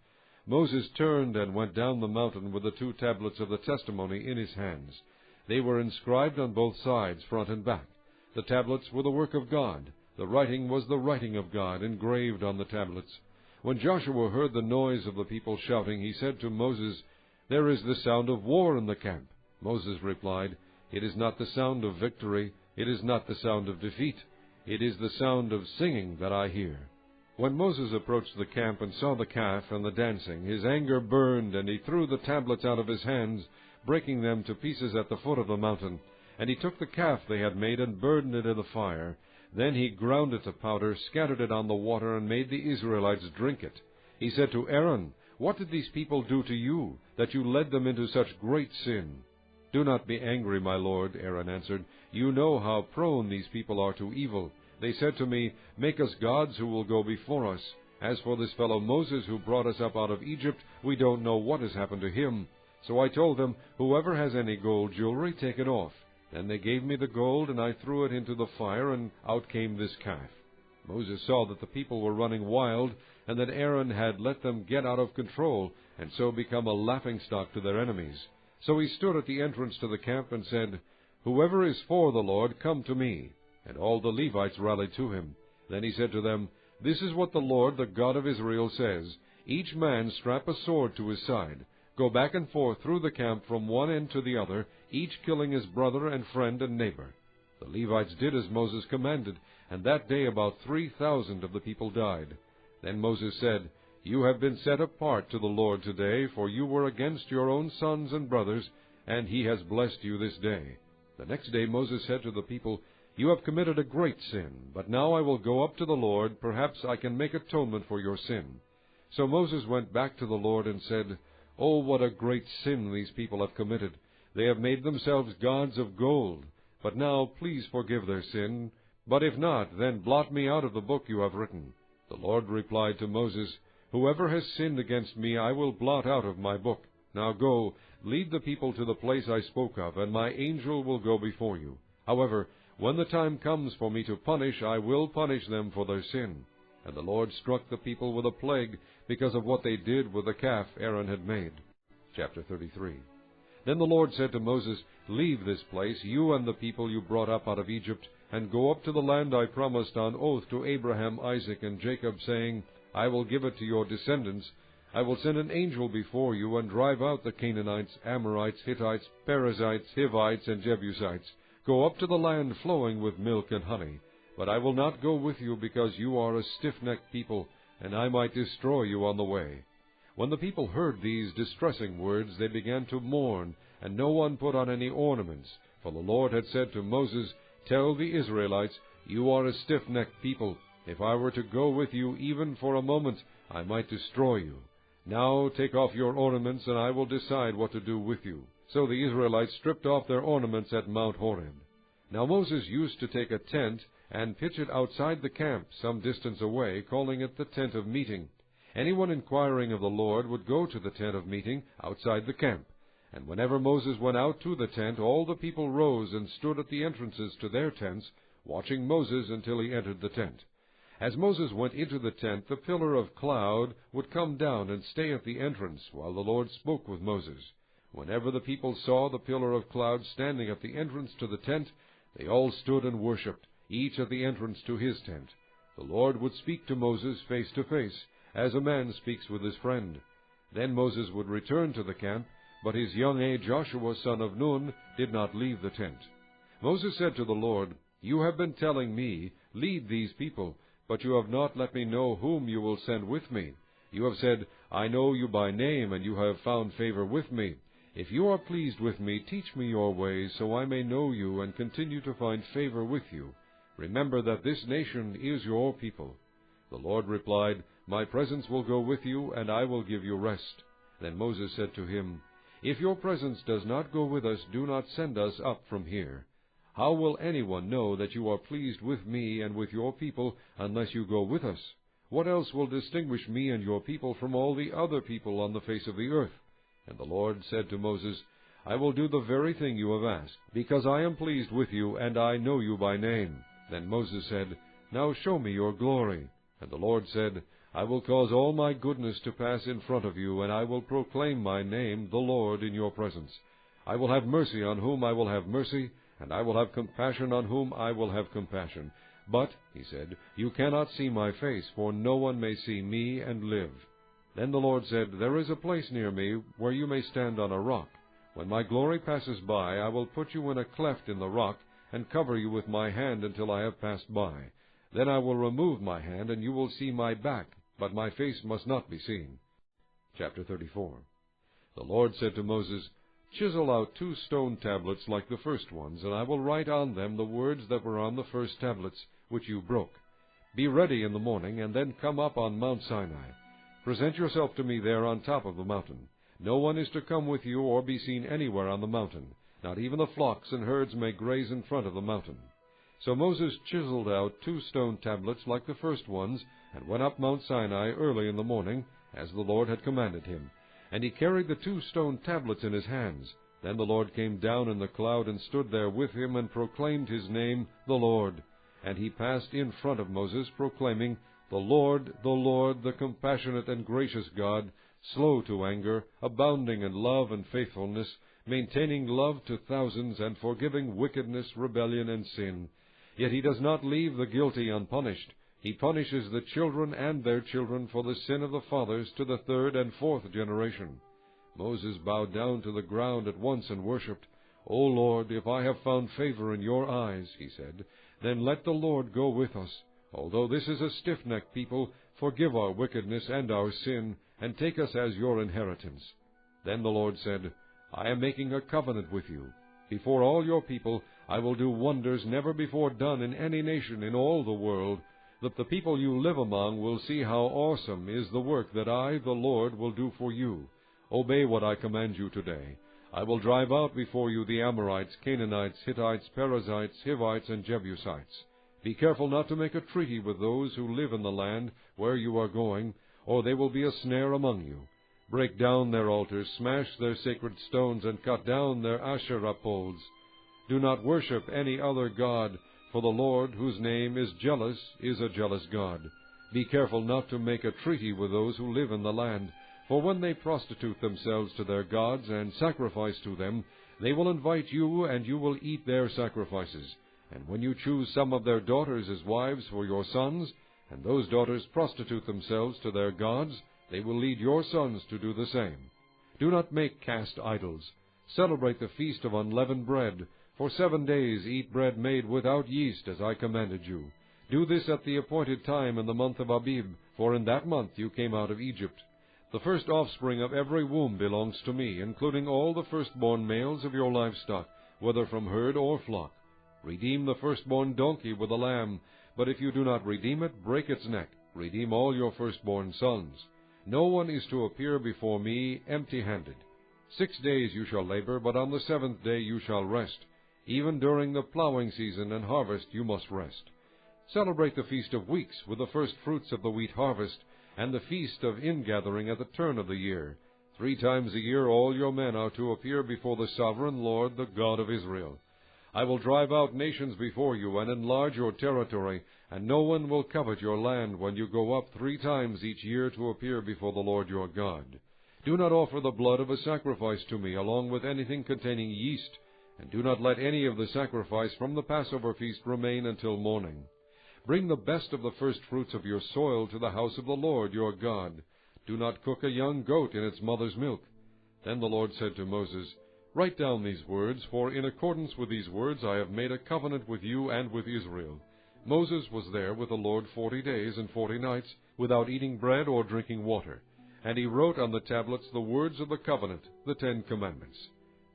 Moses turned and went down the mountain with the 2 tablets of the testimony in his hands. They were inscribed on both sides, front and back. The tablets were the work of God. The writing was the writing of God, engraved on the tablets. When Joshua heard the noise of the people shouting, he said to Moses, "There is the sound of war in the camp." Moses replied, "It is not the sound of victory, it is not the sound of defeat. It is the sound of singing that I hear." When Moses approached the camp and saw the calf and the dancing, his anger burned, and he threw the tablets out of his hands, breaking them to pieces at the foot of the mountain. And he took the calf they had made and burned it in the fire. Then he ground it to powder, scattered it on the water, and made the Israelites drink it. He said to Aaron, "What did these people do to you, that you led them into such great sin?" "Do not be angry, my lord," Aaron answered. "You know how prone these people are to evil. They said to me, 'Make us gods who will go before us.' As for this fellow Moses who brought us up out of Egypt, we don't know what has happened to him." So I told them, "Whoever has any gold jewelry, take it off." Then they gave me the gold, and I threw it into the fire, and out came this calf. Moses saw that the people were running wild, and that Aaron had let them get out of control, and so become a laughingstock to their enemies. So he stood at the entrance to the camp and said, "Whoever is for the Lord, come to me." And all the Levites rallied to him. Then he said to them, "This is what the Lord, the God of Israel, says. Each man strap a sword to his side. Go back and forth through the camp from one end to the other, each killing his brother and friend and neighbor." The Levites did as Moses commanded, and that day about 3,000 of the people died. Then Moses said, "You have been set apart to the Lord today, for you were against your own sons and brothers, and he has blessed you this day." The next day Moses said to the people, "You have committed a great sin, but now I will go up to the Lord. Perhaps I can make atonement for your sin." So Moses went back to the Lord and said, "Oh, what a great sin these people have committed! They have made themselves gods of gold. But now please forgive their sin. But if not, then blot me out of the book you have written." The Lord replied to Moses, "Whoever has sinned against me I will blot out of my book. Now go, lead the people to the place I spoke of, and my angel will go before you. However, when the time comes for me to punish, I will punish them for their sin." And the Lord struck the people with a plague because of what they did with the calf Aaron had made. Chapter 33. Then the Lord said to Moses, "Leave this place, you and the people you brought up out of Egypt, and go up to the land I promised on oath to Abraham, Isaac, and Jacob, saying, 'I will give it to your descendants.' I will send an angel before you and drive out the Canaanites, Amorites, Hittites, Perizzites, Hivites, and Jebusites. Go up to the land flowing with milk and honey. But I will not go with you, because you are a stiff-necked people, and I might destroy you on the way." When the people heard these distressing words, they began to mourn, and no one put on any ornaments. For the Lord had said to Moses, "Tell the Israelites, 'You are a stiff-necked people. If I were to go with you even for a moment, I might destroy you. Now take off your ornaments, and I will decide what to do with you.'" So the Israelites stripped off their ornaments at Mount Horeb. Now Moses used to take a tent and pitch it outside the camp, some distance away, calling it the tent of meeting. Anyone inquiring of the Lord would go to the tent of meeting outside the camp. And whenever Moses went out to the tent, all the people rose and stood at the entrances to their tents, watching Moses until he entered the tent. As Moses went into the tent, the pillar of cloud would come down and stay at the entrance, while the Lord spoke with Moses. Whenever the people saw the pillar of cloud standing at the entrance to the tent, they all stood and worshipped, each at the entrance to his tent. The Lord would speak to Moses face to face, as a man speaks with his friend. Then Moses would return to the camp, but his young aide Joshua son of Nun did not leave the tent. Moses said to the Lord, "You have been telling me, 'Lead these people,' but you have not let me know whom you will send with me. You have said, 'I know you by name, and you have found favor with me.' If you are pleased with me, teach me your ways, so I may know you and continue to find favor with you. Remember that this nation is your people." The Lord replied, "My presence will go with you, and I will give you rest." Then Moses said to him, "If your presence does not go with us, do not send us up from here. How will anyone know that you are pleased with me and with your people unless you go with us? What else will distinguish me and your people from all the other people on the face of the earth?" And the Lord said to Moses, "I will do the very thing you have asked, because I am pleased with you, and I know you by name." Then Moses said, "Now show me your glory." And the Lord said, I will cause all my goodness to pass in front of you, and I will proclaim my name, the Lord, in your presence. I will have mercy on whom I will have mercy, and I will have compassion on whom I will have compassion. But, he said, you cannot see my face, for no one may see me and live. Then the Lord said, There is a place near me where you may stand on a rock. When my glory passes by, I will put you in a cleft in the rock, and cover you with my hand until I have passed by. Then I will remove my hand, and you will see my back, but my face must not be seen. Chapter 34. The Lord said to Moses, Chisel out 2 stone tablets like the first ones, and I will write on them the words that were on the first tablets, which you broke. Be ready in the morning, and then come up on Mount Sinai. Present yourself to me there on top of the mountain. No one is to come with you or be seen anywhere on the mountain. Not even the flocks and herds may graze in front of the mountain. So Moses chiseled out 2 stone tablets like the first ones, and went up Mount Sinai early in the morning, as the Lord had commanded him. And he carried the 2 stone tablets in his hands. Then the Lord came down in the cloud and stood there with him, and proclaimed his name, the Lord. And he passed in front of Moses, proclaiming, the Lord, the compassionate and gracious God, slow to anger, abounding in love and faithfulness, maintaining love to thousands, and forgiving wickedness, rebellion, and sin. Yet he does not leave the guilty unpunished. He punishes the children and their children for the sin of the fathers to the 3rd and 4th generation. Moses bowed down to the ground at once and worshipped. O Lord, if I have found favor in your eyes, he said, then let the Lord go with us. Although this is a stiff-necked people, forgive our wickedness and our sin, and take us as your inheritance. Then the Lord said, I am making a covenant with you. Before all your people I will do wonders never before done in any nation in all the world, that the people you live among will see how awesome is the work that I, the Lord, will do for you. Obey what I command you today. I will drive out before you the Amorites, Canaanites, Hittites, Perizzites, Hivites, and Jebusites. Be careful not to make a treaty with those who live in the land where you are going, or they will be a snare among you. Break down their altars, smash their sacred stones, and cut down their Asherah poles. Do not worship any other god, for the Lord, whose name is jealous, is a jealous God. Be careful not to make a treaty with those who live in the land, for when they prostitute themselves to their gods and sacrifice to them, they will invite you, and you will eat their sacrifices. And when you choose some of their daughters as wives for your sons, and those daughters prostitute themselves to their gods, they will lead your sons to do the same. Do not make cast idols. Celebrate the feast of unleavened bread. For 7 days eat bread made without yeast, as I commanded you. Do this at the appointed time in the month of Abib, for in that month you came out of Egypt. The first offspring of every womb belongs to me, including all the firstborn males of your livestock, whether from herd or flock. Redeem the firstborn donkey with a lamb, but if you do not redeem it, break its neck. Redeem all your firstborn sons. No one is to appear before me empty-handed. 6 days you shall labor, but on the 7th day you shall rest. Even during the plowing season and harvest you must rest. Celebrate the Feast of Weeks with the first fruits of the wheat harvest, and the Feast of Ingathering at the turn of the year. 3 times a year all your men are to appear before the sovereign Lord, the God of Israel. I will drive out nations before you and enlarge your territory, and no one will covet your land when you go up 3 times each year to appear before the Lord your God. Do not offer the blood of a sacrifice to me, along with anything containing yeast, and do not let any of the sacrifice from the Passover feast remain until morning. Bring the best of the first fruits of your soil to the house of the Lord your God. Do not cook a young goat in its mother's milk. Then the Lord said to Moses, Write down these words, for in accordance with these words I have made a covenant with you and with Israel. Moses was there with the Lord 40 days and 40 nights, without eating bread or drinking water. And he wrote on the tablets the words of the covenant, the 10 Commandments.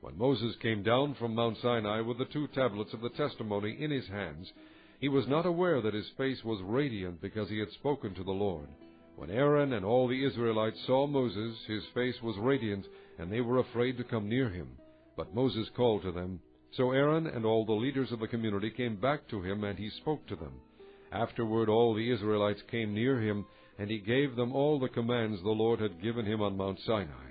When Moses came down from Mount Sinai with the 2 tablets of the testimony in his hands, he was not aware that his face was radiant because he had spoken to the Lord. When Aaron and all the Israelites saw Moses, his face was radiant, and they were afraid to come near him. But Moses called to them. So Aaron and all the leaders of the community came back to him, and he spoke to them. Afterward all the Israelites came near him, and he gave them all the commands the Lord had given him on Mount Sinai.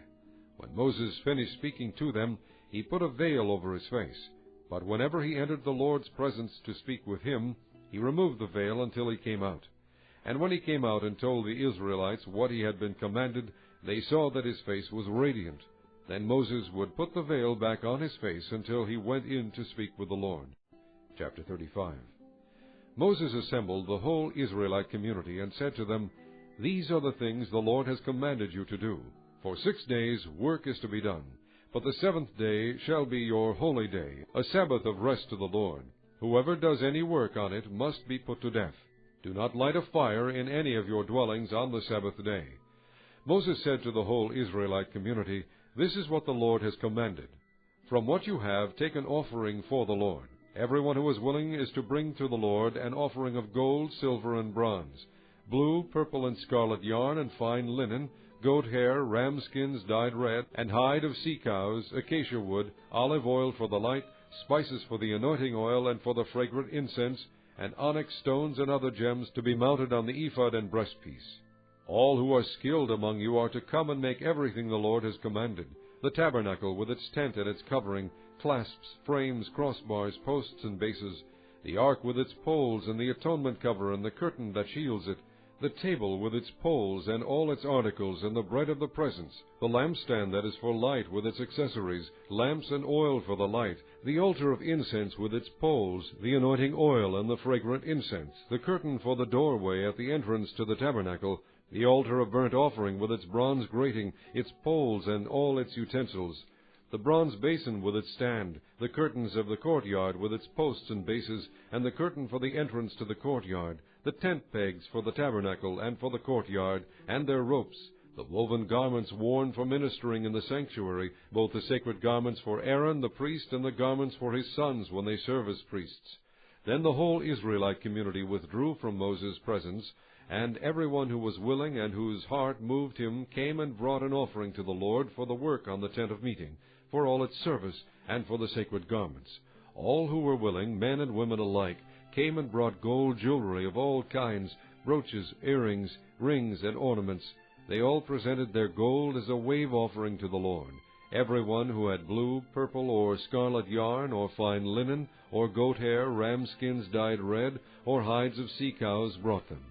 When Moses finished speaking to them, he put a veil over his face. But whenever he entered the Lord's presence to speak with him, he removed the veil until he came out. And when he came out and told the Israelites what he had been commanded, they saw that his face was radiant. Then Moses would put the veil back on his face until he went in to speak with the Lord. Chapter 35. Moses assembled the whole Israelite community and said to them, "These are the things the Lord has commanded you to do. For 6 days work is to be done, but the 7th day shall be your holy day, a Sabbath of rest to the Lord. Whoever does any work on it must be put to death. Do not light a fire in any of your dwellings on the Sabbath day." Moses said to the whole Israelite community, "This is what the Lord has commanded. From what you have, take an offering for the Lord. Everyone who is willing is to bring to the Lord an offering of gold, silver, and bronze, blue, purple, and scarlet yarn, and fine linen, goat hair, ram skins dyed red, and hide of sea cows, acacia wood, olive oil for the light, spices for the anointing oil and for the fragrant incense, and onyx stones and other gems to be mounted on the ephod and breastpiece. All who are skilled among you are to come and make everything the Lord has commanded: the tabernacle with its tent and its covering, clasps, frames, crossbars, posts, and bases, the ark with its poles, and the atonement cover and the curtain that shields it, the table with its poles and all its articles, and the bread of the presence, the lampstand that is for light with its accessories, lamps and oil for the light, the altar of incense with its poles, the anointing oil and the fragrant incense, the curtain for the doorway at the entrance to the tabernacle, the altar of burnt offering with its bronze grating, its poles and all its utensils, the bronze basin with its stand, the curtains of the courtyard with its posts and bases, and the curtain for the entrance to the courtyard, the tent pegs for the tabernacle and for the courtyard, and their ropes, the woven garments worn for ministering in the sanctuary, both the sacred garments for Aaron the priest and the garments for his sons when they serve as priests. Then the whole Israelite community withdrew from Moses' presence, and everyone who was willing and whose heart moved him came and brought an offering to the Lord for the work on the tent of meeting, for all its service, and for the sacred garments. All who were willing, men and women alike, came and brought gold jewelry of all kinds, brooches, earrings, rings, and ornaments. They all presented their gold as a wave offering to the Lord. Everyone who had blue, purple, or scarlet yarn, or fine linen, or goat hair, ram skins dyed red, or hides of sea cows brought them.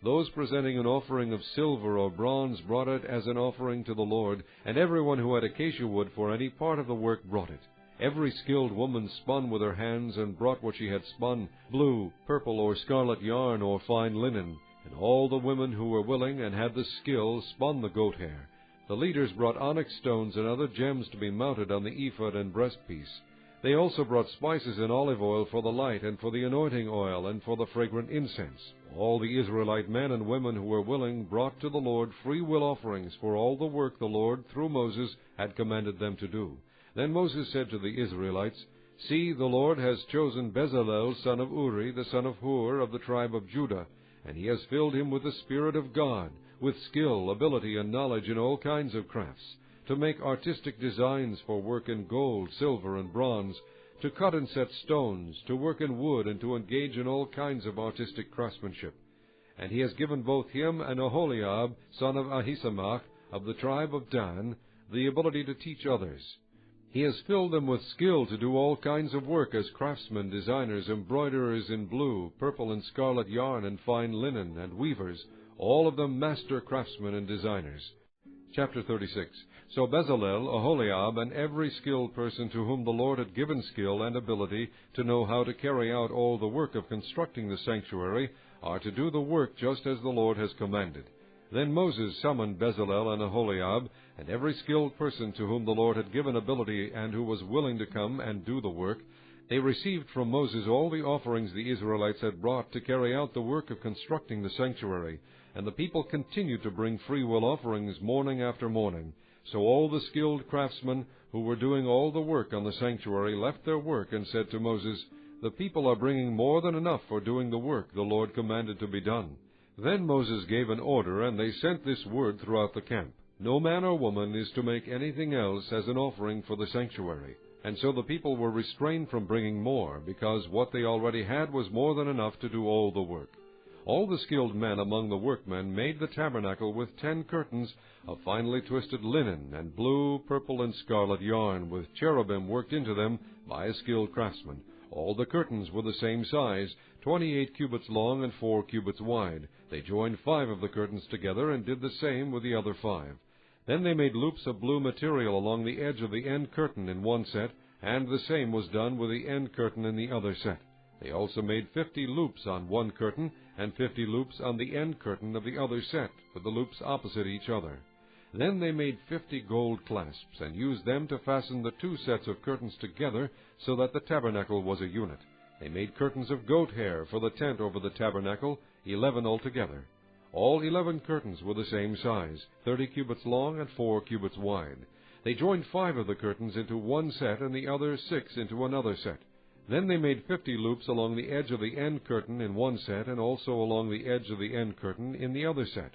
Those presenting an offering of silver or bronze brought it as an offering to the Lord, and everyone who had acacia wood for any part of the work brought it. Every skilled woman spun with her hands and brought what she had spun, blue, purple, or scarlet yarn, or fine linen. And all the women who were willing and had the skill spun the goat hair. The leaders brought onyx stones and other gems to be mounted on the ephod and breastpiece. They also brought spices and olive oil for the light, and for the anointing oil, and for the fragrant incense. All the Israelite men and women who were willing brought to the Lord free will offerings for all the work the Lord, through Moses, had commanded them to do. Then Moses said to the Israelites, "See, the Lord has chosen Bezalel, son of Uri, the son of Hur, of the tribe of Judah, and he has filled him with the Spirit of God, with skill, ability, and knowledge in all kinds of crafts, to make artistic designs for work in gold, silver, and bronze, to cut and set stones, to work in wood, and to engage in all kinds of artistic craftsmanship. And he has given both him and Aholiab, son of Ahisamach, of the tribe of Dan, the ability to teach others. He has filled them with skill to do all kinds of work as craftsmen, designers, embroiderers in blue, purple, and scarlet yarn, and fine linen, and weavers, all of them master craftsmen and designers." Chapter 36. So Bezalel, Aholiab, and every skilled person to whom the Lord had given skill and ability to know how to carry out all the work of constructing the sanctuary are to do the work just as the Lord has commanded. Then Moses summoned Bezalel and Aholiab, and every skilled person to whom the Lord had given ability and who was willing to come and do the work. They received from Moses all the offerings the Israelites had brought to carry out the work of constructing the sanctuary, and the people continued to bring freewill offerings morning after morning. So all the skilled craftsmen who were doing all the work on the sanctuary left their work and said to Moses, "The people are bringing more than enough for doing the work the Lord commanded to be done." Then Moses gave an order, and they sent this word throughout the camp: "No man or woman is to make anything else as an offering for the sanctuary." And so the people were restrained from bringing more, because what they already had was more than enough to do all the work. All the skilled men among the workmen made the tabernacle with 10 curtains of finely twisted linen and blue, purple, and scarlet yarn, with cherubim worked into them by a skilled craftsman. All the curtains were the same size, 28 cubits long and 4 cubits wide. They joined 5 of the curtains together, and did the same with the other 5. Then they made loops of blue material along the edge of the end curtain in one set, and the same was done with the end curtain in the other set. They also made 50 loops on one curtain, and 50 loops on the end curtain of the other set, with the loops opposite each other. Then they made 50 gold clasps, and used them to fasten the 2 sets of curtains together, so that the tabernacle was a unit. They made curtains of goat hair for the tent over the tabernacle, 11 altogether. All 11 curtains were the same size, 30 cubits long and 4 cubits wide. They joined 5 of the curtains into one set, and the other 6 into another set. Then they made 50 loops along the edge of the end curtain in one set, and also along the edge of the end curtain in the other set.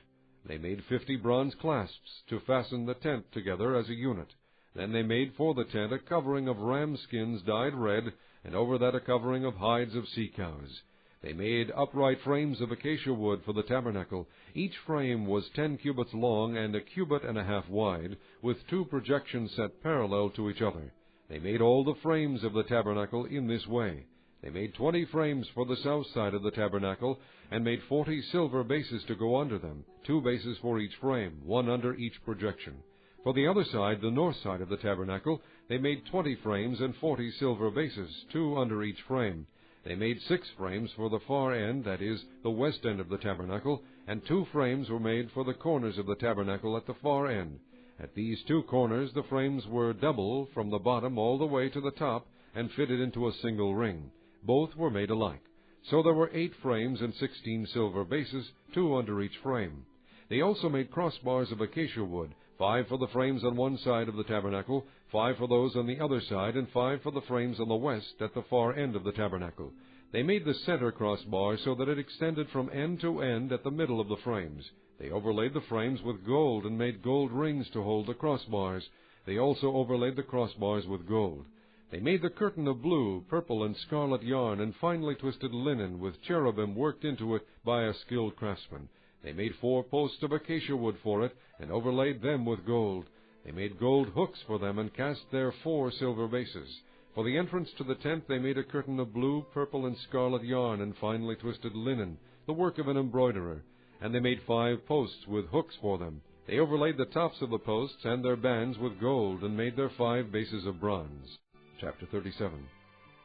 They made 50 bronze clasps to fasten the tent together as a unit. Then they made for the tent a covering of ram skins dyed red, and over that a covering of hides of sea cows. They made upright frames of acacia wood for the tabernacle. Each frame was 10 cubits long and a cubit and a half wide, with 2 projections set parallel to each other. They made all the frames of the tabernacle in this way. They made 20 frames for the south side of the tabernacle, and made 40 silver bases to go under them, 2 bases for each frame, 1 under each projection. For the other side, the north side of the tabernacle, they made 20 frames and 40 silver bases, 2 under each frame. They made 6 frames for the far end, that is, the west end of the tabernacle, and 2 frames were made for the corners of the tabernacle at the far end. At these 2 corners the frames were double from the bottom all the way to the top, and fitted into a single ring. Both were made alike. So there were 8 frames and 16 silver bases, 2 under each frame. They also made crossbars of acacia wood, 5 for the frames on one side of the tabernacle, 5 for those on the other side, and 5 for the frames on the west at the far end of the tabernacle. They made the center crossbar so that it extended from end to end at the middle of the frames. They overlaid the frames with gold and made gold rings to hold the crossbars. They also overlaid the crossbars with gold. They made the curtain of blue, purple, and scarlet yarn and finely twisted linen, with cherubim worked into it by a skilled craftsman. They made 4 posts of acacia wood for it, and overlaid them with gold. They made gold hooks for them, and cast there 4 silver bases. For the entrance to the tent they made a curtain of blue, purple, and scarlet yarn and finely twisted linen, the work of an embroiderer. And they made 5 posts with hooks for them. They overlaid the tops of the posts and their bands with gold, and made their 5 bases of bronze. Chapter 37.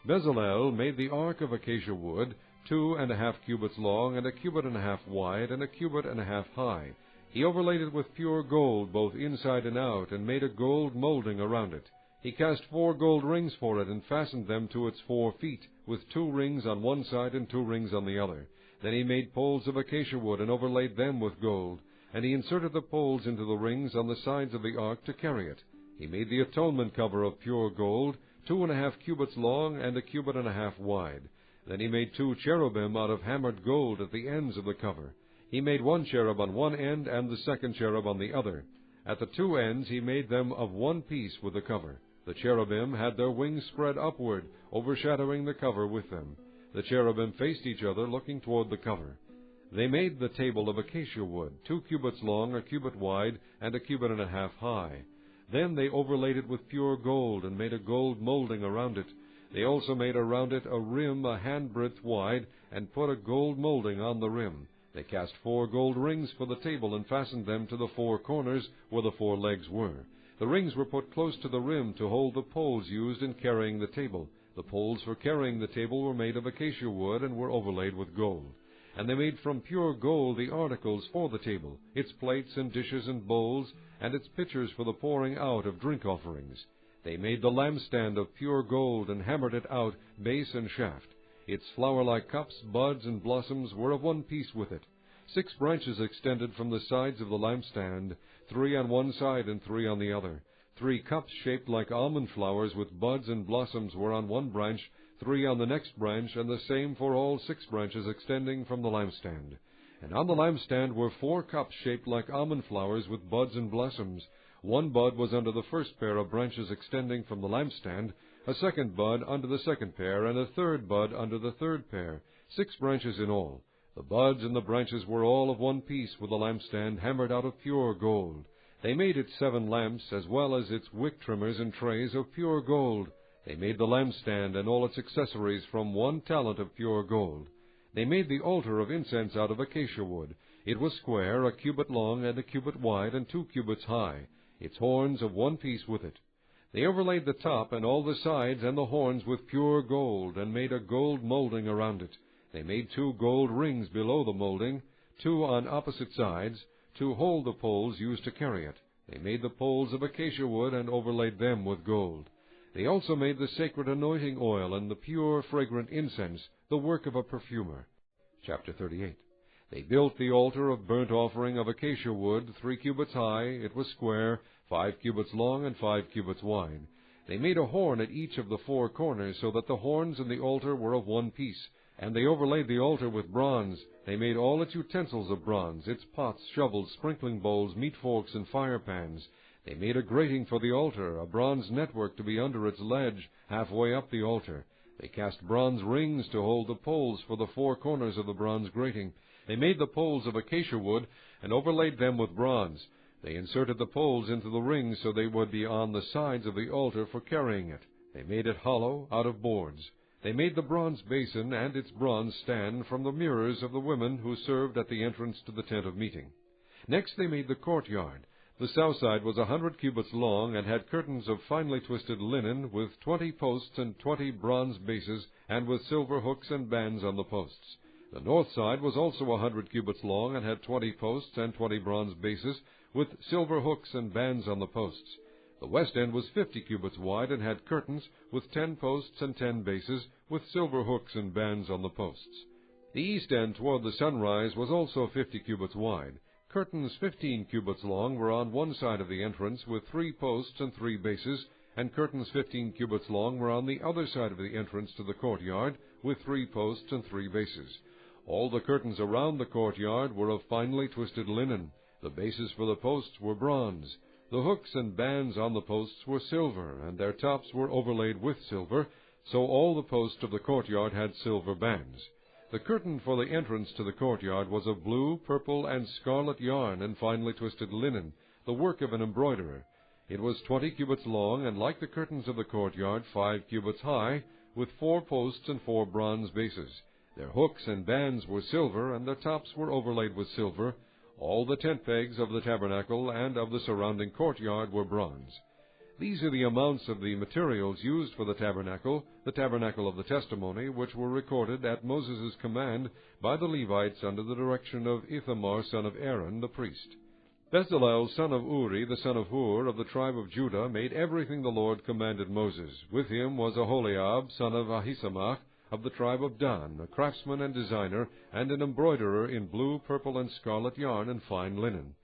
Bezalel made the ark of acacia wood, 2.5 cubits long, and a cubit and a half wide, and a cubit and a half high. He overlaid it with pure gold, both inside and out, and made a gold molding around it. He cast 4 gold rings for it, and fastened them to its 4 feet, with 2 rings on one side and 2 rings on the other. Then he made poles of acacia wood, and overlaid them with gold. And he inserted the poles into the rings on the sides of the ark to carry it. He made the atonement cover of pure gold, 2.5 cubits long, and a cubit and a half wide. Then he made 2 cherubim out of hammered gold at the ends of the cover. He made 1 cherub on one end, and the second cherub on the other. At the 2 ends he made them of one piece with the cover. The cherubim had their wings spread upward, overshadowing the cover with them. The cherubim faced each other, looking toward the cover. They made the table of acacia wood, 2 cubits long, a cubit wide, and a cubit and a half high. Then they overlaid it with pure gold, and made a gold molding around it. They also made around it a rim a handbreadth wide, and put a gold molding on the rim. They cast 4 gold rings for the table, and fastened them to the 4 corners where the 4 legs were. The rings were put close to the rim to hold the poles used in carrying the table. The poles for carrying the table were made of acacia wood, and were overlaid with gold. And they made from pure gold the articles for the table, its plates and dishes and bowls, and its pitchers for the pouring out of drink offerings. They made the lampstand of pure gold, and hammered it out, base and shaft. Its flower-like cups, buds, and blossoms were of one piece with it. 6 branches extended from the sides of the lampstand, 3 on one side and 3 on the other. 3 cups shaped like almond flowers with buds and blossoms were on one branch, 3 on the next branch, and the same for all 6 branches extending from the lampstand. And on the lampstand were 4 cups shaped like almond flowers with buds and blossoms. 1 bud was under the first pair of branches extending from the lampstand, a second bud under the second pair, and a third bud under the third pair, 6 branches in all. The buds and the branches were all of one piece with the lampstand, hammered out of pure gold. They made its 7 lamps, as well as its wick trimmers and trays of pure gold. They made the lampstand and all its accessories from 1 talent of pure gold. They made the altar of incense out of acacia wood. It was square, a cubit long and a cubit wide, and 2 cubits high, its horns of 1 piece with it. They overlaid the top and all the sides and the horns with pure gold, and made a gold molding around it. They made 2 gold rings below the molding, 2 on opposite sides, to hold the poles used to carry it. They made the poles of acacia wood, and overlaid them with gold. They also made the sacred anointing oil and the pure fragrant incense, the work of a perfumer. Chapter 38. They built the altar of burnt offering of acacia wood, 3 cubits high. It was square, 5 cubits long and 5 cubits wide. They made a horn at each of the 4 corners, so that the horns in the altar were of 1 piece. And they overlaid the altar with bronze. They made all its utensils of bronze, its pots, shovels, sprinkling bowls, meat forks, and fire pans. They made a grating for the altar, a bronze network to be under its ledge, halfway up the altar. They cast bronze rings to hold the poles for the 4 corners of the bronze grating. They made the poles of acacia wood, and overlaid them with bronze. They inserted the poles into the rings so they would be on the sides of the altar for carrying it. They made it hollow out of boards. They made the bronze basin and its bronze stand from the mirrors of the women who served at the entrance to the tent of meeting. Next they made the courtyard. The south side was 100 cubits long, and had curtains of finely twisted linen, with 20 posts and 20 bronze bases, and with silver hooks and bands on the posts. The north side was also 100 cubits long, and had 20 posts and 20 bronze bases, with silver hooks and bands on the posts. The west end was 50 cubits wide, and had curtains, with 10 posts and 10 bases, with silver hooks and bands on the posts. The east end toward the sunrise was also 50 cubits wide. Curtains 15 cubits long were on one side of the entrance, with 3 posts and 3 bases, and curtains 15 cubits long were on the other side of the entrance to the courtyard, with 3 posts and 3 bases. All the curtains around the courtyard were of finely twisted linen. The bases for the posts were bronze. The hooks and bands on the posts were silver, and their tops were overlaid with silver, so all the posts of the courtyard had silver bands. The curtain for the entrance to the courtyard was of blue, purple, and scarlet yarn and finely twisted linen, the work of an embroiderer. It was 20 cubits long, and like the curtains of the courtyard, 5 cubits high, with 4 posts and 4 bronze bases. Their hooks and bands were silver, and their tops were overlaid with silver. All the tent pegs of the tabernacle and of the surrounding courtyard were bronze. These are the amounts of the materials used for the tabernacle of the testimony, which were recorded at Moses' command by the Levites under the direction of Ithamar son of Aaron the priest. Bezalel son of Uri, the son of Hur, of the tribe of Judah, made everything the Lord commanded Moses. With him was Aholiab son of Ahisamach, of the tribe of Dan, a craftsman and designer, and an embroiderer in blue, purple, and scarlet yarn and fine linen.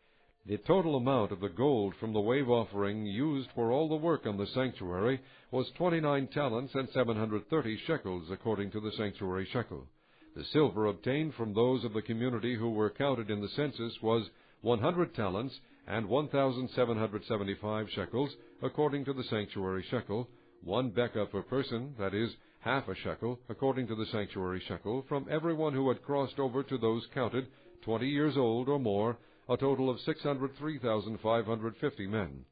The total amount of the gold from the wave offering used for all the work on the sanctuary was 29 talents and 730 shekels, according to the sanctuary shekel. The silver obtained from those of the community who were counted in the census was 100 talents and 1,775 shekels, according to the sanctuary shekel, 1 bekah per person, that is, half a shekel, according to the sanctuary shekel, from everyone who had crossed over to those counted, 20 years old or more, a total of 603,550 men.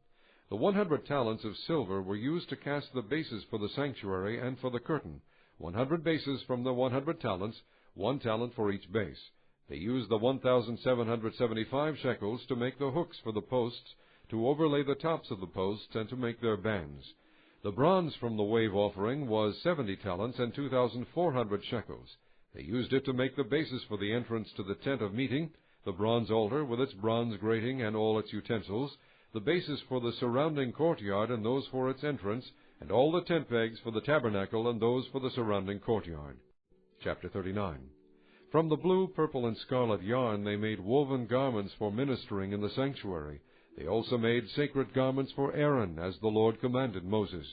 The 100 talents of silver were used to cast the bases for the sanctuary and for the curtain, 100 bases from the 100 talents, 1 talent for each base. They used the 1,775 shekels to make the hooks for the posts, to overlay the tops of the posts, and to make their bands. The bronze from the wave offering was 70 talents and 2,400 shekels. They used it to make the bases for the entrance to the tent of meeting, the bronze altar with its bronze grating and all its utensils, the bases for the surrounding courtyard and those for its entrance, and all the tent pegs for the tabernacle and those for the surrounding courtyard. Chapter 39. From the blue, purple, and scarlet yarn they made woven garments for ministering in the sanctuary. They also made sacred garments for Aaron, as the Lord commanded Moses.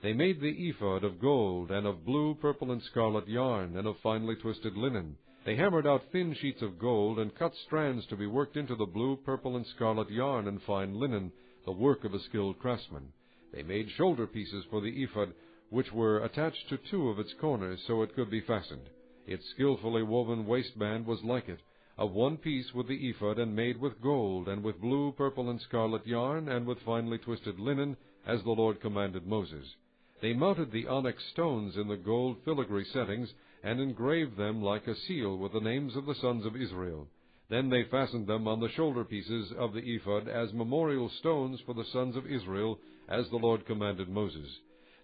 They made the ephod of gold, and of blue, purple, and scarlet yarn, and of finely twisted linen. They hammered out thin sheets of gold, and cut strands to be worked into the blue, purple, and scarlet yarn and fine linen, the work of a skilled craftsman. They made shoulder pieces for the ephod, which were attached to 2 of its corners, so it could be fastened. Its skillfully woven waistband was like it, of 1 piece with the ephod, and made with gold, and with blue, purple, and scarlet yarn, and with finely twisted linen, as the Lord commanded Moses. They mounted the onyx stones in the gold filigree settings, and engraved them like a seal with the names of the sons of Israel. Then they fastened them on the shoulder pieces of the ephod as memorial stones for the sons of Israel, as the Lord commanded Moses.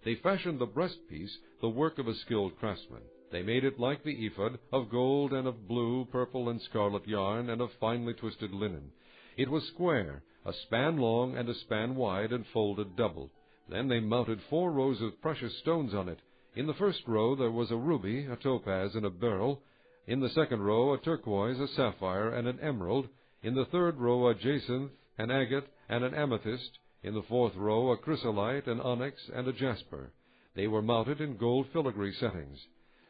They fashioned the breastpiece, the work of a skilled craftsman. They made it like the ephod, of gold and of blue, purple, and scarlet yarn, and of finely twisted linen. It was square, a span long and a span wide, and folded double. Then they mounted 4 rows of precious stones on it. In the first row there was a ruby, a topaz, and a beryl. In the second row a turquoise, a sapphire, and an emerald. In the third row a jacinth, an agate, and an amethyst. In the fourth row a chrysolite, an onyx, and a jasper. They were mounted in gold filigree settings.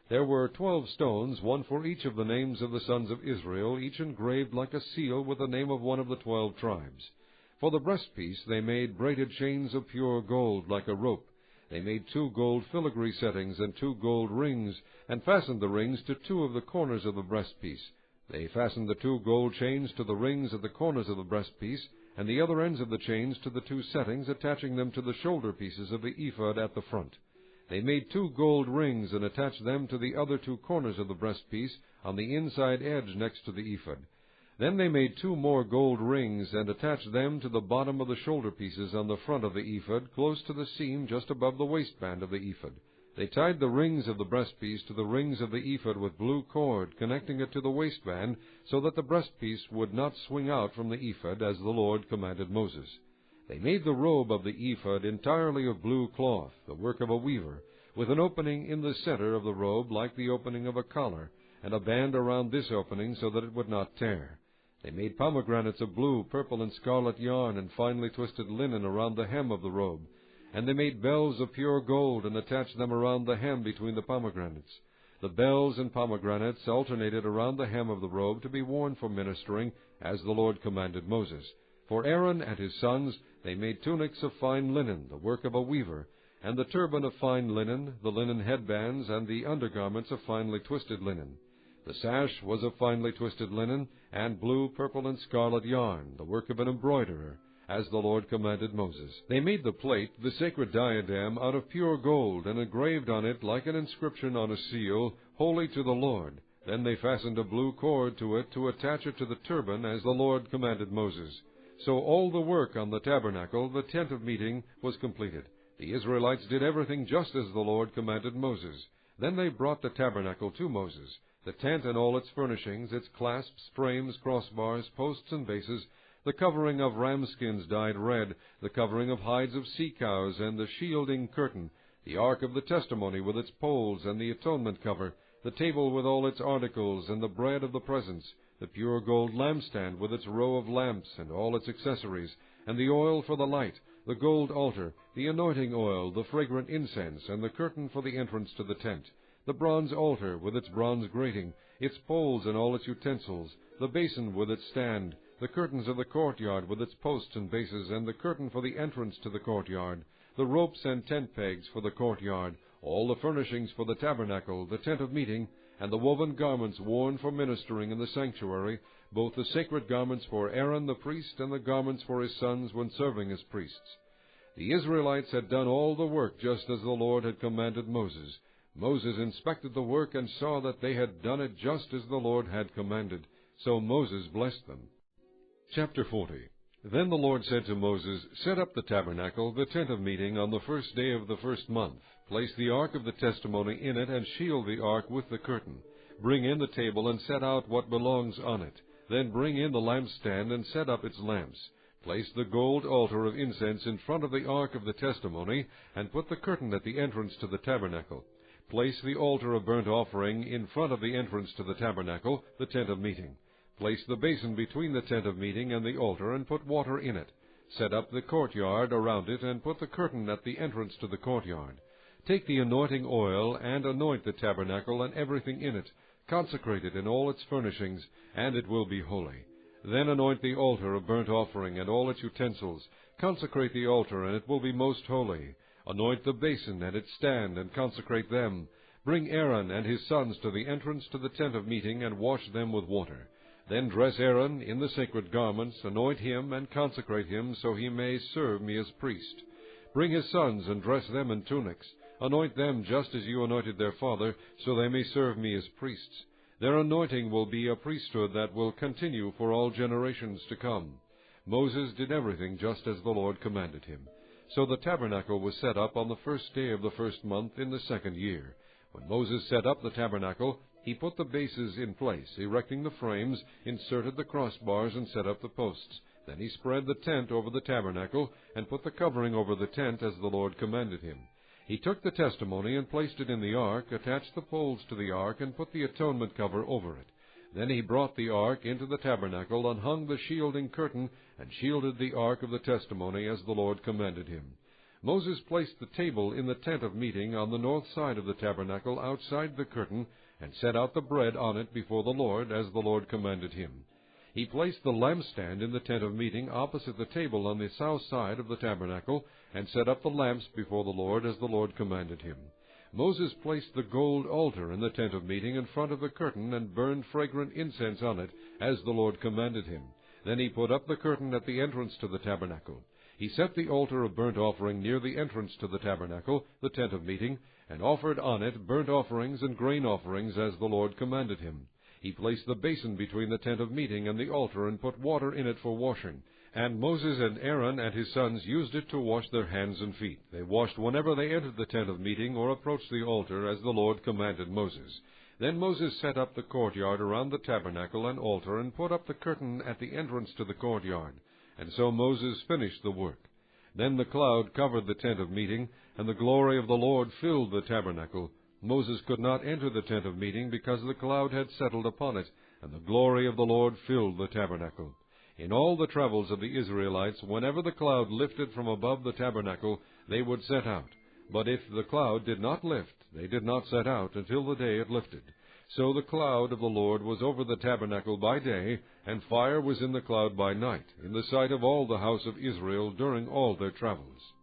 There were 12 stones, one for each of the names of the sons of Israel, each engraved like a seal with the name of one of the 12 tribes. For the breastpiece they made braided chains of pure gold, like a rope. They made 2 gold filigree settings and 2 gold rings, and fastened the rings to 2 of the corners of the breastpiece. They fastened the 2 gold chains to the rings at the corners of the breastpiece, and the other ends of the chains to the 2 settings, attaching them to the shoulder pieces of the ephod at the front. They made 2 gold rings, and attached them to the other 2 corners of the breastpiece, on the inside edge next to the ephod. Then they made 2 more gold rings, and attached them to the bottom of the shoulder pieces on the front of the ephod, close to the seam just above the waistband of the ephod. They tied the rings of the breastpiece to the rings of the ephod with blue cord, connecting it to the waistband, so that the breastpiece would not swing out from the ephod, as the Lord commanded Moses. They made the robe of the ephod entirely of blue cloth, the work of a weaver, with an opening in the center of the robe like the opening of a collar, and a band around this opening so that it would not tear. They made pomegranates of blue, purple, and scarlet yarn, and finely twisted linen around the hem of the robe. And they made bells of pure gold, and attached them around the hem between the pomegranates. The bells and pomegranates alternated around the hem of the robe to be worn for ministering, as the Lord commanded Moses. For Aaron and his sons they made tunics of fine linen, the work of a weaver, and the turban of fine linen, the linen headbands, and the undergarments of finely twisted linen. The sash was of finely twisted linen, and blue, purple, and scarlet yarn, the work of an embroiderer, as the Lord commanded Moses. They made the plate, the sacred diadem, out of pure gold, and engraved on it, like an inscription on a seal, Holy to the Lord. Then they fastened a blue cord to it to attach it to the turban, as the Lord commanded Moses. So all the work on the tabernacle, the tent of meeting, was completed. The Israelites did everything just as the Lord commanded Moses. Then they brought the tabernacle to Moses, the tent and all its furnishings, its clasps, frames, crossbars, posts, and bases, the covering of ram skins dyed red, the covering of hides of sea cows, and the shielding curtain, the ark of the testimony with its poles, and the atonement cover, the table with all its articles, and the bread of the presence, the pure gold lampstand with its row of lamps and all its accessories, and the oil for the light, the gold altar, the anointing oil, the fragrant incense, and the curtain for the entrance to the tent, the bronze altar with its bronze grating, its poles and all its utensils, the basin with its stand, the curtains of the courtyard with its posts and bases, and the curtain for the entrance to the courtyard, the ropes and tent pegs for the courtyard, all the furnishings for the tabernacle, the tent of meeting, and the woven garments worn for ministering in the sanctuary, both the sacred garments for Aaron the priest and the garments for his sons when serving as priests. The Israelites had done all the work just as the Lord had commanded Moses. Moses inspected the work and saw that they had done it just as the Lord had commanded. So Moses blessed them. Chapter 40. Then the Lord said to Moses, Set up the tabernacle, the tent of meeting, on the first day of the first month. Place the ark of the testimony in it, and shield the ark with the curtain. Bring in the table, and set out what belongs on it. Then bring in the lampstand, and set up its lamps. Place the gold altar of incense in front of the ark of the testimony, and put the curtain at the entrance to the tabernacle. Place the altar of burnt offering in front of the entrance to the tabernacle, the tent of meeting. Place the basin between the tent of meeting and the altar, and put water in it. Set up the courtyard around it, and put the curtain at the entrance to the courtyard. Take the anointing oil, and anoint the tabernacle and everything in it. Consecrate it in all its furnishings, and it will be holy. Then anoint the altar of burnt offering and all its utensils. Consecrate the altar, and it will be most holy. Anoint the basin and its stand, and consecrate them. Bring Aaron and his sons to the entrance to the tent of meeting, and wash them with water. Then dress Aaron in the sacred garments, anoint him, and consecrate him, so he may serve me as priest. Bring his sons, and dress them in tunics. Anoint them just as you anointed their father, so they may serve me as priests. Their anointing will be a priesthood that will continue for all generations to come. Moses did everything just as the Lord commanded him. So the tabernacle was set up on the first day of the first month in the 2nd year. When Moses set up the tabernacle, he put the bases in place, erecting the frames, inserted the crossbars, and set up the posts. Then he spread the tent over the tabernacle, and put the covering over the tent as the Lord commanded him. He took the testimony and placed it in the ark, attached the poles to the ark, and put the atonement cover over it. Then he brought the ark into the tabernacle, and hung the shielding curtain, and shielded the ark of the testimony as the Lord commanded him. Moses placed the table in the tent of meeting on the north side of the tabernacle outside the curtain, and set out the bread on it before the Lord, as the Lord commanded him. He placed the lampstand in the tent of meeting opposite the table on the south side of the tabernacle, and set up the lamps before the Lord, as the Lord commanded him. Moses placed the gold altar in the tent of meeting in front of the curtain, and burned fragrant incense on it, as the Lord commanded him. Then he put up the curtain at the entrance to the tabernacle. He set the altar of burnt offering near the entrance to the tabernacle, the tent of meeting, and offered on it burnt offerings and grain offerings, as the Lord commanded him. He placed the basin between the tent of meeting and the altar, and put water in it for washing. And Moses and Aaron and his sons used it to wash their hands and feet. They washed whenever they entered the tent of meeting or approached the altar, as the Lord commanded Moses. Then Moses set up the courtyard around the tabernacle and altar, and put up the curtain at the entrance to the courtyard. And so Moses finished the work. Then the cloud covered the tent of meeting, and the glory of the Lord filled the tabernacle. Moses could not enter the tent of meeting, because the cloud had settled upon it, and the glory of the Lord filled the tabernacle. In all the travels of the Israelites, whenever the cloud lifted from above the tabernacle, they would set out. But if the cloud did not lift, they did not set out until the day it lifted. So the cloud of the Lord was over the tabernacle by day, and fire was in the cloud by night, in the sight of all the house of Israel during all their travels.